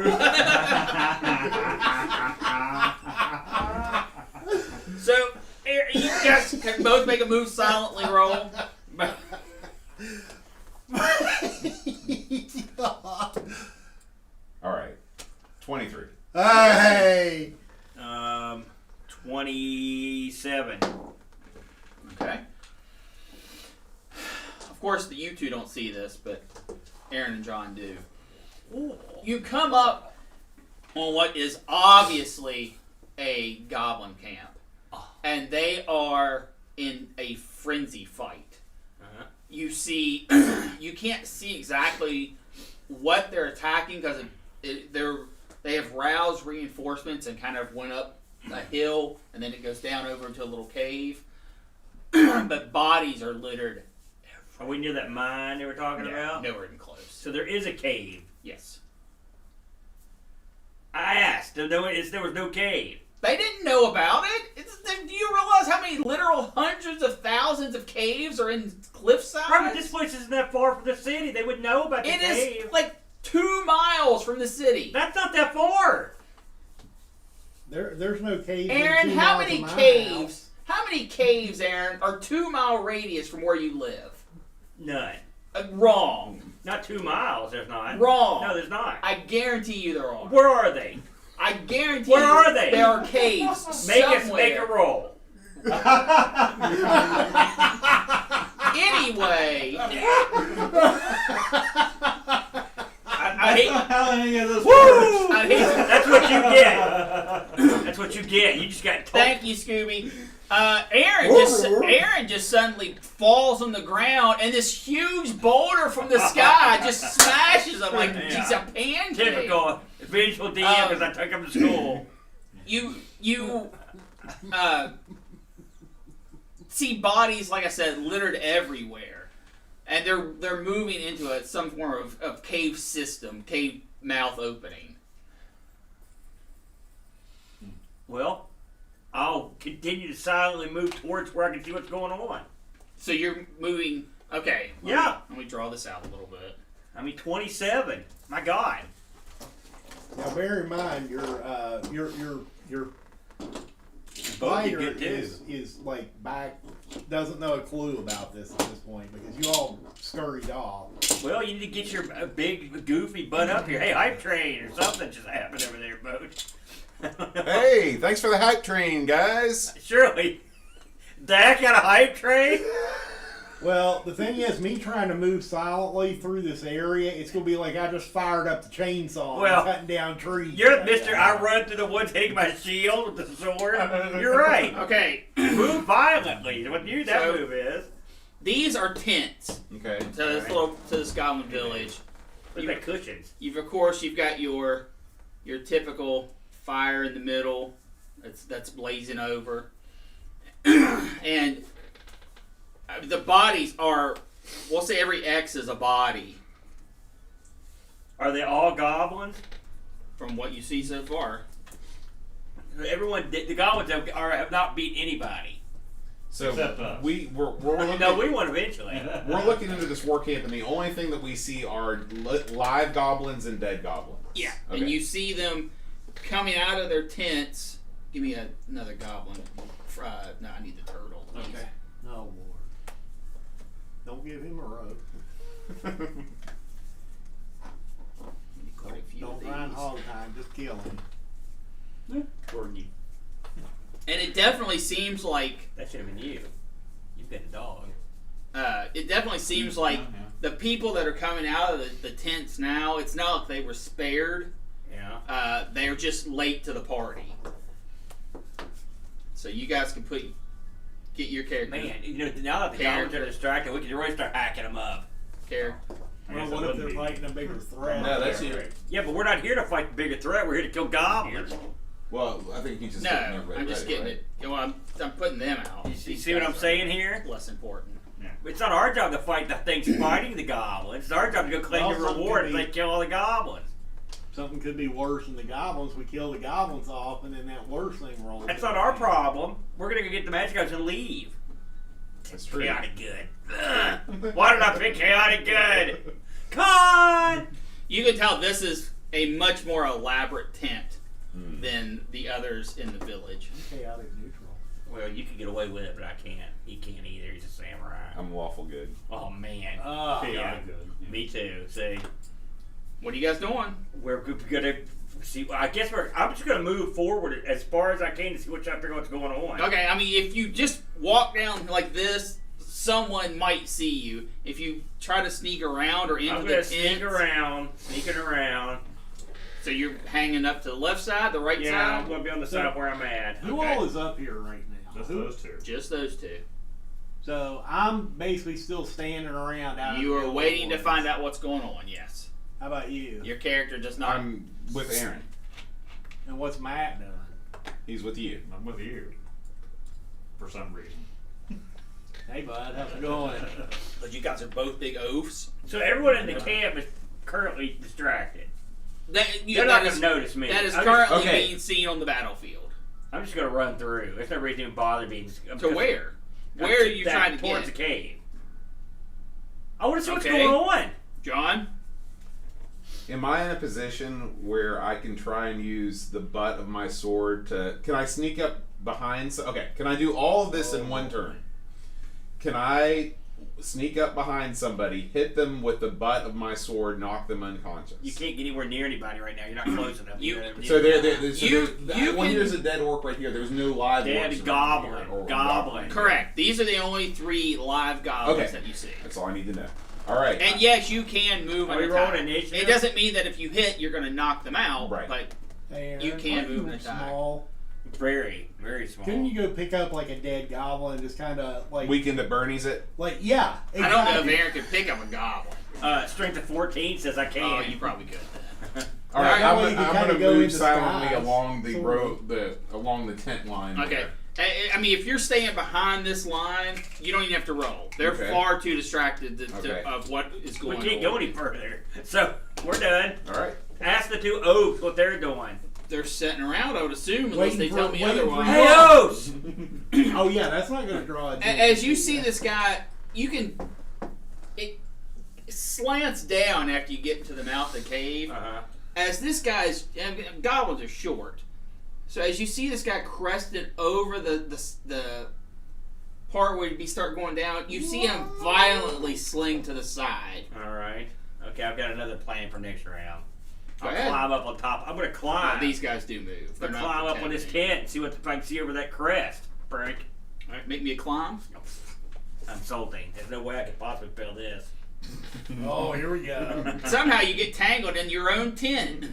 So you guys can both make a move silently. Roll. All right. 23. Hey! 27. Okay. Of course, you two don't see this, but Aaron and John do. You come up on what is obviously a goblin camp, and they are in a frenzy fight. Uh-huh. You see, you can't see exactly what they're attacking because they have roused reinforcements and kind of went up a hill, and then it goes down over into a little cave. But bodies are littered. Are we near that mine they were talking about? Nowhere even close. So there is a cave. Yes. I asked. There was no cave. They didn't know about it. Do you realize how many literal hundreds of thousands of caves are in cliffsides? Right, but this place isn't that far from the city. They would know about the It cave. is like 2 miles from the city. That's not that far. There's no cave. Aaron, in 2 how miles many of my caves? house. How many caves, Aaron, are 2 mile radius from where you live? None. Wrong. Not 2 miles. There's not. Wrong. No, there's not. I guarantee you there are. Where are they? I guarantee Where you are they? there are caves Make somewhere. us make a roll. Anyway, I hate. How any of this Woo! works? I hate That's what you get. That's what you get. You just got told. Thank you, Scooby. Aaron just suddenly falls on the ground, and this huge boulder from the sky just smashes him like Yeah. he's a pancake. Typical visual DM because I took him to school. You see bodies, like I said, littered everywhere, and they're moving into some form of cave system, cave mouth opening. Well, I'll continue to silently move towards where I can see what's going on. So you're moving. Okay. Yeah. Let me draw this out a little bit. I mean, 27. My God. Now bear in mind your Both fighter you get too. is like back, doesn't know a clue about this at this point because you all scurried off. Well, you need to get your big, goofy butt up here. Hey, hype train or something just happened over there, Boat. Hey, thanks for the hype train, guys. Surely. Dak got a hype train? Well, the thing is, me trying to move silently through this area, it's gonna be like I just fired up the chainsaw Well, and cutting down trees. You're Mr. I run through the woods hitting my shield with the sword. You're right. Okay. Move violently is what that So- move is. These are tents Okay. to this goblin village. Look at cushions. Of course, you've got your typical fire in the middle that's blazing over, and the bodies are. We'll say every X is a body Are they all goblins? from what you see so far. Everyone, the goblins have not beat anybody. So Except us. we're looking, No, we won eventually. we're looking into this war camp, and the only thing that we see are live goblins and dead goblins. Yeah, Okay. and you see them coming out of their tents. Give me another goblin. No, I need the turtle. Please. Okay. Oh Lord. Don't give him a rope. Quite a few Don't of grind these. hog time. Just kill him. Corgi. And it definitely seems like That should have been you. You've got a dog. it definitely seems like Yeah. the people that are coming out of the tents now. It's not like they were spared. Yeah. They're just late to the party. So you guys can get your character. Man, now that the goblins are distracted, we can really start hacking them up. Character. Well, guess what it if they're wouldn't be. fighting a bigger threat? No, that's you. Yeah, but we're not here to fight the bigger threat. We're here to kill goblins. Well, I think he's just No, getting everybody I'm just ready, getting right? it. Well, I'm putting them out. You These see what guys I'm are saying here? Less important. It's not our job to fight the things fighting the goblins. It's our job to go claim Well, the something reward could if they be- kill all the goblins. Something could be worse than the goblins. We kill the goblins off, and then that worse thing rolls. That's in. not our problem. We're gonna go get the magic items and leave. That's true. Chaotic good. Ugh. Why did I pick chaotic good? Con! You can tell this is a much more elaborate tent Hmm. than the others in the village. Chaotic neutral. Well, you can get away with it, but I can't. He can't either. He's a samurai. I'm lawful good. Oh man. Chaotic Yeah. good. Yeah. Me too. See, What are you guys doing? we're gonna see. I guess I'm just gonna move forward as far as I can to see what's what's going on. Okay, I mean, if you just walk down like this, someone might see you. If you try to sneak around or into I'm the gonna tent, sneaking around. so you're hanging up to the left side, the right Yeah, I'm side, gonna be on the side where I'm at. Who Okay. all is up here right now? Just Who- those two. just those two. So I'm basically still standing around out. You are waiting to find out what's going on. Yes, How about you? your character does not. I'm with Aaron. And what's Matt doing? He's with you. I'm with you. For some reason. Hey bud, how's it going? But you guys are both big oafs. So everyone in the camp is currently distracted. They're They're not gonna notice me. That is I'm currently okay. being seen on the battlefield. I'm just gonna run through. There's no reason to bother me. To where? Where are you trying to towards get? the cave. I want to see what's Okay. going on. John? Am I in a position where I can try and use the butt of my sword to? Can I sneak up behind? Okay. Can I do all of this in one turn? Can I sneak up behind somebody, hit them with the butt of my sword, knock them unconscious? You can't get anywhere near anybody right now. You're not close enough. You- So there. You when can- there's a dead orc right here, there's no live Dead orcs around goblin. here, or Goblin. Correct. These are the only 3 live goblins Okay. that you see. That's all I need to know. All right. And yes, you can move Are and we rolling attack. initiative? It doesn't mean that if you hit, you're going to knock them out. Right. But Hey, Aaron, You can aren't move you and attack. small? Very, very small. Couldn't you go pick up like a dead goblin and just kind of like, Weekend at Bernie's it. like yeah? Exactly. I don't know if Aaron can pick up a goblin. Strength of 14 says I can. Oh, you probably could then. All right. That I'm, way you can I'm kinda going to go move in silently disguise, along the sort road, along the tent line. Okay. there. I mean, if you're staying behind this line, you don't even have to roll. They're Okay. far too distracted Okay. of what is We going can't on. go any further. So, we're done. All right. Ask the 2 oaks what they're doing. They're sitting around, I would assume, unless Waiting they for- tell me waiting for otherwise. you. Hey, oaks! Oh yeah, that's not going to draw attention. As you see this guy, you can. It slants down after you get to the mouth of the cave. Uh-huh. As this guy's. And goblins are short. So as you see this guy crested over the part where you start going down, you see him violently sling to the side. All right. Okay, I've got another plan for next round. Go I'll ahead. climb up on top. I'm going to climb. Well, these guys do move. I'm They're going not to climb up on this protecting. tent and see what if I can see over that crest. Frank. All right, make me a climb. Insulting. There's no way I could possibly fail this. Oh, here we go. Somehow you get tangled in your own tent.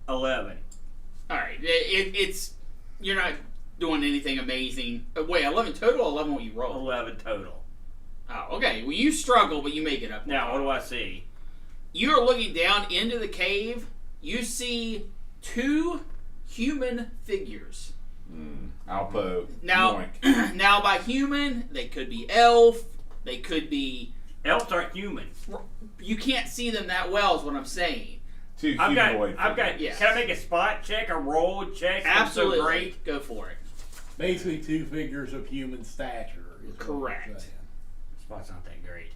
11. All right, it's you're not doing anything amazing. Wait, 11 total, or 11 what you roll? 11 total. Oh, okay. Well, you struggle, but you make it up. Now, what do I see? You are looking down into the cave. You see 2 human figures. Alpo. Now, Yoink. now by human, they could be elf. They could be. Elves aren't humans. You can't see them that well, is what I'm saying. 2 I've humanoid. got. Yes. Can I make a spot check, a roll check? Absolutely. So great. Go for it. Basically, 2 figures of human stature. Is what you're Correct. saying. Spot's not that great.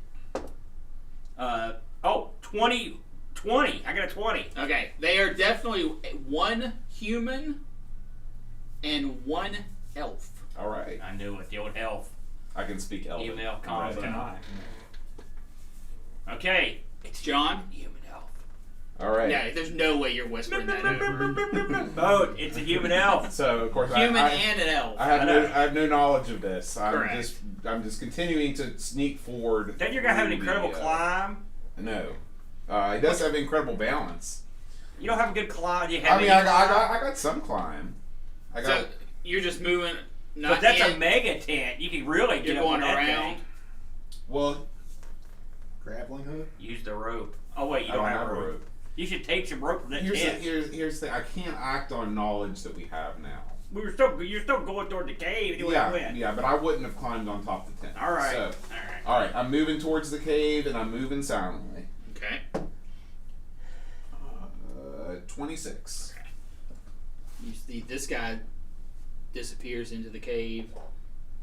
20. 20. I got a 20. Okay, they are definitely 1 human and 1 elf. All right. I knew it. The old elf. I can speak Elven. Human elf As combo. can I. Okay. It's John. Human elf. All right. Yeah, there's no way you're whispering that over. Boat. It's a human elf. So of course Human I and an elf. I have I no know. I have no knowledge of this. Correct. I'm just continuing to sneak forward. Then you're gonna have an through incredible the, climb. No. He does have incredible balance. You don't have a good climb. You have I mean, any I got some climb. I got. So you're just moving, But not that's in. a mega tent. You can really You're get up going on that around. thing. well, You should take some rope from that tent. Here's the thing. I can't act on knowledge that we have now. You're still going toward the cave anyway. Yeah, but I wouldn't have climbed on top of the tent. All right. So, all right. I'm moving towards the cave, and I'm moving silently. Okay. 26. Okay. You see, this guy disappears into the cave.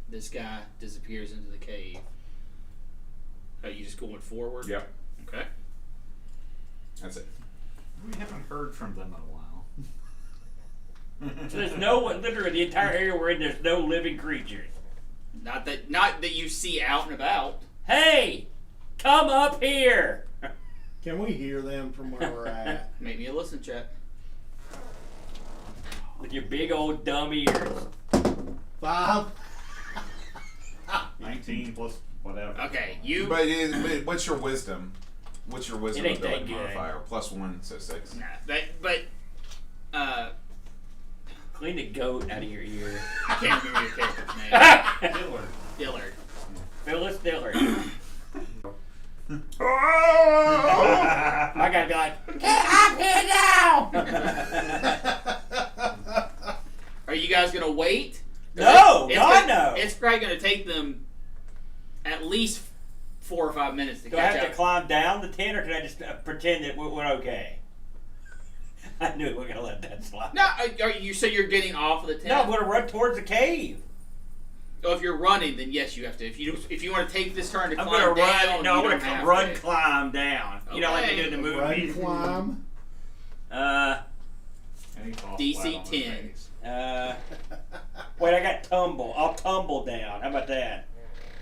This guy disappears into the cave. Are you just going forward? Yep. Okay. That's it. We haven't heard from them in a while. So there's literally the entire area we're in. There's no living creatures. Not that you see out and about. Hey, come up here. Can we hear them from where we're at? Make me a listen check. With your big old dumb ears. 5. 19 plus whatever. Okay, But what's your wisdom? What's your wisdom It ain't ability that good. modifier? +1, so 6. nah, Clean the goat out of your ear. I can't remember your character's name. Dillard. Dillard. Phyllis Dillard. I gotta be like, get up here now! Are you guys gonna wait? No, It's God gonna- no. It's probably gonna take them at least 4 or 5 minutes to Do I catch have up. to climb down the tent, or can I just pretend that we're okay? I knew we were gonna let that slide. No, are you? So you're getting off of the tent? No, I'm gonna run towards the cave. Oh, if you're running, then yes, you have to. If you want to take this turn to I'm climb gonna down, run. No, you I'm don't gonna have run, to. climb down. You know, like they do in the Run, movies. climb. And he falls DC flat on his 10. face. Wait, I got tumble. I'll tumble down. How about that?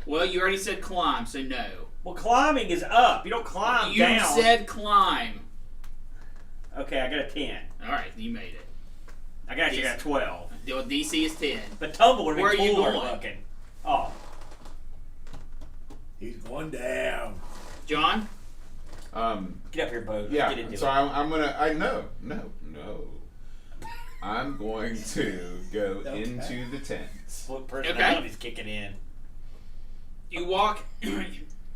Well, you already said climb, so no. Well, climbing is up. You don't climb You down. said climb. Okay, I got a 10. All right, you made it. I got 12. The DC is 10. But tumble would Where be are you cooler going? looking. Oh, He's going down. John, get up here, Bo. Yeah. Get into So it. I'm gonna. No. I'm going to go Okay. into the tent. Split personality's kicking in. you walk.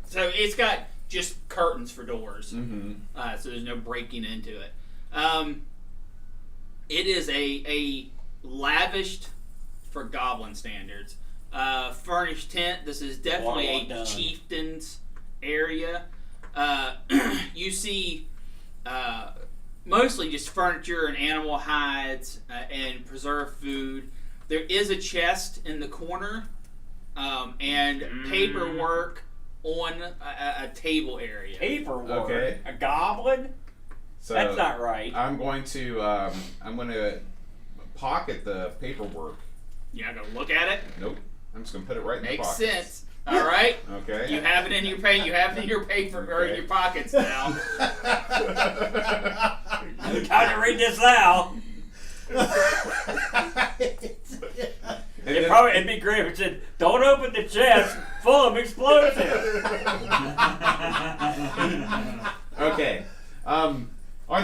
So it's got just curtains for doors. Mm-hmm. So there's no breaking into it. It is a lavished, for goblin standards, furnished tent. This is definitely Well a done. chieftain's area. You see mostly just furniture and animal hides and preserved food. There is a chest in the corner and paperwork on a table area. Paperwork. Okay. A goblin? So That's not right. I'm going to pocket the paperwork. You're not gonna look at it. Nope. I'm just gonna put it right in the Makes pocket. sense. All right. Okay. You have it in your You have it in your paper or in your pockets now. Time to read this now. And then- It'd be great if it said, "Don't open the chest full of explosives." Okay. On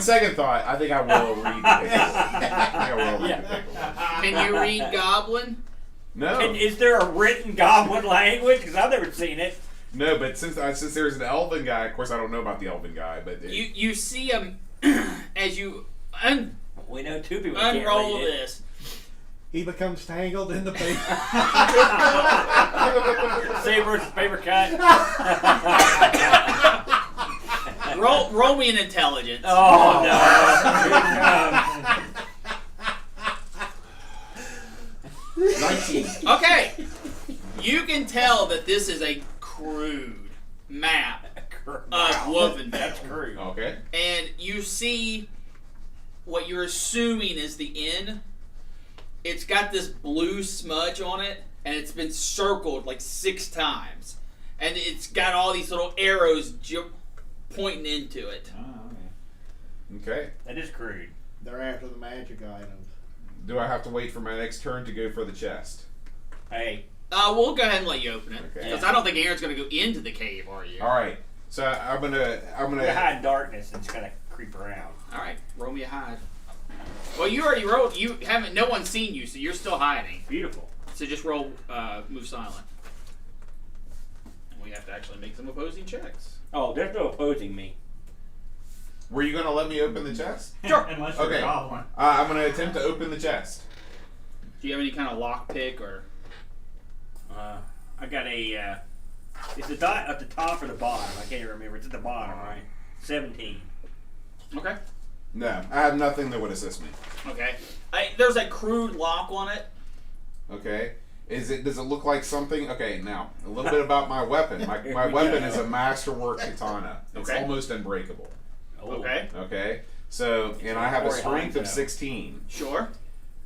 second thought, I think I will read the paperwork. Can you read Goblin? No. And is there a written goblin language? Because I've never seen it. No, but since there's an elven guy, of course I don't know about the elven guy, but You see him as you We know two people can't unroll read it. this. He becomes tangled in the paper. Save versus paper cut. Roll me an intelligence. Oh no! Here it comes. 19. Okay. You can tell that this is a crude map of Wovenvale. That's crude. Okay. And you see what you're assuming is the inn. It's got this blue smudge on it, and it's been circled like 6 times. And it's got all these little arrows pointing into it. Oh, okay. Okay. That is crude. They're after the magic items. Do I have to wait for my next turn to go for the chest? Hey, We'll go ahead and let you open it. Okay. Because I don't think Aaron's going to go into the cave, are you? All right. So I'm we're gonna. hide in darkness and just kind of creep around. All right, roll me a hide. Well, you already rolled. You haven't. No one's seen you, so you're still hiding. Beautiful. So just roll. Move silent. And we have to actually make some opposing checks. Oh, there's no opposing me. Were you going to let me open the chest? Sure. Unless you're Okay. a goblin. I'm going to attempt to open the chest. Do you have any kind of lock pick or? I got a. Is the dot at the top or the bottom? I can't even remember. It's at the bottom, right? 17. Okay. No, I have nothing that would assist me. Okay. There's a crude lock on it. Okay. Does it look like something? Okay, now a little bit about my weapon. My weapon is a masterwork katana. It's Okay. almost unbreakable. Oh. Okay. Okay. So, and I have a Very strength high, of though. 16. Sure.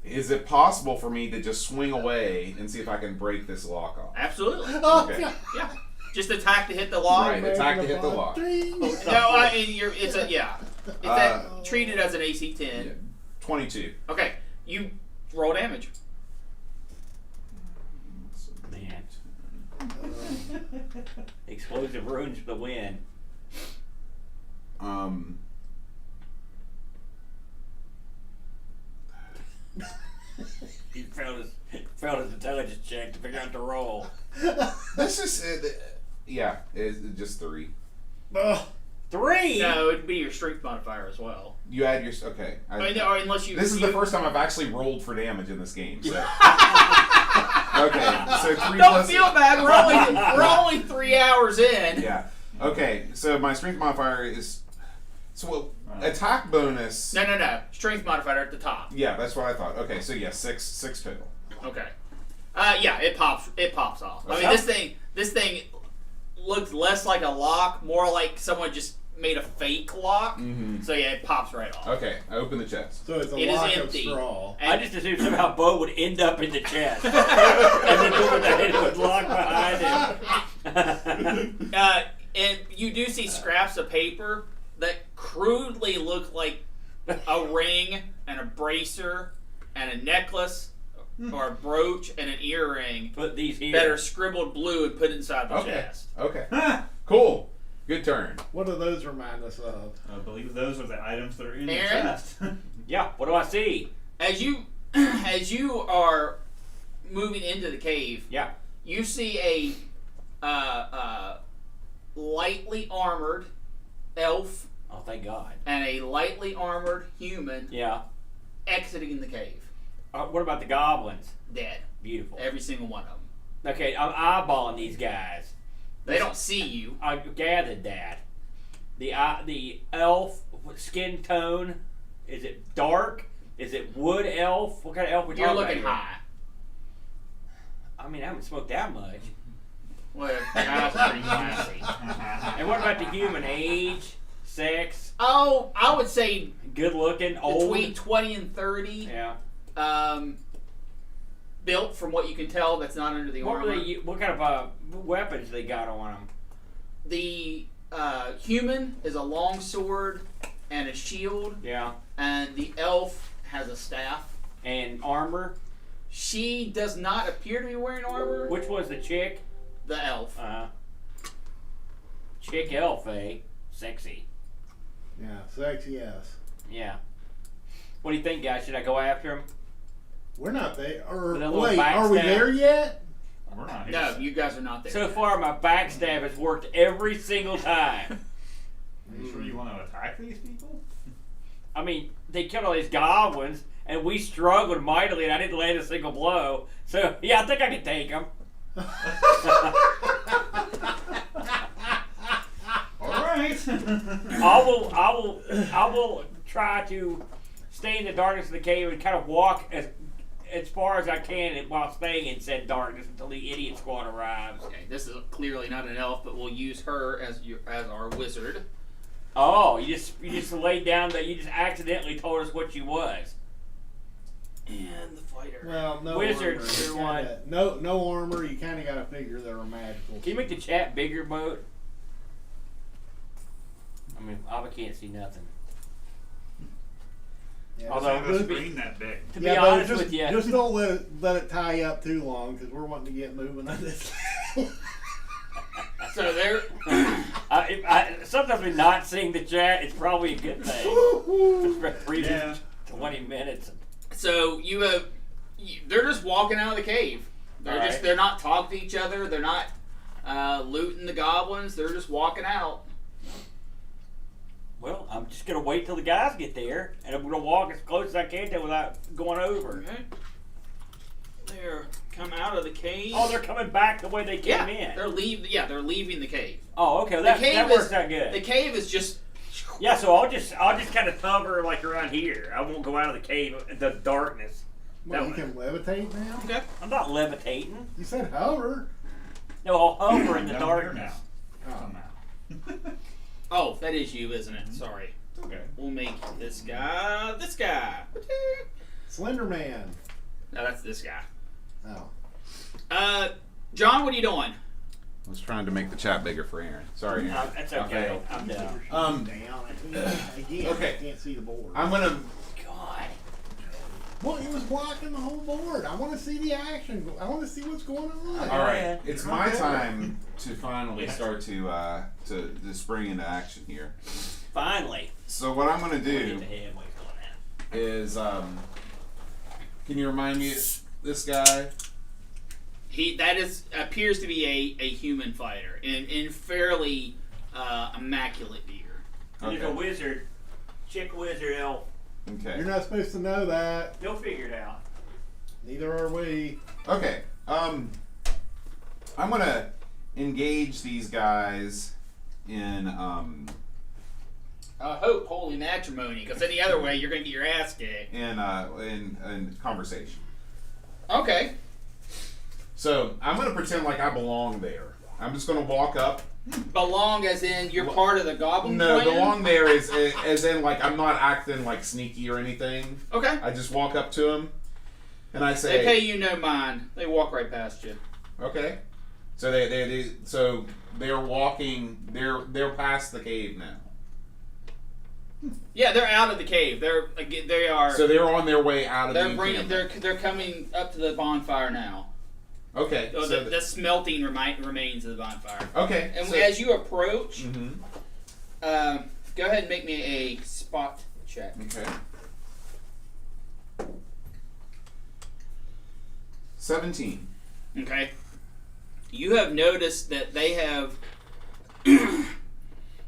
Is it possible for me to just swing away and see if I can break this lock off? Absolutely. Oh, Okay. God. Yeah. Just attack to hit the lock. Right. Attack to hit the lock. No, it's a yeah. It's treated as an AC 10. Yeah, 22. Okay. You roll damage. Man. Explosive runes for the win. He failed his intelligence check to figure out the roll. This is yeah, it's just 3. Ugh. 3. No, it'd be your strength modifier as well. You add your okay. Or unless you. This is the first time I've actually rolled for damage in this game. So. Okay, so 3 Don't plus. feel bad. We're only 3 hours in. Yeah. Okay, so my strength modifier is attack bonus. No. Strength modifier at the top. Yeah, that's what I thought. Okay, so yeah, six total. Okay. Yeah, it pops. It pops off. I mean, Okay. this thing looks less like a lock, more like someone just made a fake lock. Mhm. So yeah, it pops right off. Okay, I open the chest. So it's a It is lock of empty. straw. I And just assumed somehow Bo would end up in the chest. And then it would lock behind him. and you do see scraps of paper that crudely look like a ring and a bracer and a necklace or a brooch and an earring Put these here. that are scribbled blue and put inside the Okay. chest. Okay. Cool. Good turn. What do those remind us of? I believe those are the items that are in Aaron? the chest. Yeah, what do I see? As you are moving into the cave, Yeah. you see a lightly armored elf Oh, thank God. and a lightly armored human Yeah. exiting the cave. What about the goblins? Dead. Beautiful. Every single one of them. Okay, I'm eyeballing these guys. They don't see you. I gathered that. The elf skin tone, is it dark? Is it wood elf? What kind of elf we You're talking looking about here? high. I mean, I haven't smoked that much. Well, that's pretty classy. And what about the human? Age, sex, Oh, I would say good looking, old? between 20 and 30. Yeah. Built from what you can tell, that's not under the What armor. were they? What kind of weapons they got on them? The human is a long sword and a shield, Yeah. and the elf has a staff. And armor. She does not appear to be wearing armor. Which was the chick? The elf. Chick elf, eh? Sexy. Yeah, sexy yes. Yeah. What do you think, guys? Should I go after him? We're not there. Or With a little wait, are we backstab. there yet? We're not here. No, you guys are not there. So far, my backstab has worked every single time. Are you sure you want to attack these people? I mean, they killed all these goblins, and we struggled mightily, and I didn't land a single blow. So, yeah, I think I can take them. All right. I will try to stay in the darkness of the cave and kind of walk as far as I can while staying in said darkness until the idiot squad arrives. Okay, this is clearly not an elf, but we'll use her as our wizard. Oh, you just laid down that you just accidentally told us what she was. And the fighter. Well, no Wizard, armor. tier You one. kinda- No armor. You kind of got to figure they're magical. Can you make the chat bigger, Boat? I mean, I can't see nothing. Yeah, Although- Although the screen that big. To be yeah, but honest just, with you, just don't let it tie up too long because we're wanting to get moving on this. So there. sometimes we're not seeing the chat. It's probably a good thing. For previous Yeah. 20 minutes. So they're just walking out of the cave. Alright. They're not talking to each other. They're not looting the goblins. They're just walking out. Well, I'm just gonna wait till the guys get there, and I'm gonna walk as close as I can to without going over. Okay. They're come out of the cave. Oh, they're coming back the way they came in. They're leaving the cave. Oh, okay. The That cave works is- out good. The cave is just. Yeah, so I'll just kind of hover like around here. I won't go out of the cave in the darkness. Well, That you can levitate now? Okay. I'm not levitating. You said hover. No, I'll hover in the Down here darkness. now. Oh. Somehow. Oh, that is you, isn't it? Sorry. Okay. We'll make this guy. This guy. Slender Man. No, that's this guy. Oh. John, what are you doing? I was trying to make the chat bigger for Aaron. Sorry, Aaron. That's okay. Okay. I'm down. Down. Again, Okay. I can't see the board. I'm gonna. God. Well, it was blocking the whole board. I want to see the action. I want to see what's going on. All right, Yeah. it's my time to finally start to spring into action here. Finally. So what I'm gonna Get do the head where he's going at. is, can you remind me of this guy? Appears to be a human fighter in fairly immaculate gear. He's a wizard. Chick wizard elf. Okay. You're not supposed to know that. You'll figure it out. Neither are we. Okay. I'm gonna engage these guys in Holy matrimony, because any other way you're gonna get your ass kicked. in conversation. Okay. So I'm gonna pretend like I belong there. I'm just gonna walk up. Belong as in you're part of the goblin No, clan? belong there is as in like I'm not acting like sneaky or anything. Okay. I just walk up to him and I say, They pay you no mind. They walk right past you. okay. So they're walking. They're past the cave now. Yeah, they're out of the cave. They are. So they're on their way out of the They're bringing. encampment. They're coming up to the bonfire now. Okay. So So the smelting remains of the bonfire. okay. And so, as you approach, Mhm. go ahead and make me a spot check. Okay. 17. Okay. You have noticed that they have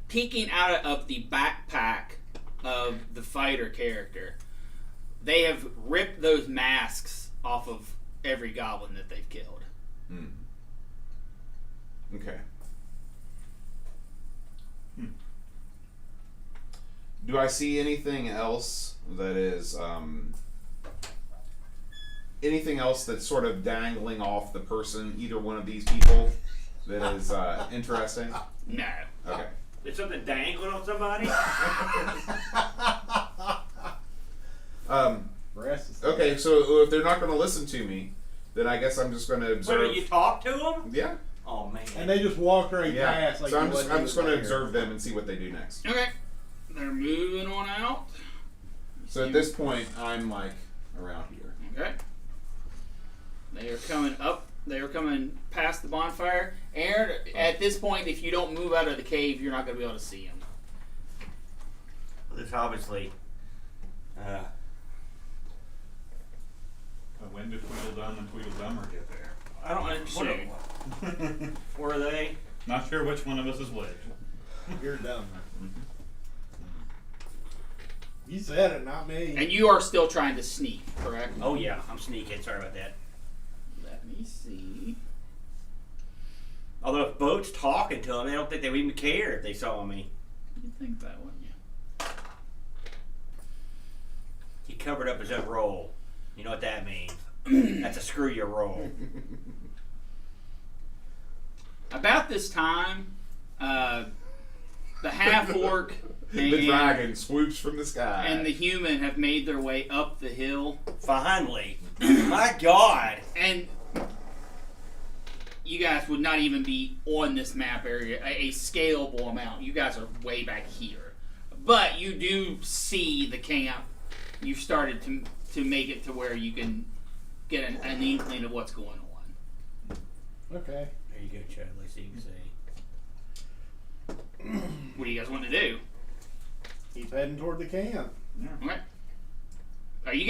peeking out of the backpack of the fighter character. They have ripped those masks off of every goblin that they've killed. Okay. Do I see anything else that is anything else that's sort of dangling off the person, either one of these people, that is interesting? No. Okay. Is something dangling on somebody? Okay, so if they're not going to listen to me, then I guess I'm just going to Wait, observe. you talk to them? Yeah. Oh man. And they just walked right Yeah. past. Like So you I'm wasn't just going to even there. observe them and see what they do next. Okay. They're moving on out. So at this point, I'm like around here. Okay. They are coming up. They are coming past the bonfire. Aaron, at this point, if you don't move out of the cave, you're not going to be able to see them. This obviously. When did Tweedledum and Tweedledummer get there? I don't understand. Where are they? Not sure which one of us is which. You're dumb. You said it, not me. And you are still trying to sneak, correct? Oh yeah, I'm sneaking. Sorry about that. Let me see. Although if Boat's talking to them, I don't think they would even care if they saw me. You think that, wouldn't you? He covered up his own roll. You know what that means? That's a screw your roll. About this time, the half-orc The dragon swoops from the sky. and the human have made their way up the hill. Finally. My God. And you guys would not even be on this map area, a scalable amount. You guys are way back here. But you do see the camp. You've started to make it to where you can get an inkling of what's going on. Okay. There you go, Chadley, so you can see. What do you guys want to do? Keep heading toward the camp. Okay. Are you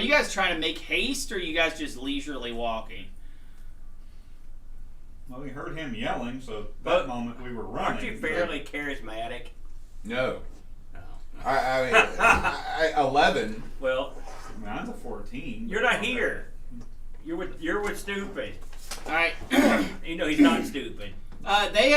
guys trying to make haste, or are you guys just leisurely walking? Well, we heard him yelling, so at But that moment we were Aren't running. you fairly charismatic? No. No. I 11. Well, Mine's a 14. you're not here. You're with stupid. All right. You know he's not stupid. They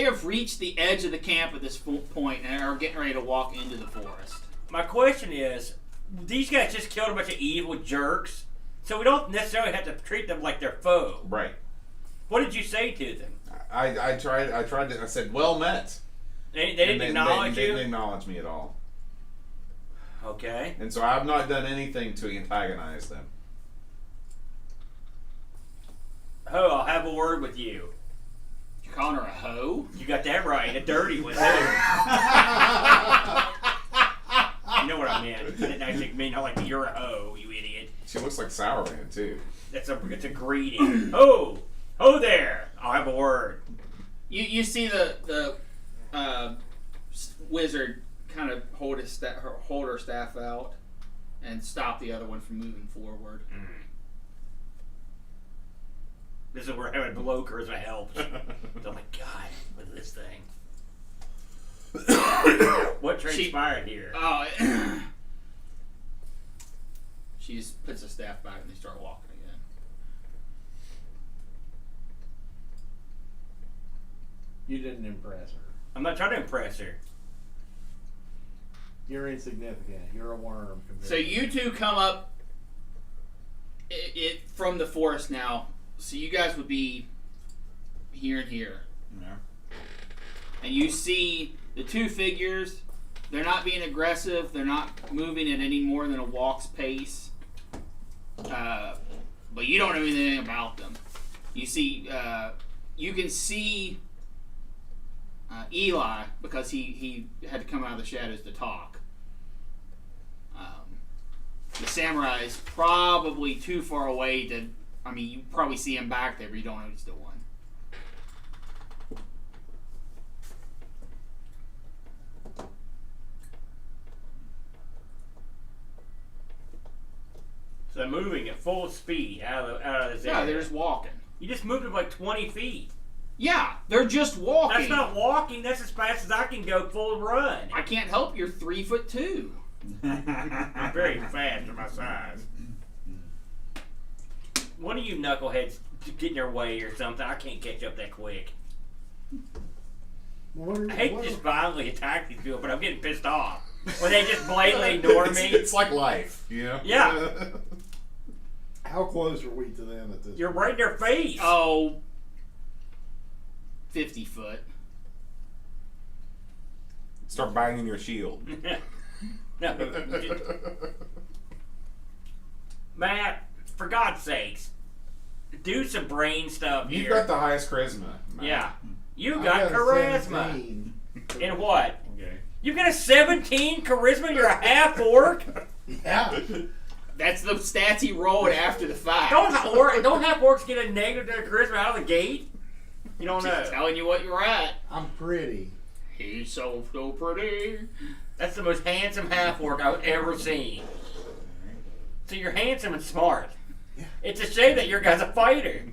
have reached the edge of the camp at this point and are getting ready to walk into the forest. My question is, these guys just killed a bunch of evil jerks, so we don't necessarily have to treat them like they're foe. Right. What did you say to them? I tried to. I said, "Well met." They didn't acknowledge they you? didn't acknowledge me at all. Okay. And so I've not done anything to antagonize them. Ho, I'll have a word with you. You're calling her a hoe? You got that right. A dirty one, too. You know what I meant. I didn't actually mean like you're a hoe, you idiot. She looks like Sour Man too. It's a greeting. Ho! Ho there! I'll have a word. You see the wizard kind of hold her staff out and stop the other one from moving forward. This is where having blokers helps. Oh my god, what is this thing? What transpired here? Oh, she just puts the staff back and they start walking again. You didn't impress her. I'm not trying to impress her. You're insignificant. You're a worm. So you two come up from the forest now. So you guys would be here and here. Yeah. And you see the two figures. They're not being aggressive. They're not moving at any more than a walk's pace. But you don't know anything about them. You see, you can see Eli because he had to come out of the shadows to talk. The samurai is probably too far away to. I mean, you probably see him back there, but you don't know he's the one. So they're moving at full speed out of this Yeah, area. they're just walking. You just moved them like 20 feet. Yeah, they're just walking. That's not walking. That's as fast as I can go full run. I can't help you're 3'2". I'm very fast for my size. One of you knuckleheads get in your way or something. I can't catch up that quick. I hate to just violently attack these people, but I'm getting pissed off when they just blatantly ignore me. It's like life, you know? Yeah. How close are we to them at this You're point? right in their face. Oh, 50 foot. Start banging your shield. No. Matt, for God's sakes, do some brain stuff You've here. got the highest charisma. Man. Yeah. You I got a charisma. 17. In what? Okay. You got a 17 charisma? You're a half orc? Yeah. That's the stats he rolled after the fact. Don't half orcs get a negative to their charisma out of the gate? You don't know. Just telling you what you're at. I'm pretty. He's so pretty. That's the most handsome half orc I've ever seen. So you're handsome and smart. It's a shame that your guy's a fighter.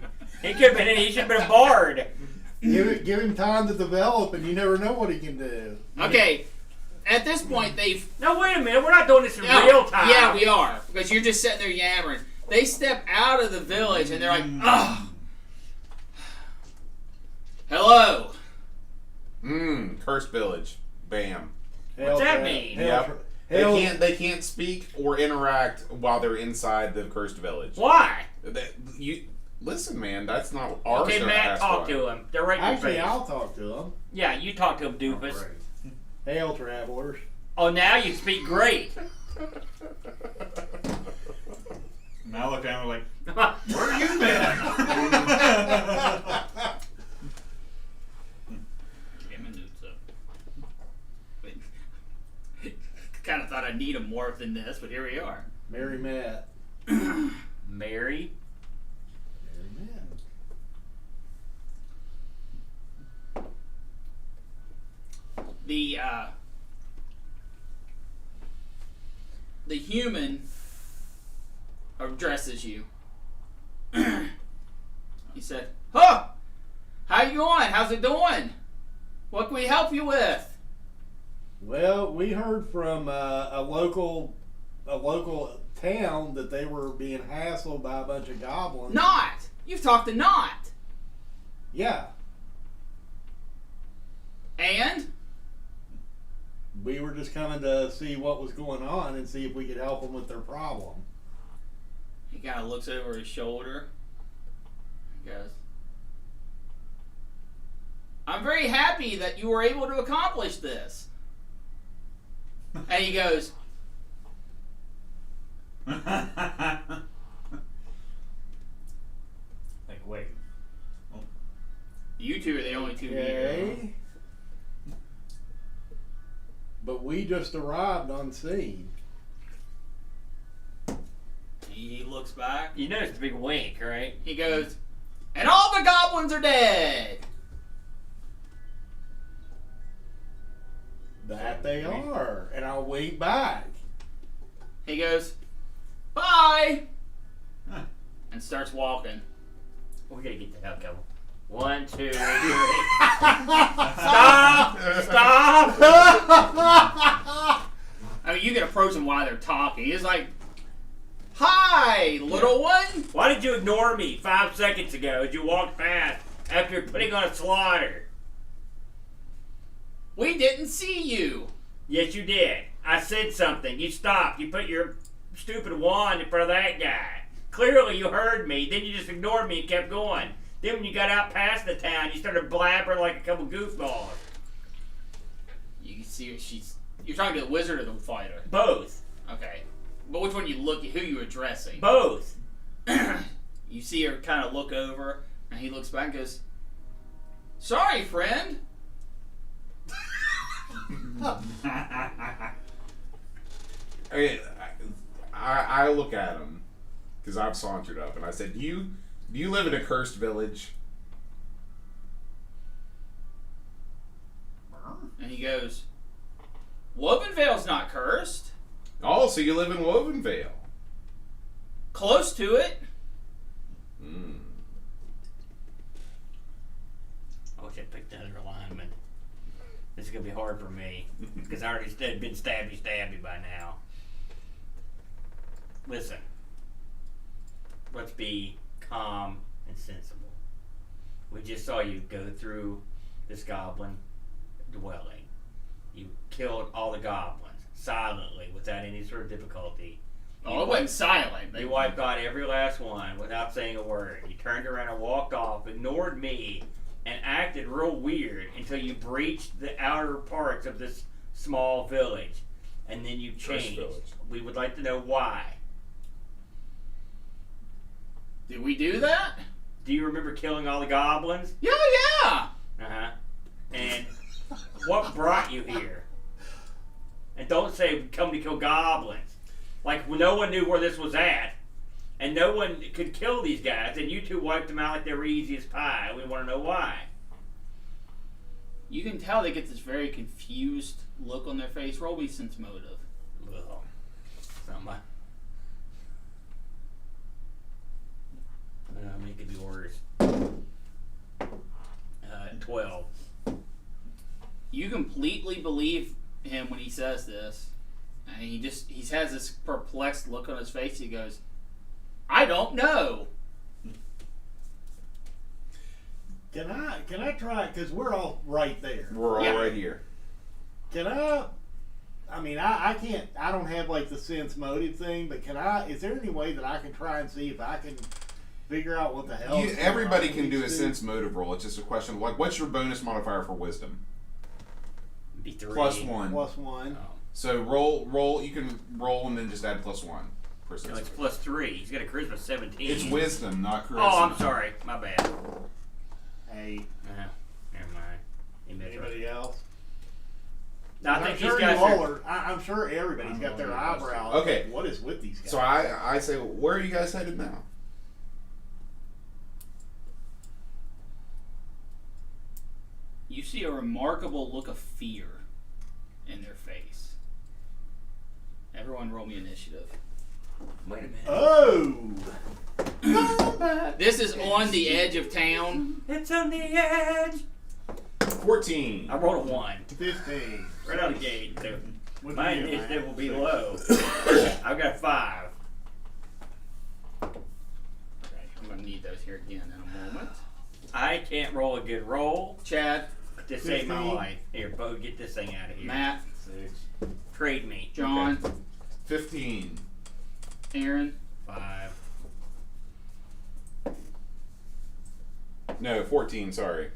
He should have been a bard. Give him time to develop, and you never know what he can do. Okay, at this point they've. No, wait a minute. We're not doing this in No, real time. Yeah, we are because you're just sitting there yammering. They step out of the village and they're like, "Ugh, hello." Cursed village. Bam. What's that mean? Yep. They can't speak or interact while they're inside the cursed village. Why? You listen, man. That's not our Okay, show, Matt, that's talk why. to him. They're right in your Actually, face. I'll talk to him. Yeah, you talk to him, doofus. Hail, travelers. Oh, now you speak great. And I look down and like, where you been? Get my notes up. Wait. Kind of thought I'd need them more than this, but here we are. Mary Matt. Mary? Mary Matt. The human addresses you. He said, "Huh? How you going? How's it doing? What can we help you with?" Well, we heard from a local town that they were being hassled by a bunch of goblins. Not! You've talked to Not! Yeah, And? we were just coming to see what was going on and see if we could help them with their problem. He kind of looks over his shoulder. He goes, I'm very happy that you were able to accomplish this. And he goes, Like, wait. you two are the only two here. Okay. But we just arrived on scene. He looks back. You noticed the big wink, right? He goes, and all the goblins are dead. That they are. And I'll wink back. He goes, bye, and starts walking. We gotta get the hell going. 1, 2, 3. Stop! Stop! I mean, you can approach him while they're talking. He's like, hi, little one. Why did you ignore me 5 seconds ago as you walked past after putting on a slaughter? We didn't see you. Yes, you did. I said something. You stopped. You put your stupid wand in front of that guy. Clearly, you heard me. Then you just ignored me and kept going. Then when you got out past the town, you started blabbering like a couple goofballs. You can see you're talking to the wizard or the fighter? Both. Okay. But which one you look at, who you addressing? Both. You see her kind of look over, and he looks back and goes, sorry, friend. Okay, I look at him because I've sauntered up and I said, do you live in a cursed village? And he goes, Wovenvale's not cursed. Oh, so you live in Wovenvale. Close to it. Mm. I wish I picked another alignment. This is gonna be hard for me because I already been stabby by now. Listen, let's be calm and sensible. We just saw you go through this goblin dwelling. You killed all the goblins silently without any sort of difficulty. Oh, it wasn't silent. You wiped out every last one without saying a word. You turned around and walked off, ignored me, and acted real weird until you breached the outer parts of this small village. And then you changed. We would like to know why. Did we do that? Do you remember killing all the goblins? Yeah. Uh-huh. And what brought you here? And don't say we come to kill goblins. Like no one knew where this was at. And no one could kill these guys. And you two wiped them out like they were easy as pie. We want to know why. You can tell they get this very confused look on their face. Roll me sense motive. Well, something. I mean, it could be worse. 12. You completely believe him when he says this. And he has this perplexed look on his face. He goes, I don't know. Can I try it? Because we're all right there. We're all Yeah. right here. Can I mean, I can't, I don't have like the sense motive thing, but is there any way that I can try and see if I can figure out what the hell? Everybody can do a sense motive roll. It's just a question of, like, what's your bonus modifier for wisdom? Be 3. +1. +1. Oh. So roll. You can roll and then just add +1 for sense No, it's motive. +3. He's got a charisma 17. It's wisdom, not charisma. Oh, I'm sorry. My bad. Hey, Never mind. He missed right. anybody else? I I'm think sure these guys you all are. are. I'm sure everybody's got their eyebrows. Okay. What is with these guys? So I say, where are you guys headed now? You see a remarkable look of fear in their face. Everyone roll me initiative. Wait a minute. Oh! This is on the edge of town. It's on the edge. 14. I rolled a 1. 15. Right out of the gate. So What'd my you do, initiative man? will be low. I've got a 5. Okay, I'm gonna need those here again in a moment. I can't roll a good roll Chad, to save my 15. life. Here, Bo, get this thing out of here. Matt, 6. Trade me. John, 15. Aaron. 5. No, 14, sorry.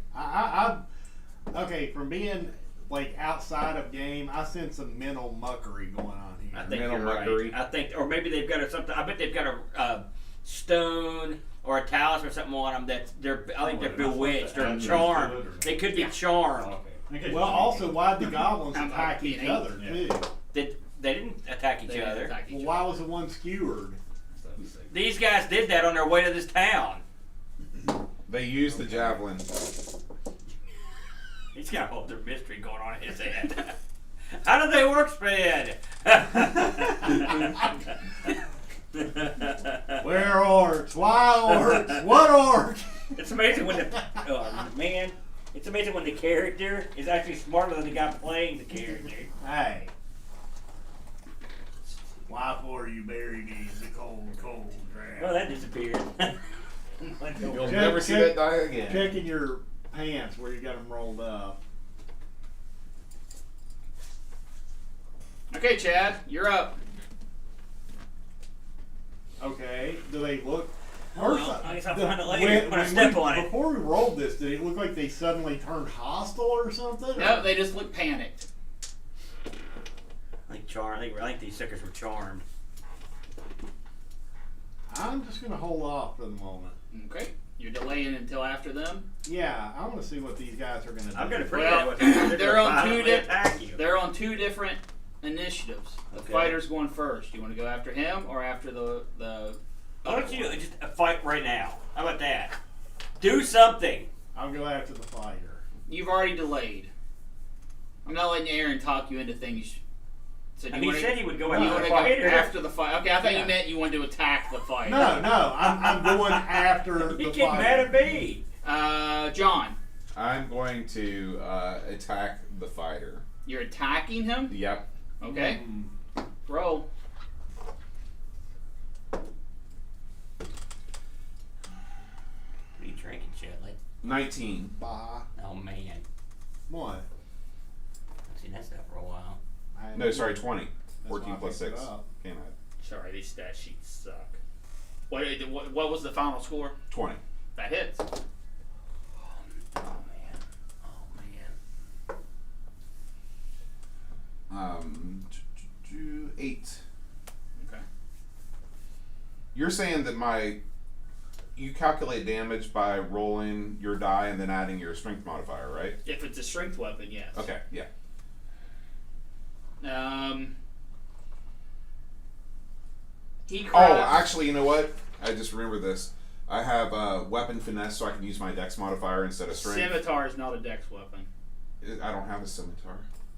Okay, from being like outside of game, I sense some mental muckery going on I here. think Mental you're muckery. right. I think, or maybe they've got something. I bet they've got a stone or a talisman or something on them that they're. I think they're bewitched or charmed. They could be charmed. Okay. Well, also, why'd the goblins I'm attack being each eight. other Yeah. too? They didn't attack each They didn't other. attack each Well, other. why was the one skewered? These guys did that on their way to this town. They used the javelin. He's got a whole other mystery going on in his head. How do they work, Spade? Where orcs? Why orcs? What orc? It's amazing when the man. It's amazing when the character is actually smarter than the guy playing the character. Hey. Why for you buried in the cold, cold ground? Well, that disappeared. You'll Check- never see check- that die again. Checking your pants where you got them rolled up. Okay, Chad, you're up. Okay. Do they look? Well, I guess I'll find it later when I step on it. Before we rolled this, did it look like they suddenly turned hostile or something? No, they just look panicked. I think these suckers were charmed. I'm just gonna hold off for the moment. Okay, you're delaying until after them. Yeah, I want to see what these guys are gonna do. I'm gonna Well, forget what they're they're gonna on two violently di- attack you. They're on two different initiatives. The Okay. fighter's going first. You want to go after him or after the Why don't you just fight right now? How about that? Do something. I'll go after the fighter. You've already delayed. I'm not letting Aaron talk you into things. So do And you he wanna, said he would go you after want the to go fighter. after the fight. Okay, I thought Yeah. you meant you wanted to attack the fighter. No, I'm going after the You get fighter. mad at me. John, I'm going to attack the fighter. you're attacking him. Yep. Okay, Mm. roll. What are you drinking, Shelly? 19. Bah. Oh man, What? I've seen that stuff for a while. No, sorry, 20. That's 14 why I plus picked it 6. up. Can't add. Sorry, these stat sheets suck. What was the final score? 20. That hits. Oh man. Oh man. 8. Okay. You're saying that you calculate damage by rolling your die and then adding your strength modifier, right? If it's a strength weapon, yes. Okay, yeah. He Oh, crafts. actually, you know what? I just remembered this. I have weapon finesse, so I can use my dex modifier instead of strength. Scimitar is not a dex weapon. I don't have a scimitar.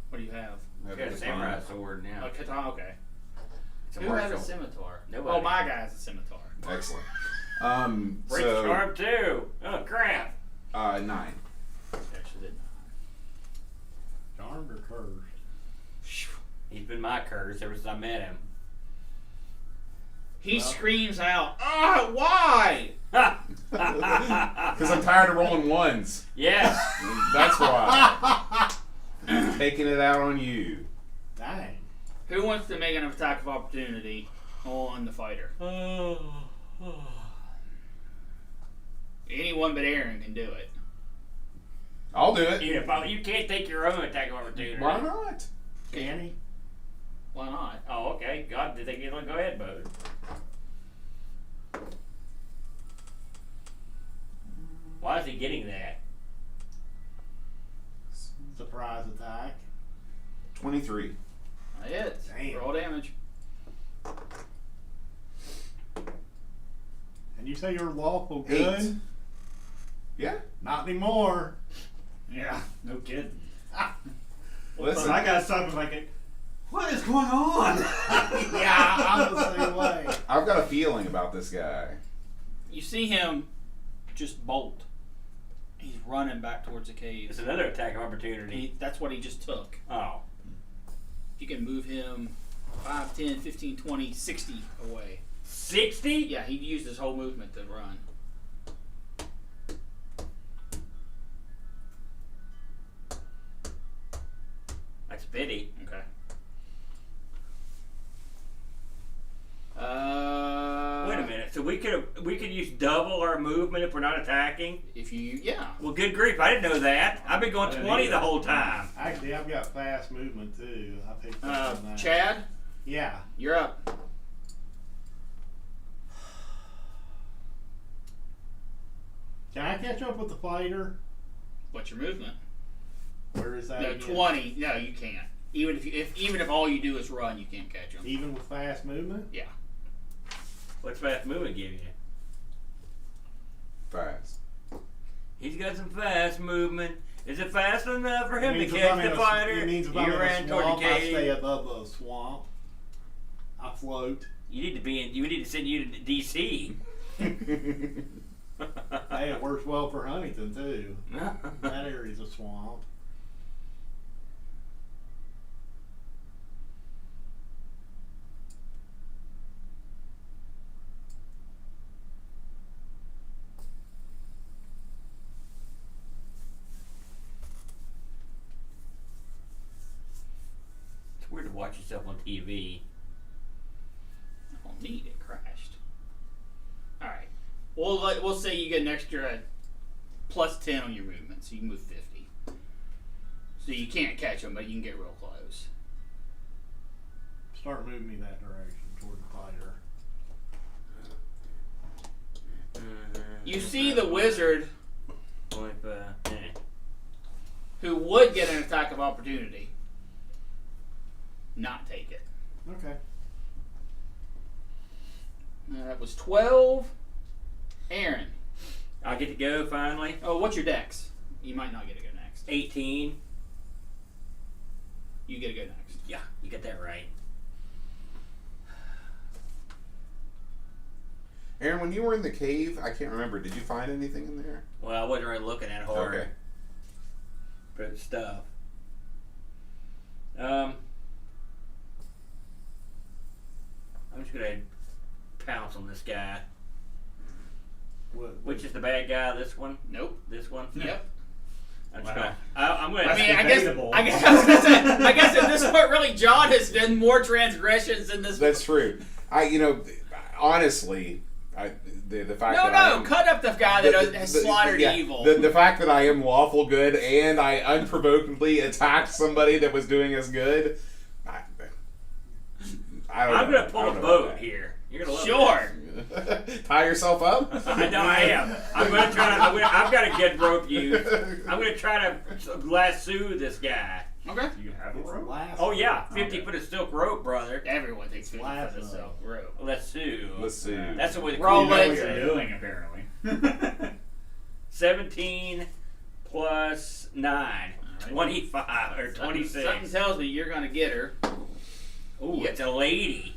What do you have? I You have got a katana. samurai sword now. A katana. Okay. It's a Who has a martial. scimitar? Nobody. Oh, my guy has a scimitar. Excellent. Break So charm too. Oh crap. 9. Actually, did Charmed or cursed? He's been my curse ever since I met him. He Well. screams out, "Ah, why?" Because I'm tired of rolling ones. Yes. That's why. Taking it out on you. Dang. Who wants to make an attack of opportunity on the fighter? Anyone but Aaron can do it. I'll do it. You can't take your own attack of opportunity. Why not? Can he? Why not? Oh, okay. God, did they get on? Go ahead, Bud. Why is he getting that? Surprise attack. 23. That hits. Damn. Roll damage. And you say you're lawful 8. good? Yeah. Not anymore. Yeah, no kidding. Listen. I gotta stop him like, what is going on? Yeah, I'm the same way. I've got a feeling about this guy. You see him just bolt. He's running back towards the cave. It's another attack of opportunity. That's what he just took. Oh. You can move him 5, 10, 15, 20, 60 away. 60? Yeah, he used his whole movement to run. That's a pity. Okay. Wait a minute. So we could use double our movement if we're not attacking? Yeah. Well, good grief. I didn't know that. I've been going I didn't 20 either. the whole time. Actually, I've got fast movement too. I picked up on that. Chad, Yeah. you're up. Can I catch up with the fighter? What's your movement? Where is that? No, again? 20. No, you can't. Even if all you do is run, you can't catch him. Even with fast movement? Yeah. What's fast movement give you? Fast. He's got some fast movement. Is it fast enough for him to means if catch I'm in the a- fighter? It means if You I'm in ran a toward swamp, the I stay cave. above the swamp. I float. You need to be in. You need to send you to DC. Hey, it works well for Huntington too. That area's a swamp. It's weird to watch yourself on TV. Oh, neat. It crashed. All right. We'll say you get an extra plus 10 on your movement, so you can move 50. So you can't catch them, but you can get real close. Start moving me that direction toward the fighter. You see the wizard eh. who would get an attack of opportunity not take it. Okay. That was 12. Aaron. I get to go finally. Oh, what's your dex? You might not get to go next. 18. You get to go next. Yeah, you get that right. Aaron, when you were in the cave, I can't remember. Did you find anything in there? Well, I wasn't really looking at hard Okay. for the stuff. I'm just gonna pounce on this guy. Which is the bad guy? This one? Nope. This one? Yep. I'm just Wow. gonna. I'm gonna. I mean, I debatable. guess I was gonna say. I guess at this point, really, John has done more transgressions than this. That's true. Honestly, the fact that I am, cut up the guy that has slaughtered evil. The fact that I am lawful good and I unprovokedly attacked somebody that was doing as good. I don't I'm know. gonna pull I a don't know boat about that. here. You're gonna love Sure. Tie yourself up. I know I am. I'm gonna try to. I've got a good rope used. I'm gonna try to lasso this guy. Okay. Do you have a It's rope? last. Oh yeah, 50 Okay. foot of silk rope, brother. Everyone takes 50 Lasso. for the silk rope. Lasso. Let's see. That's the way the Roll cool You know guys what it. you're say. doing, apparently. 17 plus 9. right. 25 or 26. Something tells me you're gonna get her. Ooh, it's a lady.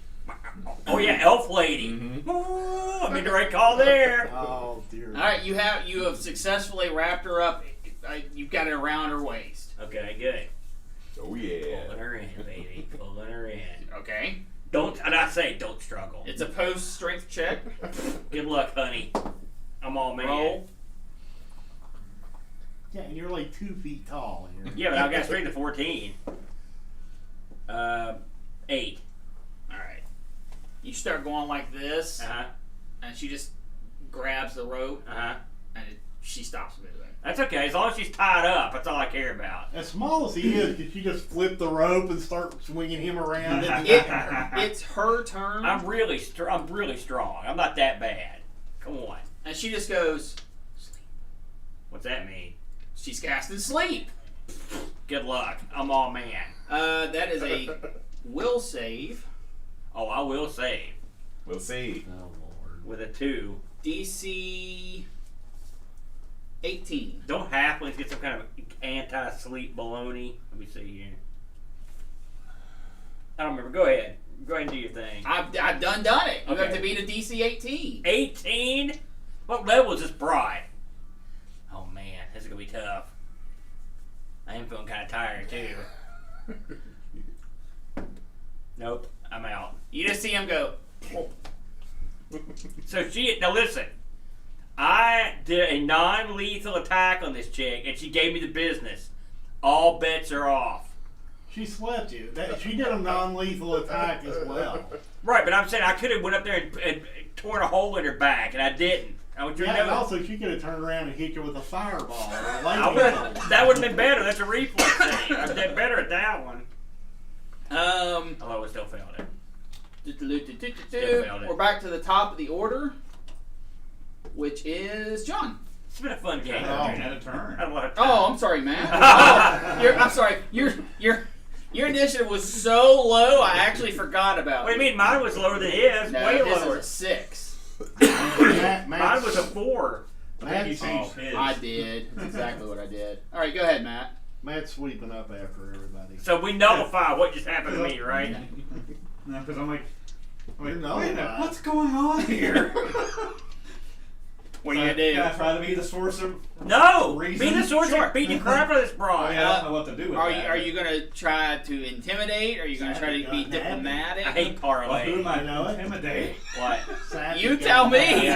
Oh yeah, elf lady. Mhm. Ooh, I made the right call there. Oh dear. All right, you have successfully wrapped her up. You've got it around her waist. Okay, good. Oh yeah. Pulling her in, baby. Pulling her in. Okay. And I say don't struggle. It's a post strength check. Good luck, honey. I'm all man. Roll. Yeah, and you're like 2 feet tall. Here. Yeah, but I got straight to 14. 8. All right. You start going like this, Uh-huh. and she just grabs the rope, Uh-huh. and she stops moving. That's okay, as long as she's tied up, that's all I care about. As small as he is, could you just flip the rope and start swinging him around? It's her turn, I'm really strong. I'm not that bad. Come on. and she just goes. What's that mean? She's casting sleep. Good luck. I'm all man. That is a will save. Oh, I will save. We'll see. Oh Lord. With a 2. DC 18. Don't halflings get some kind of anti-sleep baloney? Let me see here. I don't remember. Go ahead. Go ahead and do your thing. I've done it. You have Okay. to beat a DC 18. 18? What level is this bride? Oh man, gonna be tough. I am feeling kind of tired too. Nope, I'm out. You just see him go. So now listen. I did a non-lethal attack on this chick, and she gave me the business. All bets are off. She slept you. She did a non-lethal attack as well. Right, but I'm saying I could have went up there and torn a hole in her back, and I didn't. I want you to Yeah, and know. also she could have turned around and hit you with a fireball or a I lightning would've- bolt. that would have been better. That's a reflex thing. I did better at that one. Although I still failed it. failed it. We're back to the top of the order, which is John. It's been a fun game. I had a turn. I don't want to. Oh, I'm sorry, Matt. I'm sorry. Your initiative was so low, I actually forgot about What it. do you mean? Mine was lower than his. No, Way this lower. is a 6. Mine was a 4. I think you changed his. I did. That's exactly what I did. All right, go ahead, Matt. Matt's sweeping up after everybody. So we nullify what just happened to me, right? No, because I'm like, You're wait a nullified. minute, what's going on here? What are you gonna do? Can I try to be the source of? No! Reason? Be the sorcerer. Sure. Beat the crap out of this I broad. mean, I don't know what to do with Are that. you gonna try to intimidate? Are you gonna try to be diplomatic? I hate Well, who parlay. am I You know it? intimidate? What? You tell me.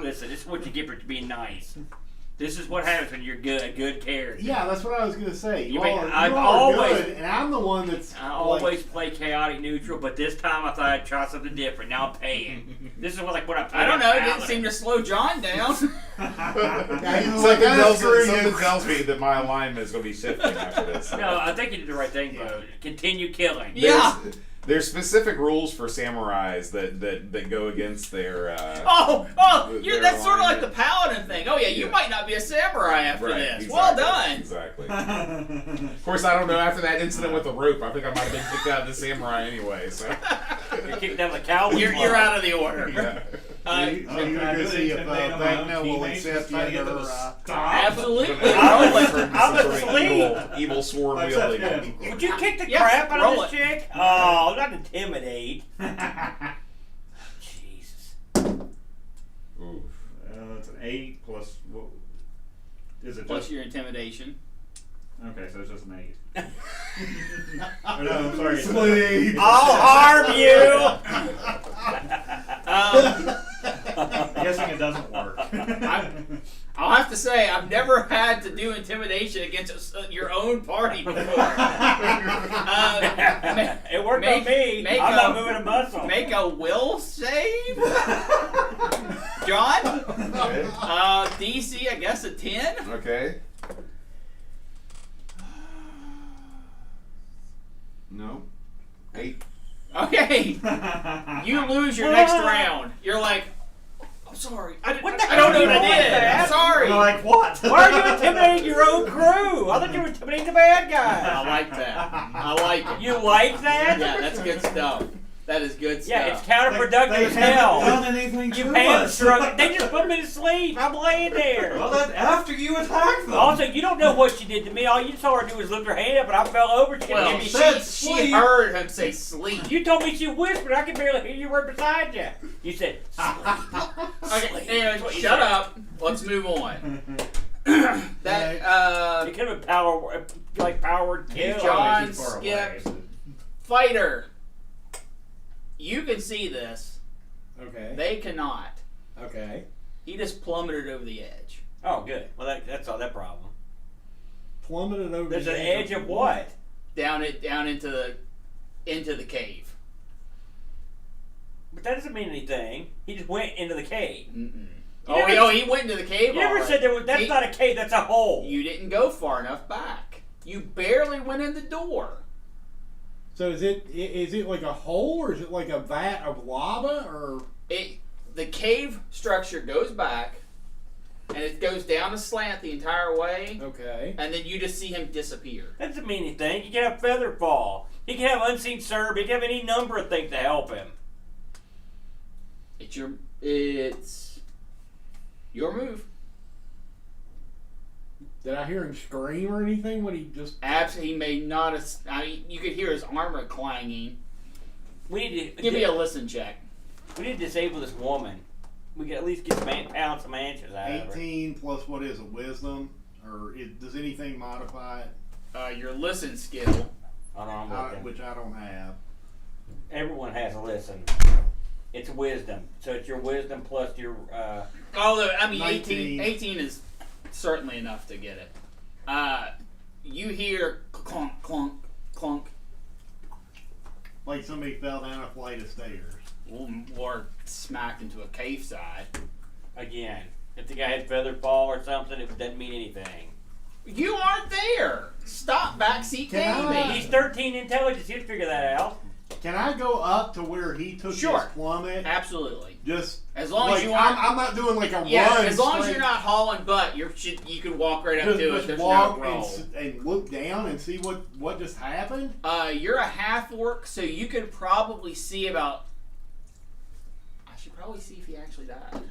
Listen, this is what you get for being nice. This is what happens when you're a good character. Yeah, that's what I was gonna say. You You mean, all are, I've you all are always- good, and I'm the one that's. I always play chaotic neutral, but this time I thought I'd try something different. Now I'm paying. This is what I played. I don't know. It didn't seem to slow John down. Yeah, he's Something like, tells, screw something you. tells me that my alignment is going to be shifting after this. No, I think you did the right thing, bro. Continue killing. Yeah. There's specific rules for samurais that go against their. That's sort of like the paladin thing. Oh yeah, you Yeah. might not be a samurai after Right, this. exactly, Well done. Exactly. Of course, I don't know. After that incident with the rope, I think I might have been kicked out of the samurai anyway. So. You're kicked down the cowboy. You're out of the order. Yeah. You Oh, can can I go do see if intimidate on my Vagna own will teammates? accept Just try to you get them or. to stop. Absolutely. I was- Turn into I was some sort of asleep. evil sword Like wielding. that, Would you kick the Yeah, crap out roll of this it. chick? Oh, not intimidate. Jesus. Oof. It's an 8 plus. What, is it Plus just? your intimidation. Okay, so it's just an 8. Oh, no, I'm sorry. it's- Sleep. I'll harm you. I'm guessing it doesn't work. I'll have to say, I've never had to do intimidation against your own party before. It worked Make- on me. make I'm a- not moving a muscle. Make a will save, John. Okay. DC, I guess a 10. Okay. No. 8. Okay, you lose your next round. You're like, I'm sorry. I don't know what I did. I'm sorry. You're like, what? Why are you intimidating your own crew? I thought you were intimidating the bad guy. I like that. I like it. You like that? Yeah, that's good stuff. That is good stuff. Yeah, it's counterproductive They as haven't hell. done anything You to us. hamstrung. They just put me to sleep. I'm laying there. Well, that's after you attacked them. Also, you don't know what she did to me. All you saw her do was lift her hand up, and I fell over. She Well, gave me said shit. she sleep. heard him say sleep. You told me she whispered. I could barely hear you right beside you. You said, Okay, anyways, What you shut said. up. Let's move on. That it could have been power, like power word kill. John He's far skipped. away. Fighter. You can see this. Okay. They cannot. Okay. He just plummeted over the edge. Oh, good. Well, that's all that problem. Plummeted over. There's the an edge of what? Down into the cave. But that doesn't mean anything. He just went into the cave. Mm-mm. never- He went into the cave. You never alright. said there was. That's He- not a cave. That's a hole. You didn't go far enough back. You barely went in the door. So is it like a hole or is it like a vat of lava or? The cave structure goes back, and it goes down a slant the entire way, Okay. and then you just see him disappear. That doesn't mean anything. He can have feather fall. He can have unseen serve. He can have any number of things to help him. It's your move. Did I hear him scream or anything when he just? Absolutely, he may not have. I mean, you could hear his armor clanging. We need to Give me a listen check. We need to disable this woman. We can at least get some pound some answers out of her. 18 plus what is it? Wisdom. or does anything modify it? Your listen skill. Hold on, I'm looking. Which I don't have. Everyone has a listen. It's wisdom. So it's your wisdom plus your. Although, I mean, 19. 18 is certainly enough to get it. You hear clunk, clunk, clunk, Like somebody fell down a flight of stairs. or smacked into a cave side. Again, if the guy had feather fall or something, it doesn't mean anything. You aren't there. Stop backseat Can I- gaming. He's 13 intelligence. He'd figure that out. Can I go up to where he took Sure. his plummet? Absolutely. Just As long as like, you aren't. I'm not doing like a Yeah, run. as long as straight. you're not hauling butt, you can walk right up Just, to it. just There's walk no roll. and look down and see what just happened. You're a half orc, so you could probably see about. I should probably see if he actually died.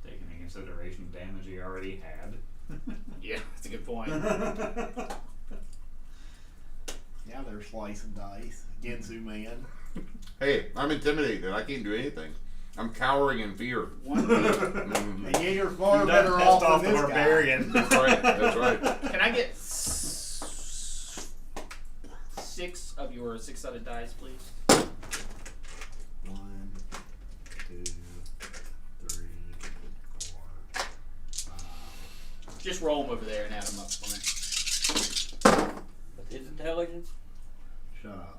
Taking into consideration the damage he already had. Yeah, that's a good point. Yeah, they're slice and dice. Gensu man. Hey, I'm intimidated. I can't do anything. I'm cowering in fear. 1 feet. Mhm. And yeah, you're far You better done off pissed off than the this guy. barbarian. That's right. That's right. Can I get 6 of your 6-sided dice, please? 1, 2, 3, 4, 5. Just roll them over there and add them up for me. With his intelligence? Shut up.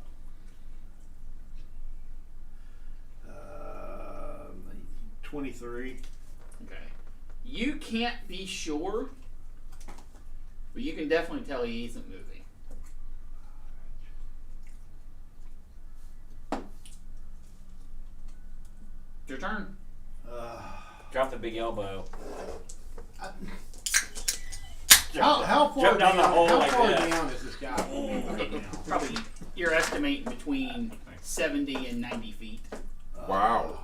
23. Okay. You can't be sure, but you can definitely tell he isn't moving. It's your turn. Drop the big elbow. How far Jump down the hole how like far that. down is this guy from me right now? Probably, you're estimating between 70 and 90 feet. Wow.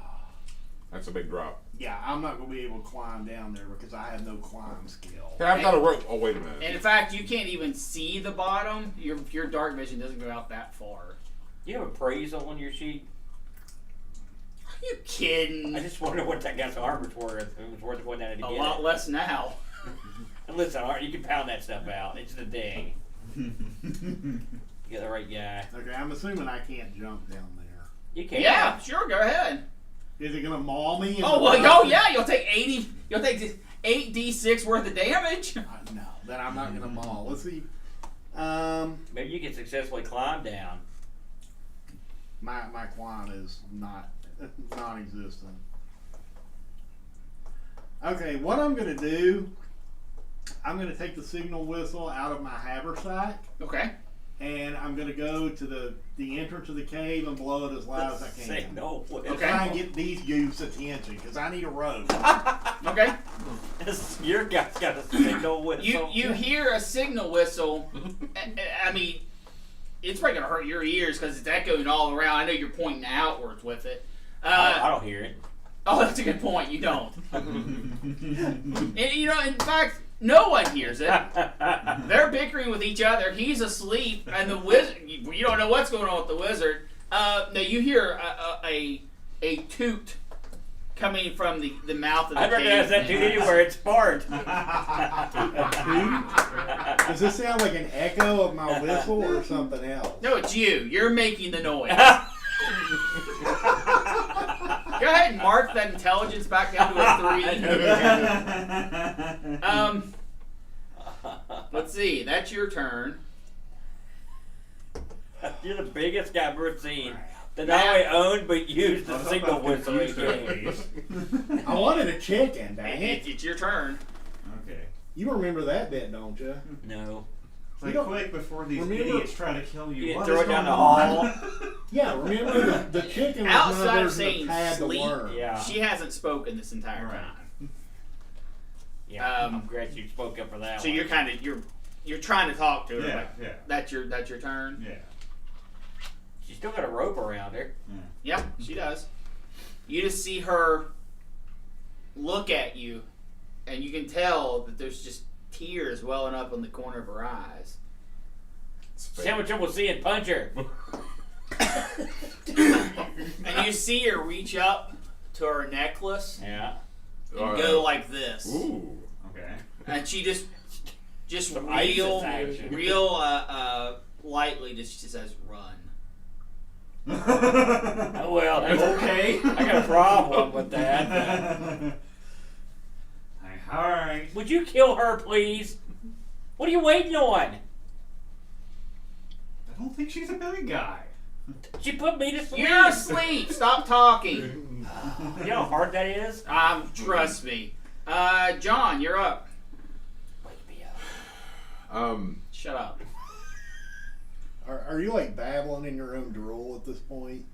That's a big drop. Yeah, I'm not going to be able to climb down there because I have no climb skill. Hey, I've got a rope. Oh, wait a minute. And in fact, you can't even see the bottom. Your dark vision doesn't go out that far. You have appraisal on your sheet? Are you kidding? I just wonder what that guy's armor's worth. If it was worth going down to A get lot it. less now. And listen, you can pound that stuff out. It's the ding. You got the right guy. Okay, I'm assuming I can't jump down there. You can. Yeah, sure, go ahead. Is it going to maul me? Oh, well, oh yeah, you'll take 80. You'll take 8d6 worth of damage. No, then I'm not going to maul. Let's see. Maybe you can successfully climb down. My climb is non-existent. Okay, what I'm going to do, I'm going to take the signal whistle out of my haversack, Okay. and I'm going to go to the entrance of the cave and blow it as loud as I can. Signal. And try and get these goofs' attention, because I need a rope. Okay. Your guy's got a signal whistle. You hear a signal whistle. I mean, it's probably gonna hurt your ears because it's echoing all around. I know you're pointing outwards with it. I don't hear it. Oh, that's a good point. You don't. And you know, in fact, no one hears it. They're bickering with each other. He's asleep, and the wizard. You don't know what's going on with the wizard. No, you hear a toot coming from the mouth of the I cave. recognize that dude anywhere. It's Bart. Does this sound like an echo of my whistle or something else? No, it's you. You're making the noise. Go ahead and mark that intelligence back down to a 3. Let's see. That's your turn. You're the biggest guy I've ever seen that not only owned but used the signal whistle in game. I wanted a chicken, dang it. It's your turn. Okay. You remember that bit, don't you? No. Like, don't- quick before these remember- idiots try to kill you. You What throw is it down the going on? hall. Yeah, remember the chicken was Outside my of version saying of Pad the sleep, Worm. Yeah. She hasn't spoken this entire Right. time. Yeah. I'm glad you spoke up for that So one. you're kind of you're trying to talk to her. Yeah, but yeah. That's your turn. Yeah. She's still got a rope around her. Yeah, she does. You just see her look at you, and you can tell that there's just tears welling up on the corner of her eyes. See how much trouble seeing Punch her. And you see her reach up to her necklace Yeah. and go like this. Ooh. Okay. And she just Some real, ISIS action. lightly just says, "Run." Oh, well, that's Okay. I got a problem with that. All right. Would you kill her, please? What are you waiting on? I don't think she's a bad guy. She put me to sleep. You're asleep. Stop talking. You know how hard that is? Trust me. John, you're up. Wake me up. Shut up. Are you like babbling in your own drool at this point?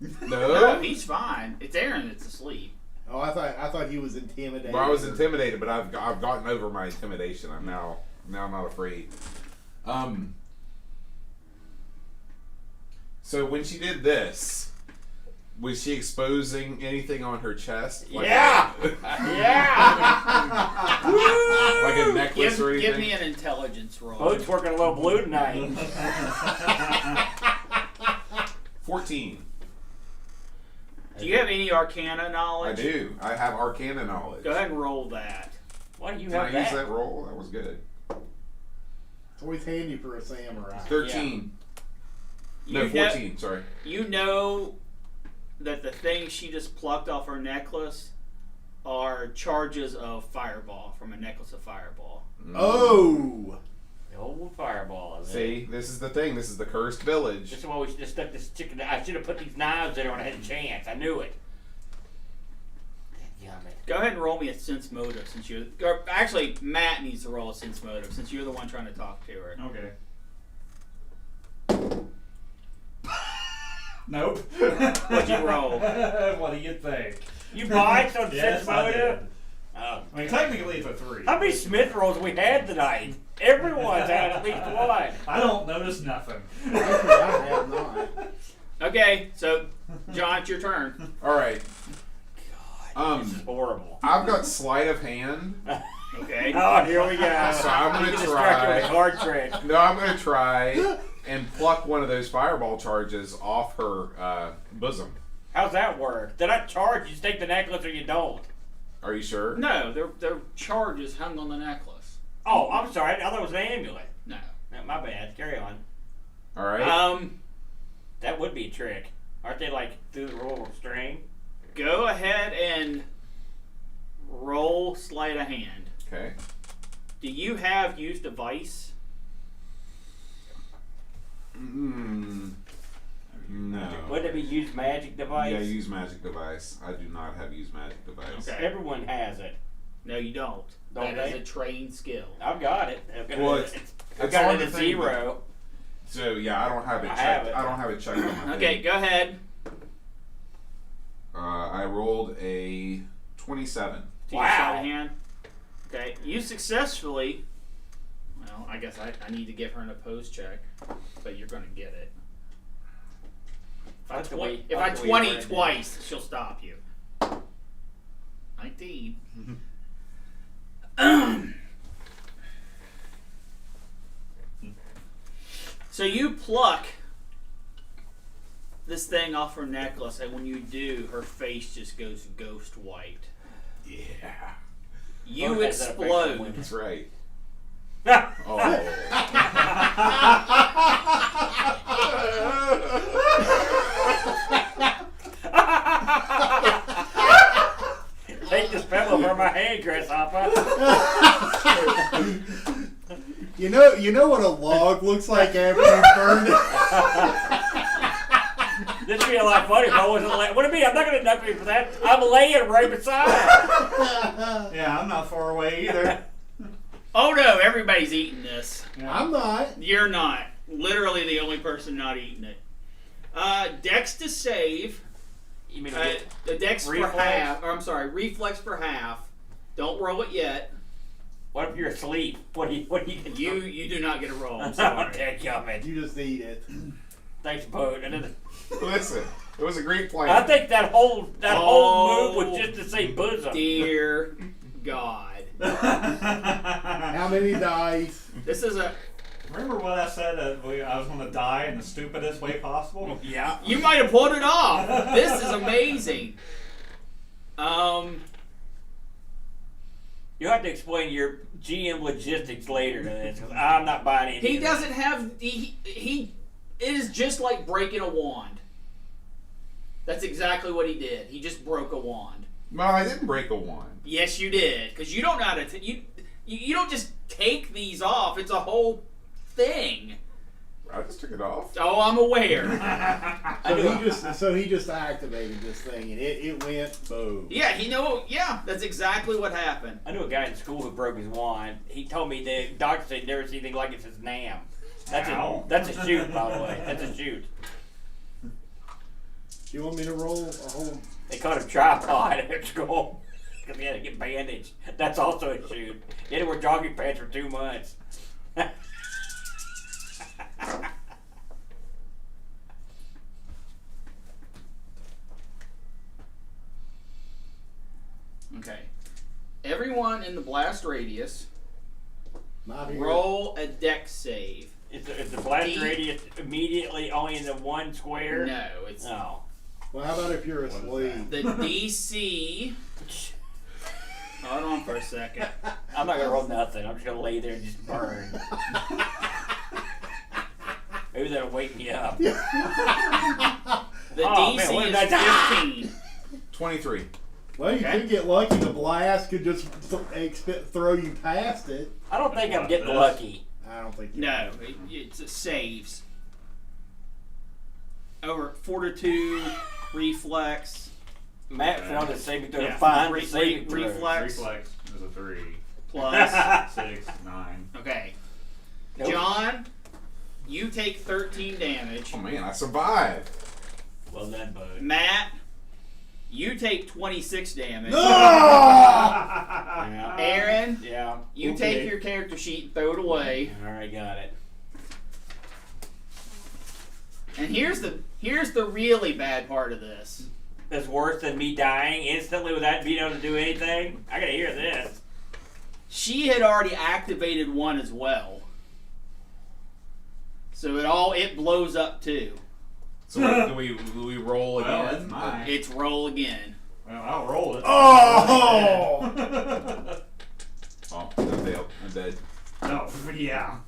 No, No. he's fine. It's Aaron that's asleep. Oh, I thought he was intimidated. Well, I was intimidated, but I've gotten over my intimidation. I'm now not afraid. So when she did this, was she exposing anything on her chest? Like Yeah! Yeah! like a necklace or anything? Give me an intelligence roll. Boat's working a little blue tonight. 14. Do you have any Arcana I knowledge? do. I have Arcana knowledge. Go ahead and roll that. Why do you Can I have use that? that roll? That was good. It's always handy for a samurai. 13. No, You know- 14. Sorry. You know that the things she just plucked off her necklace are charges of fireball from a necklace of fireball. Oh! The old fireball, is it? See, this is the thing. This is the cursed village. This is why we should have stuck this chicken. I should have put these knives in there when I had a chance. I knew it. Dadgummit. Go ahead and roll me a sense motive since you. Or actually, Matt needs to roll a sense motive since you're the one trying to talk to her. Okay. Nope. What'd you roll? What do you think? You bites on Yes, sense I motive? did. Oh. I mean, technically it's a 3. How many Smith rolls we had tonight? Everyone's had at least one. I don't notice nothing. Actually, I have not. Okay, so John, it's your turn. All right. God, this is horrible. I've got sleight of hand. Okay. Oh, here we go. So I'm You gonna can distract her with a try. card trick. No, I'm gonna try and pluck one of those fireball charges off her bosom. How's that work? Did I charge? You take the necklace or you don't? Are you sure? No, they're charges hung on the necklace. Oh, I'm sorry. I thought it was an amulet. No. No, my bad. Carry on. All right. That would be a trick. Aren't they like through the roll of string? Go ahead and roll sleight of hand. Okay. Do you have used device? No. Would it be used magic device? Yeah, use magic device. I do not have used magic device. Okay. Everyone has it. No, you don't. Don't That is they? a trained skill. I've got it. I've got Well, it. I've it's got on it the at thing, but- 0. So yeah, I don't have it I checked. have it. I don't have it checked on my Okay, thing. go ahead. I rolled a 27. Do your Wow. sleight of hand. Okay, you successfully. Well, I guess I need to give her an opposed check, but you're going to get it. I have to wait- If I I have to wait 20 for it. twice, she'll stop you. 19. So you pluck this thing off her necklace, and when you do, her face just goes ghost white. Yeah. You Lord has that effect on explode. women. That's right. Take this pebble from my hand, Grasshopper. You know what a log looks like after you burn it? This would be a lot funny if I wasn't laying. What do you mean? I'm not going to duck me for that. I'm laying right beside. Yeah, I'm not far away either. Oh no, everybody's eating this. I'm not. You're not. Literally the only person not eating it. Dex to save. You mean The dex for Reflex? half. Or I'm sorry, reflex for half. Don't roll it yet. what if you're asleep? What do you get? You do not get a roll. I'm Oh, sorry. dadgummit. You just eat it. Thanks, Boat. Listen, it was a great plan. I think that whole Oh, move was just to say bosom. Dear God. How many dice? This is a Remember what I said? I was going to die in the stupidest way possible? Yeah. You might have pulled it off. This is amazing. You have to explain your GM logistics later to this, because I'm not buying any He of this. doesn't have he. It is just like breaking a wand. That's exactly what he did. He just broke a wand. Well, I didn't break a wand. Yes, you did, because you don't know how to. You don't just take these off. It's a whole thing. I just took it off. Oh, I'm aware. So he just activated this thing, and it went boom. Yeah, that's exactly what happened. I knew a guy in school who broke his wand. He told me the doctor said never see anything like it since NAM. That's a shoot, by the way. That's a shoot. You want me to roll a whole? They called him tripod at school because he had to get bandaged. That's also a shoot. He had to wear jogging pants for 2 months. Okay. Everyone in the blast radius, Not here. roll a dex save. Is the blast radius immediately only in the one square? No, it's No. Well, how about if you're What is asleep? the DC. Hold on for a second. I'm not gonna roll nothing. I'm just gonna lay there and just burn. Maybe that'll wake me up. The Oh, man, DC what is did I die? 15. 23. Well, you could get lucky. The blast could just throw you past it. I don't think I'm What, getting this? lucky. I don't think. No, it's saves. Over fortitude, reflex. Matt found a saving throw to Yeah. find Re- the saving re- throw. reflex. Reflex is a 3. Plus. 6, 9. Okay. Nope. John, you take 13 damage. Oh man, I survived. Well done, bud. Matt, you take 26 damage. Yeah. Aaron, Yeah. you Okay. take your character sheet and throw it away. Alright, got it. And here's the really bad part of this. That's worse than me dying instantly without being able to do anything? I gotta hear this. She had already activated one as well. So it blows up too. So do we roll Well, again? that's mine. It's roll again. Well, I'll roll it. Oh! Oh, I failed. I'm dead. No, yeah.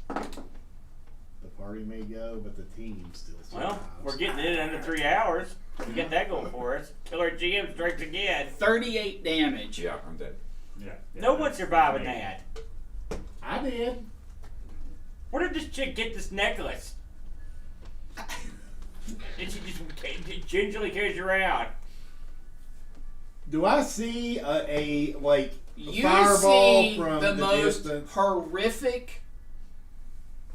The party may go, but the team still survives. Well, we're getting it in under 3 hours. We get that going for us. Killer GM strikes again. 38 damage. Yeah, I'm dead. Yeah. No one's surviving that. I did. Where did this chick get this necklace? And she just gingerly carries it around. Do I see a You fireball see from the most distance? horrific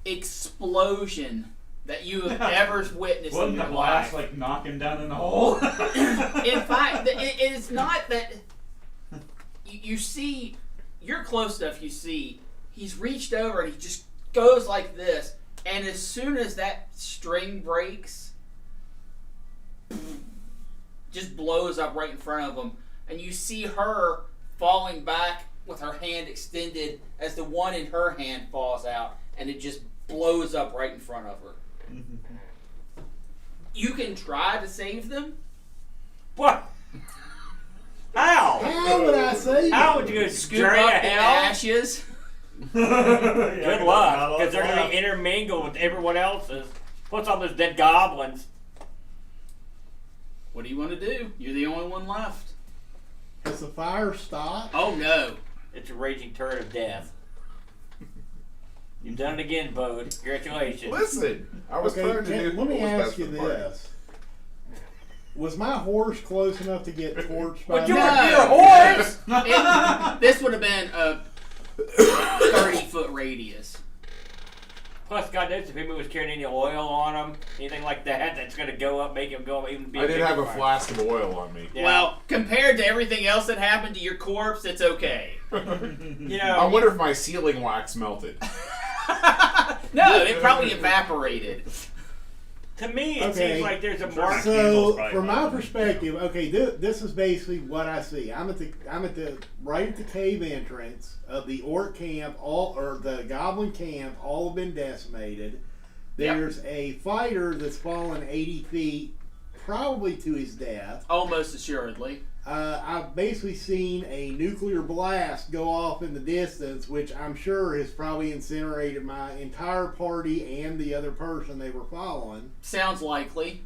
explosion that you have ever witnessed in Wasn't your the blast life. like knocking down in the hole? In fact, it is not that you see. You're close enough. You see, he's reached over and he just goes like this, and as soon as that string breaks, just blows up right in front of him, and you see her falling back with her hand extended as the one in her hand falls out, and it just blows up right in front of her. You can try to save them. What? How? How would I say? How would you go Scoop straight up to the hell? ashes. Good luck, because they're going to be intermingled with everyone else's. Plus all those dead goblins. What do you want to do? You're the only one left. Has the fire stopped? Oh no. It's a raging turret of death. You've done it again, Bode. Congratulations. Listen, I was trying to do. Let me what was ask best you for the party. this: was my horse close enough to get torched by? But you're No. your horse! This would have been a 30-foot radius. Plus, God knows if anybody was carrying any oil on them, anything like that, that's going to go up, make him go up, even be I did bigger have a fire. flask of oil on me. Yeah. Well, compared to everything else that happened to your corpse, it's okay. You I know, wonder if my ceiling wax melted. No, it probably evaporated. To me, it Okay. seems like there's a Sure. mark. So, Candles from my probably perspective, okay, this is basically what I see. I'm at the right at the cave entrance of the orc camp, or the goblin camp. All have been decimated. There's a fighter that's fallen 80 feet, probably to his death. Almost assuredly. I've basically seen a nuclear blast go off in the distance, which I'm sure has probably incinerated my entire party and the other person they were following. Sounds likely.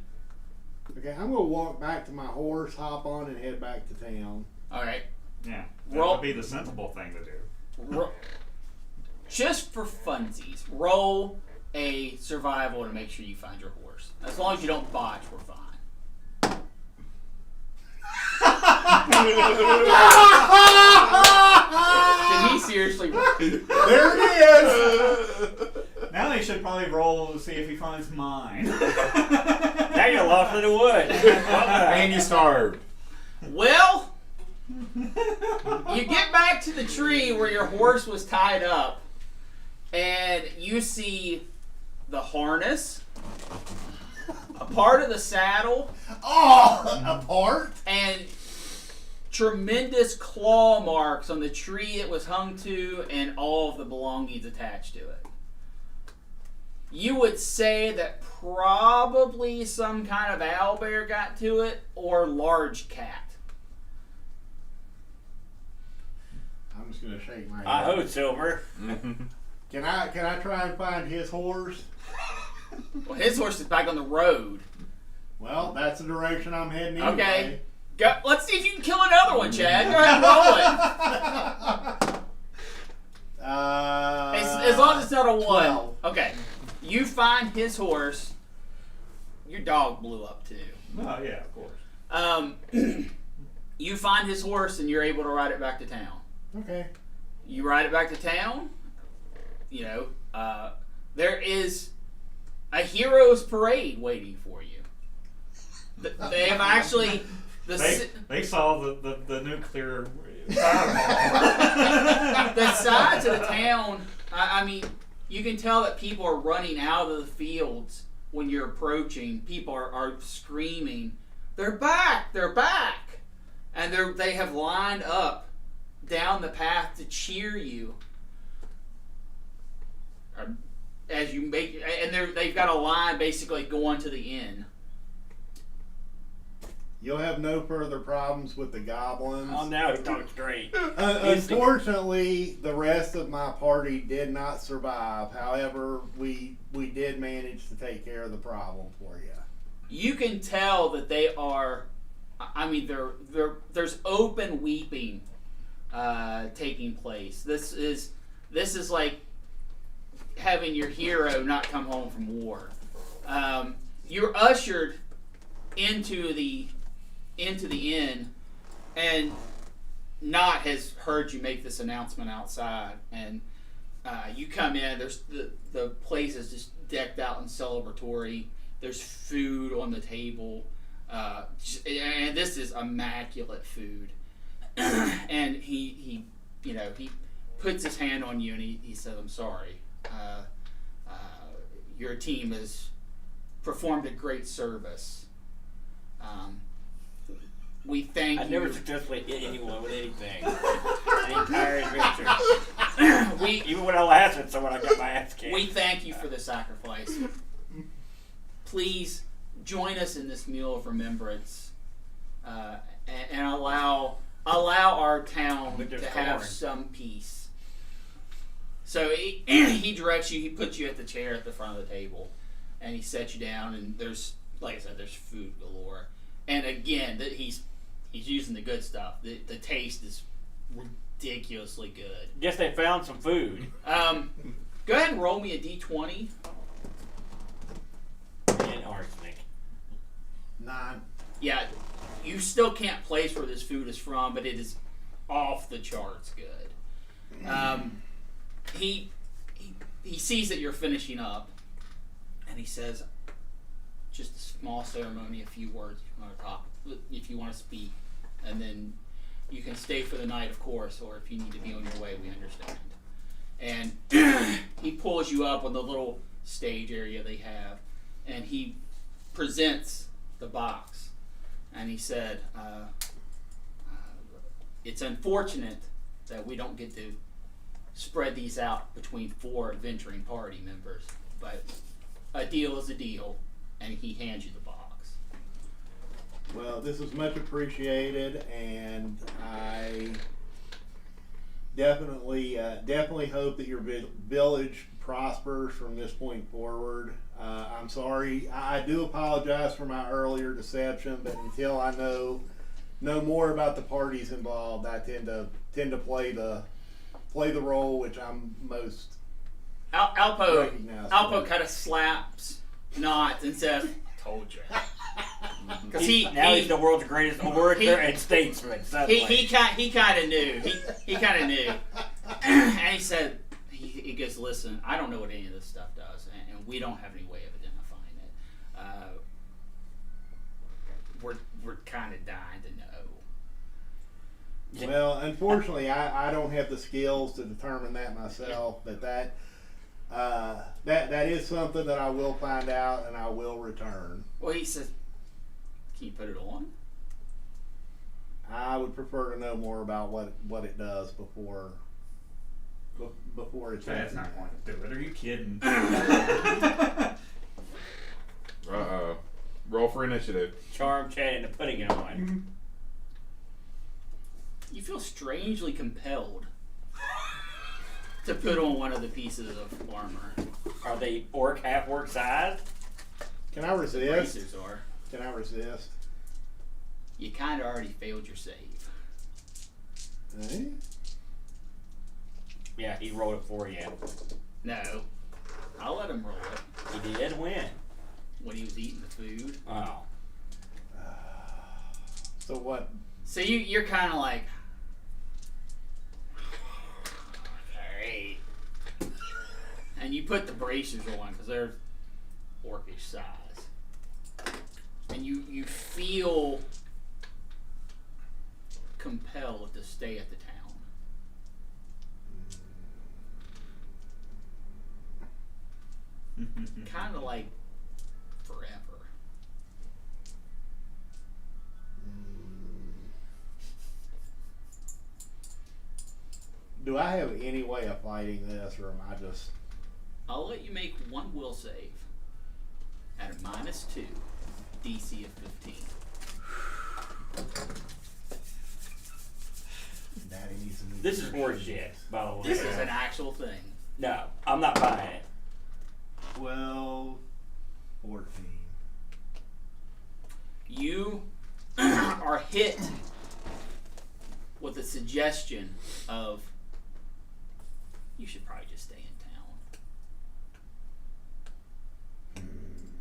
Okay, I'm gonna walk back to my horse, hop on, and head back to town. All right. Yeah, that Roll- would be the sensible thing to do. Just for funsies, roll a survival to make sure you find your horse. As long as you don't botch, we're fine. Did he seriously? There it is! Now he should probably roll to see if he finds mine. Now you're lost in the woods. And you starved. Well, you get back to the tree where your horse was tied up, and you see the harness, a part of the saddle, Oh, apart? and tremendous claw marks on the tree it was hung to and all of the belongings attached to it. You would say that probably some kind of owlbear got to it or large cat. I'm just gonna shake my head. I hope Silver. Can I try and find his horse? Well, his horse is back on the road. Well, that's the direction I'm heading anyway. Okay. Go, let's see if you can kill another one, Chad. Go ahead and roll it. As long as it's not a 1. 12. Okay. You find his horse. Your dog blew up too. Oh yeah, of course. You find his horse and you're able to ride it back to town. Okay. You ride it back to town. You know, there is a hero's parade waiting for you. They have actually They saw the nuclear the sides of the town. I mean, you can tell that people are running out of the fields when you're approaching. People are screaming, "They're back! They're back!" And they have lined up down the path to cheer you. As you make, and they've got a line basically going to the inn. You'll have no further problems with the goblins. Oh, now he talks straight. Unfortunately, the rest of my party did not survive. However, we did manage to take care of the problem for you. You can tell that they are. I mean, there's open weeping taking place. This is like having your hero not come home from war. You're ushered into the inn, and Knot has heard you make this announcement outside, and you come in. There's the place is just decked out and celebratory. There's food on the table, and this is immaculate food. And he puts his hand on you and he says, "I'm sorry. Your team has performed a great service. We thank I you." never successfully hit anyone with anything. The entire adventure. Even when I laughed at someone, I got my ass kicked. We thank you for the sacrifice. Please join us in this meal of remembrance, and allow our town With to their have corn. some peace. So he directs you. He puts you at the chair at the front of the table, and he sets you down. And there's, like I said, there's food galore. And again, he's using the good stuff. The taste is ridiculously good. Guess they found some food. Go ahead and roll me a d20. And arsenic. 9. Yeah, you still can't place where this food is from, but it is off the charts good. He sees that you're finishing up, and he says, "Just a small ceremony, a few words if you want to talk, if you want to speak, and then you can stay for the night, of course, or if you need to be on your way, we understand." And he pulls you up on the little stage area they have, and he presents the box, and he said, "It's unfortunate that we don't get to spread these out between 4 adventuring party members, but a deal is a deal," and he hands you the box. Well, this is much appreciated, and I definitely hope that your village prospers from this point forward. I'm sorry. I do apologize for my earlier deception, but until I know more about the parties involved, I tend to play the role which I'm most Alpo recognized. kind of slaps Knot and says, "Told you." Because he's the world's greatest orator and statesman. He kind of knew. He kind of knew. And he said, he goes, "Listen, I don't know what any of this stuff does, and we don't have any way of identifying it. We're kind of dying to know." Well, unfortunately, I don't have the skills to determine that myself, but that is something that I will find out and I will return. Well, he says, "Can you put it on?" I would prefer to know more about what it does before it's That's not going to do it. Are you kidding? Roll for initiative. Charm, chat, and putting it on. You feel strangely compelled to put on one of the pieces of armor. Are they half-orc size? Can I resist? Bracers are. Can I resist? You kind of already failed your save. Eh? Yeah, he rolled it for you. No. I'll let him roll it. He did win. When he was eating the food. Oh. So what? So you're kind of like, alright. And you put the bracers on because they're orcish size. And you feel compelled to stay at the town. Kind of like forever. Do I have any way of fighting this, or am I just? I'll let you make one will save at a -2, DC of 15. Daddy needs to move This is their horse shoes. shit, by the way. This is an actual thing. No, I'm not buying it. 12, 14. You are hit with a suggestion of you should probably just stay in town.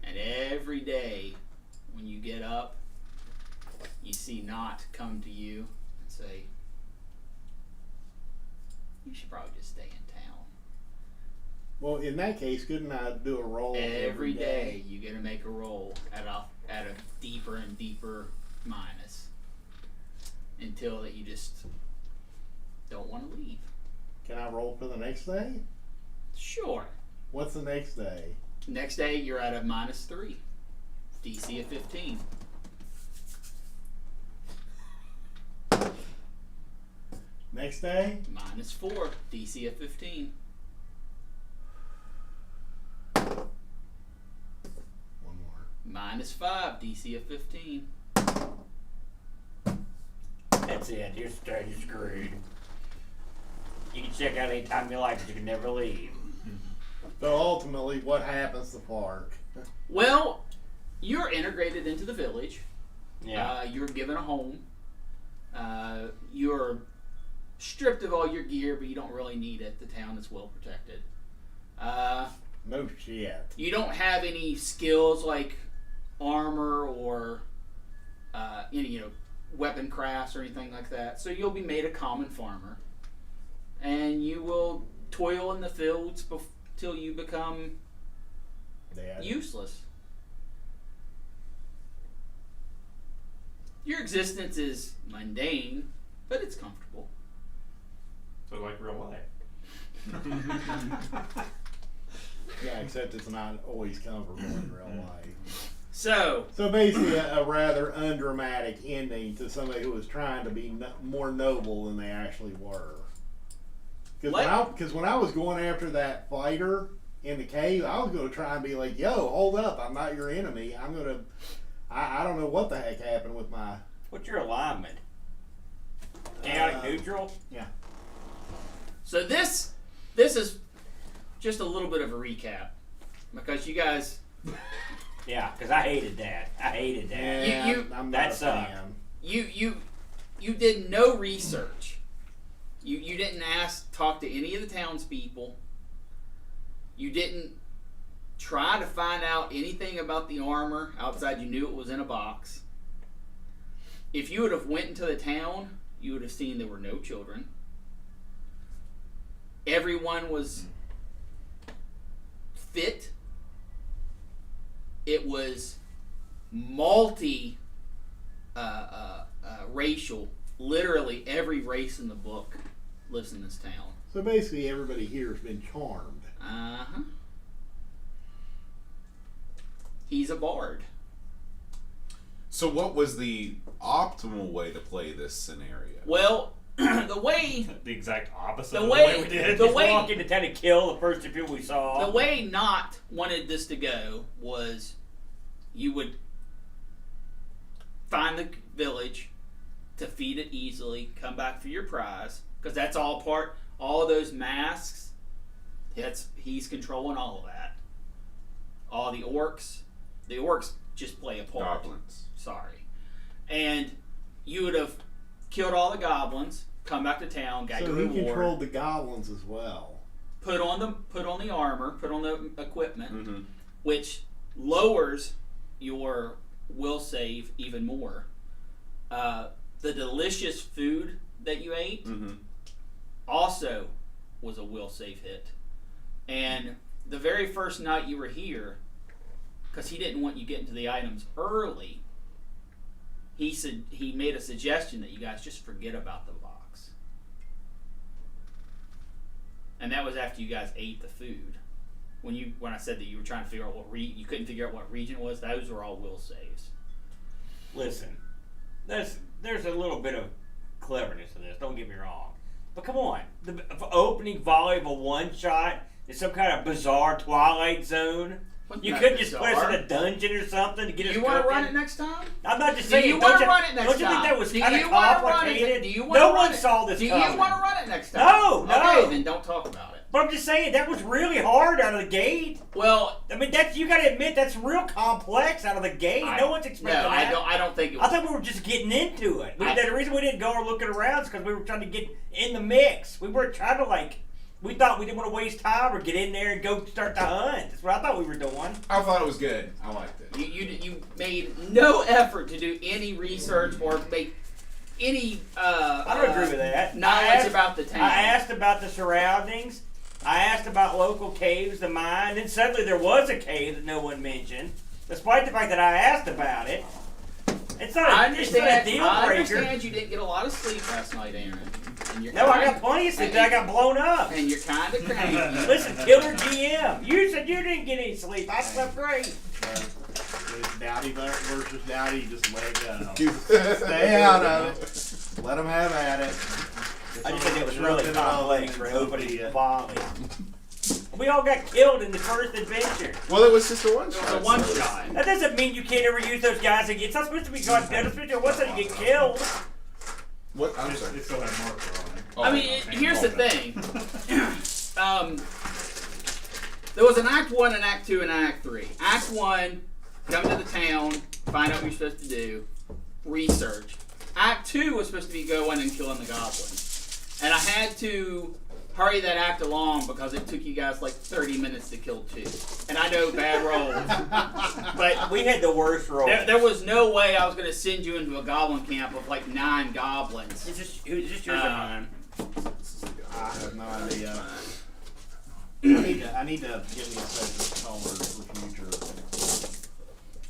And every day when you get up, you see Knot come to you and say, "You should probably just stay in town." Well, in that case, couldn't I do a roll Every day you get to make a roll at a deeper and deeper minus until that you just don't want to leave. Can I roll for the next day? Sure. What's the next day? Next day you're at a -3, DC of 15. Next day? -4, DC of 15. One more. -5, DC of 15. That's it. You're screwed. You can check out anytime you like, but you can never leave. So ultimately, what happens to Park? Well, you're integrated into the village. Yeah. You're given a home. You're stripped of all your gear, but you don't really need it. The town is well protected. No shit. You don't have any skills like armor or weapon crafts or anything like that. So you'll be made a common farmer, and you will toil in the fields till you become Dad. useless. Your existence is mundane, but it's comfortable. So like real life. Yeah, except it's not always comfortable in real life. So basically, a rather undramatic ending to somebody who was trying to be more noble than they actually were. Because when I was going after that fighter in the cave, I was going to try and be like, "Yo, hold up! I'm not your enemy. I'm gonna. I don't know what the heck happened with my. What's your alignment? Chaotic neutral? Yeah. So this is just a little bit of a recap because you guys. Yeah, because I hated that. Yeah, I'm not that a sucked. fan. You did no research. You didn't talk to any of the townspeople. You didn't try to find out anything about the armor outside. You knew it was in a box. If you would have went into the town, you would have seen there were no children. Everyone was fit. It was racial. Literally every race in the book lives in this town. So basically, everybody here has been charmed. Uh-huh. He's a bard. So what was the optimal way to play this scenario? Well, the way The exact opposite The of way- the way we did. the Just way- walk into town and kill the first two people we saw. the way Not wanted this to go was you would find the village, defeat it easily, come back for your prize, because that's all of those masks, he's controlling all of that. All the orcs just play a part. Goblins. Sorry. And you would have killed all the goblins, come back to town, got So your he reward, controlled the goblins as well. put on the armor, put on the equipment, Mm-hmm. which lowers your will save even more. The delicious food that you ate Mm-hmm. also was a will save hit. And the very first night you were here, because he didn't want you getting to the items early, he made a suggestion that you guys just forget about the box. And that was after you guys ate the food. When I said that you were trying to figure out you couldn't figure out what region it was, those were all will saves. Listen, there's a little bit of cleverness in this. Don't get me wrong, but come on, the opening volley of a one shot is some kind of bizarre Twilight Zone. Wasn't You that could just put us bizarre? in a dungeon or something to get us. Do you want to cooking. run it next time? I'm not just Do saying. you don't want to run it next Don't you think time? that was Do kind of you wanna run it? complicated? Do you wanna No run one it? saw this Do you coming. want to run it next time? No, no. Okay, then don't talk about it. But I'm just saying that was really hard out of the gate. Well, I mean, you got to admit that's real complex out of the gate. No one's expecting no, that. I don't think it was. I thought we were just getting into it. The reason we didn't go looking around is because we were trying to get in the mix. We weren't trying to we thought we didn't want to waste time or get in there and go start the hunt. That's what I thought we were doing. I thought it was good. I liked it. You made no effort to do any research or make any I don't agree with that. knowledge about the town. I asked about the surroundings. I asked about local caves, the mine, and suddenly there was a cave that no one mentioned, despite the fact that I asked about it. It's not a deal breaker. I understand you didn't get a lot of sleep last night, Aaron. And you're No, I got plenty of sleep. I got blown up. And you're kind of cranky. Listen, Killer GM, you said you didn't get any sleep. I slept great. It's Dowdy versus Dowdy, just let it go. Stay out of it. Let them have at it. I just think it was really complex for opening Yeah. volley. We all got killed in the first adventure. Well, it was just a one It shot. was a one shot. That doesn't mean you can't ever use those guys again. It's not supposed to be going down. It's supposed to be once you get killed. What? I'm sorry. It still had marker on it. Oh, I mean, here's the thing. There was an Act 1, an Act 2, and an Act 3. Act 1, come to the town, find out what you're supposed to do, research. Act 2 was supposed to be going and killing the goblins. And I had to hurry that act along because it took you guys like 30 minutes to kill 2. And I know bad rolls. But We had the worst roll. there was no way I was going to send you into a goblin camp of like 9 goblins. Is this yours or mine? I have no idea. I need to give me a set of colors for future.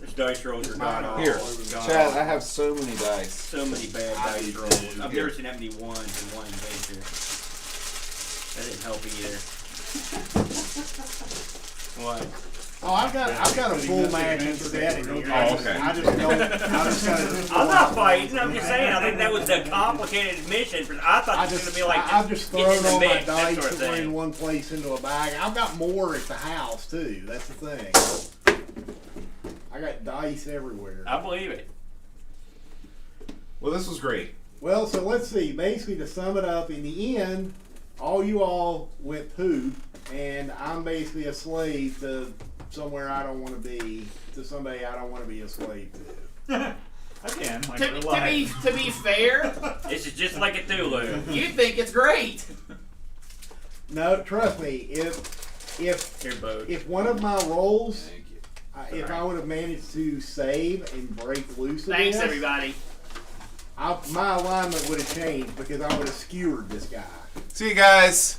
This dice rolls are Mine gone are off. Here, all over Chad, I have so many dice. So many bad I dice do rolls. too. I've never seen that many ones in one adventure. That didn't help either. What? Oh, I've got a full match for that. Oh, okay. I just don't. I just gotta. I'm not fighting. I'm just saying. I think that was a complicated mission. But I thought it was going to be like I've just get thrown in the all my mix, that dice sort of to thing. in one place into a bag. I've got more at the house too. That's the thing. I got dice everywhere. I believe it. Well, this was great. Well, so let's see. Basically, to sum it up, in the end, all you all went poop, and I'm basically a slave to somewhere I don't want to be, to somebody I don't want to be a slave to. Again, like To, real to life. be fair, This is just like a Tulu. you think it's great. No, trust me. Your boat. If one of my rolls, Thank you. if I would have managed to save and break loose of Thanks, this, everybody. my alignment would have changed because I would have skewered this guy. See you guys.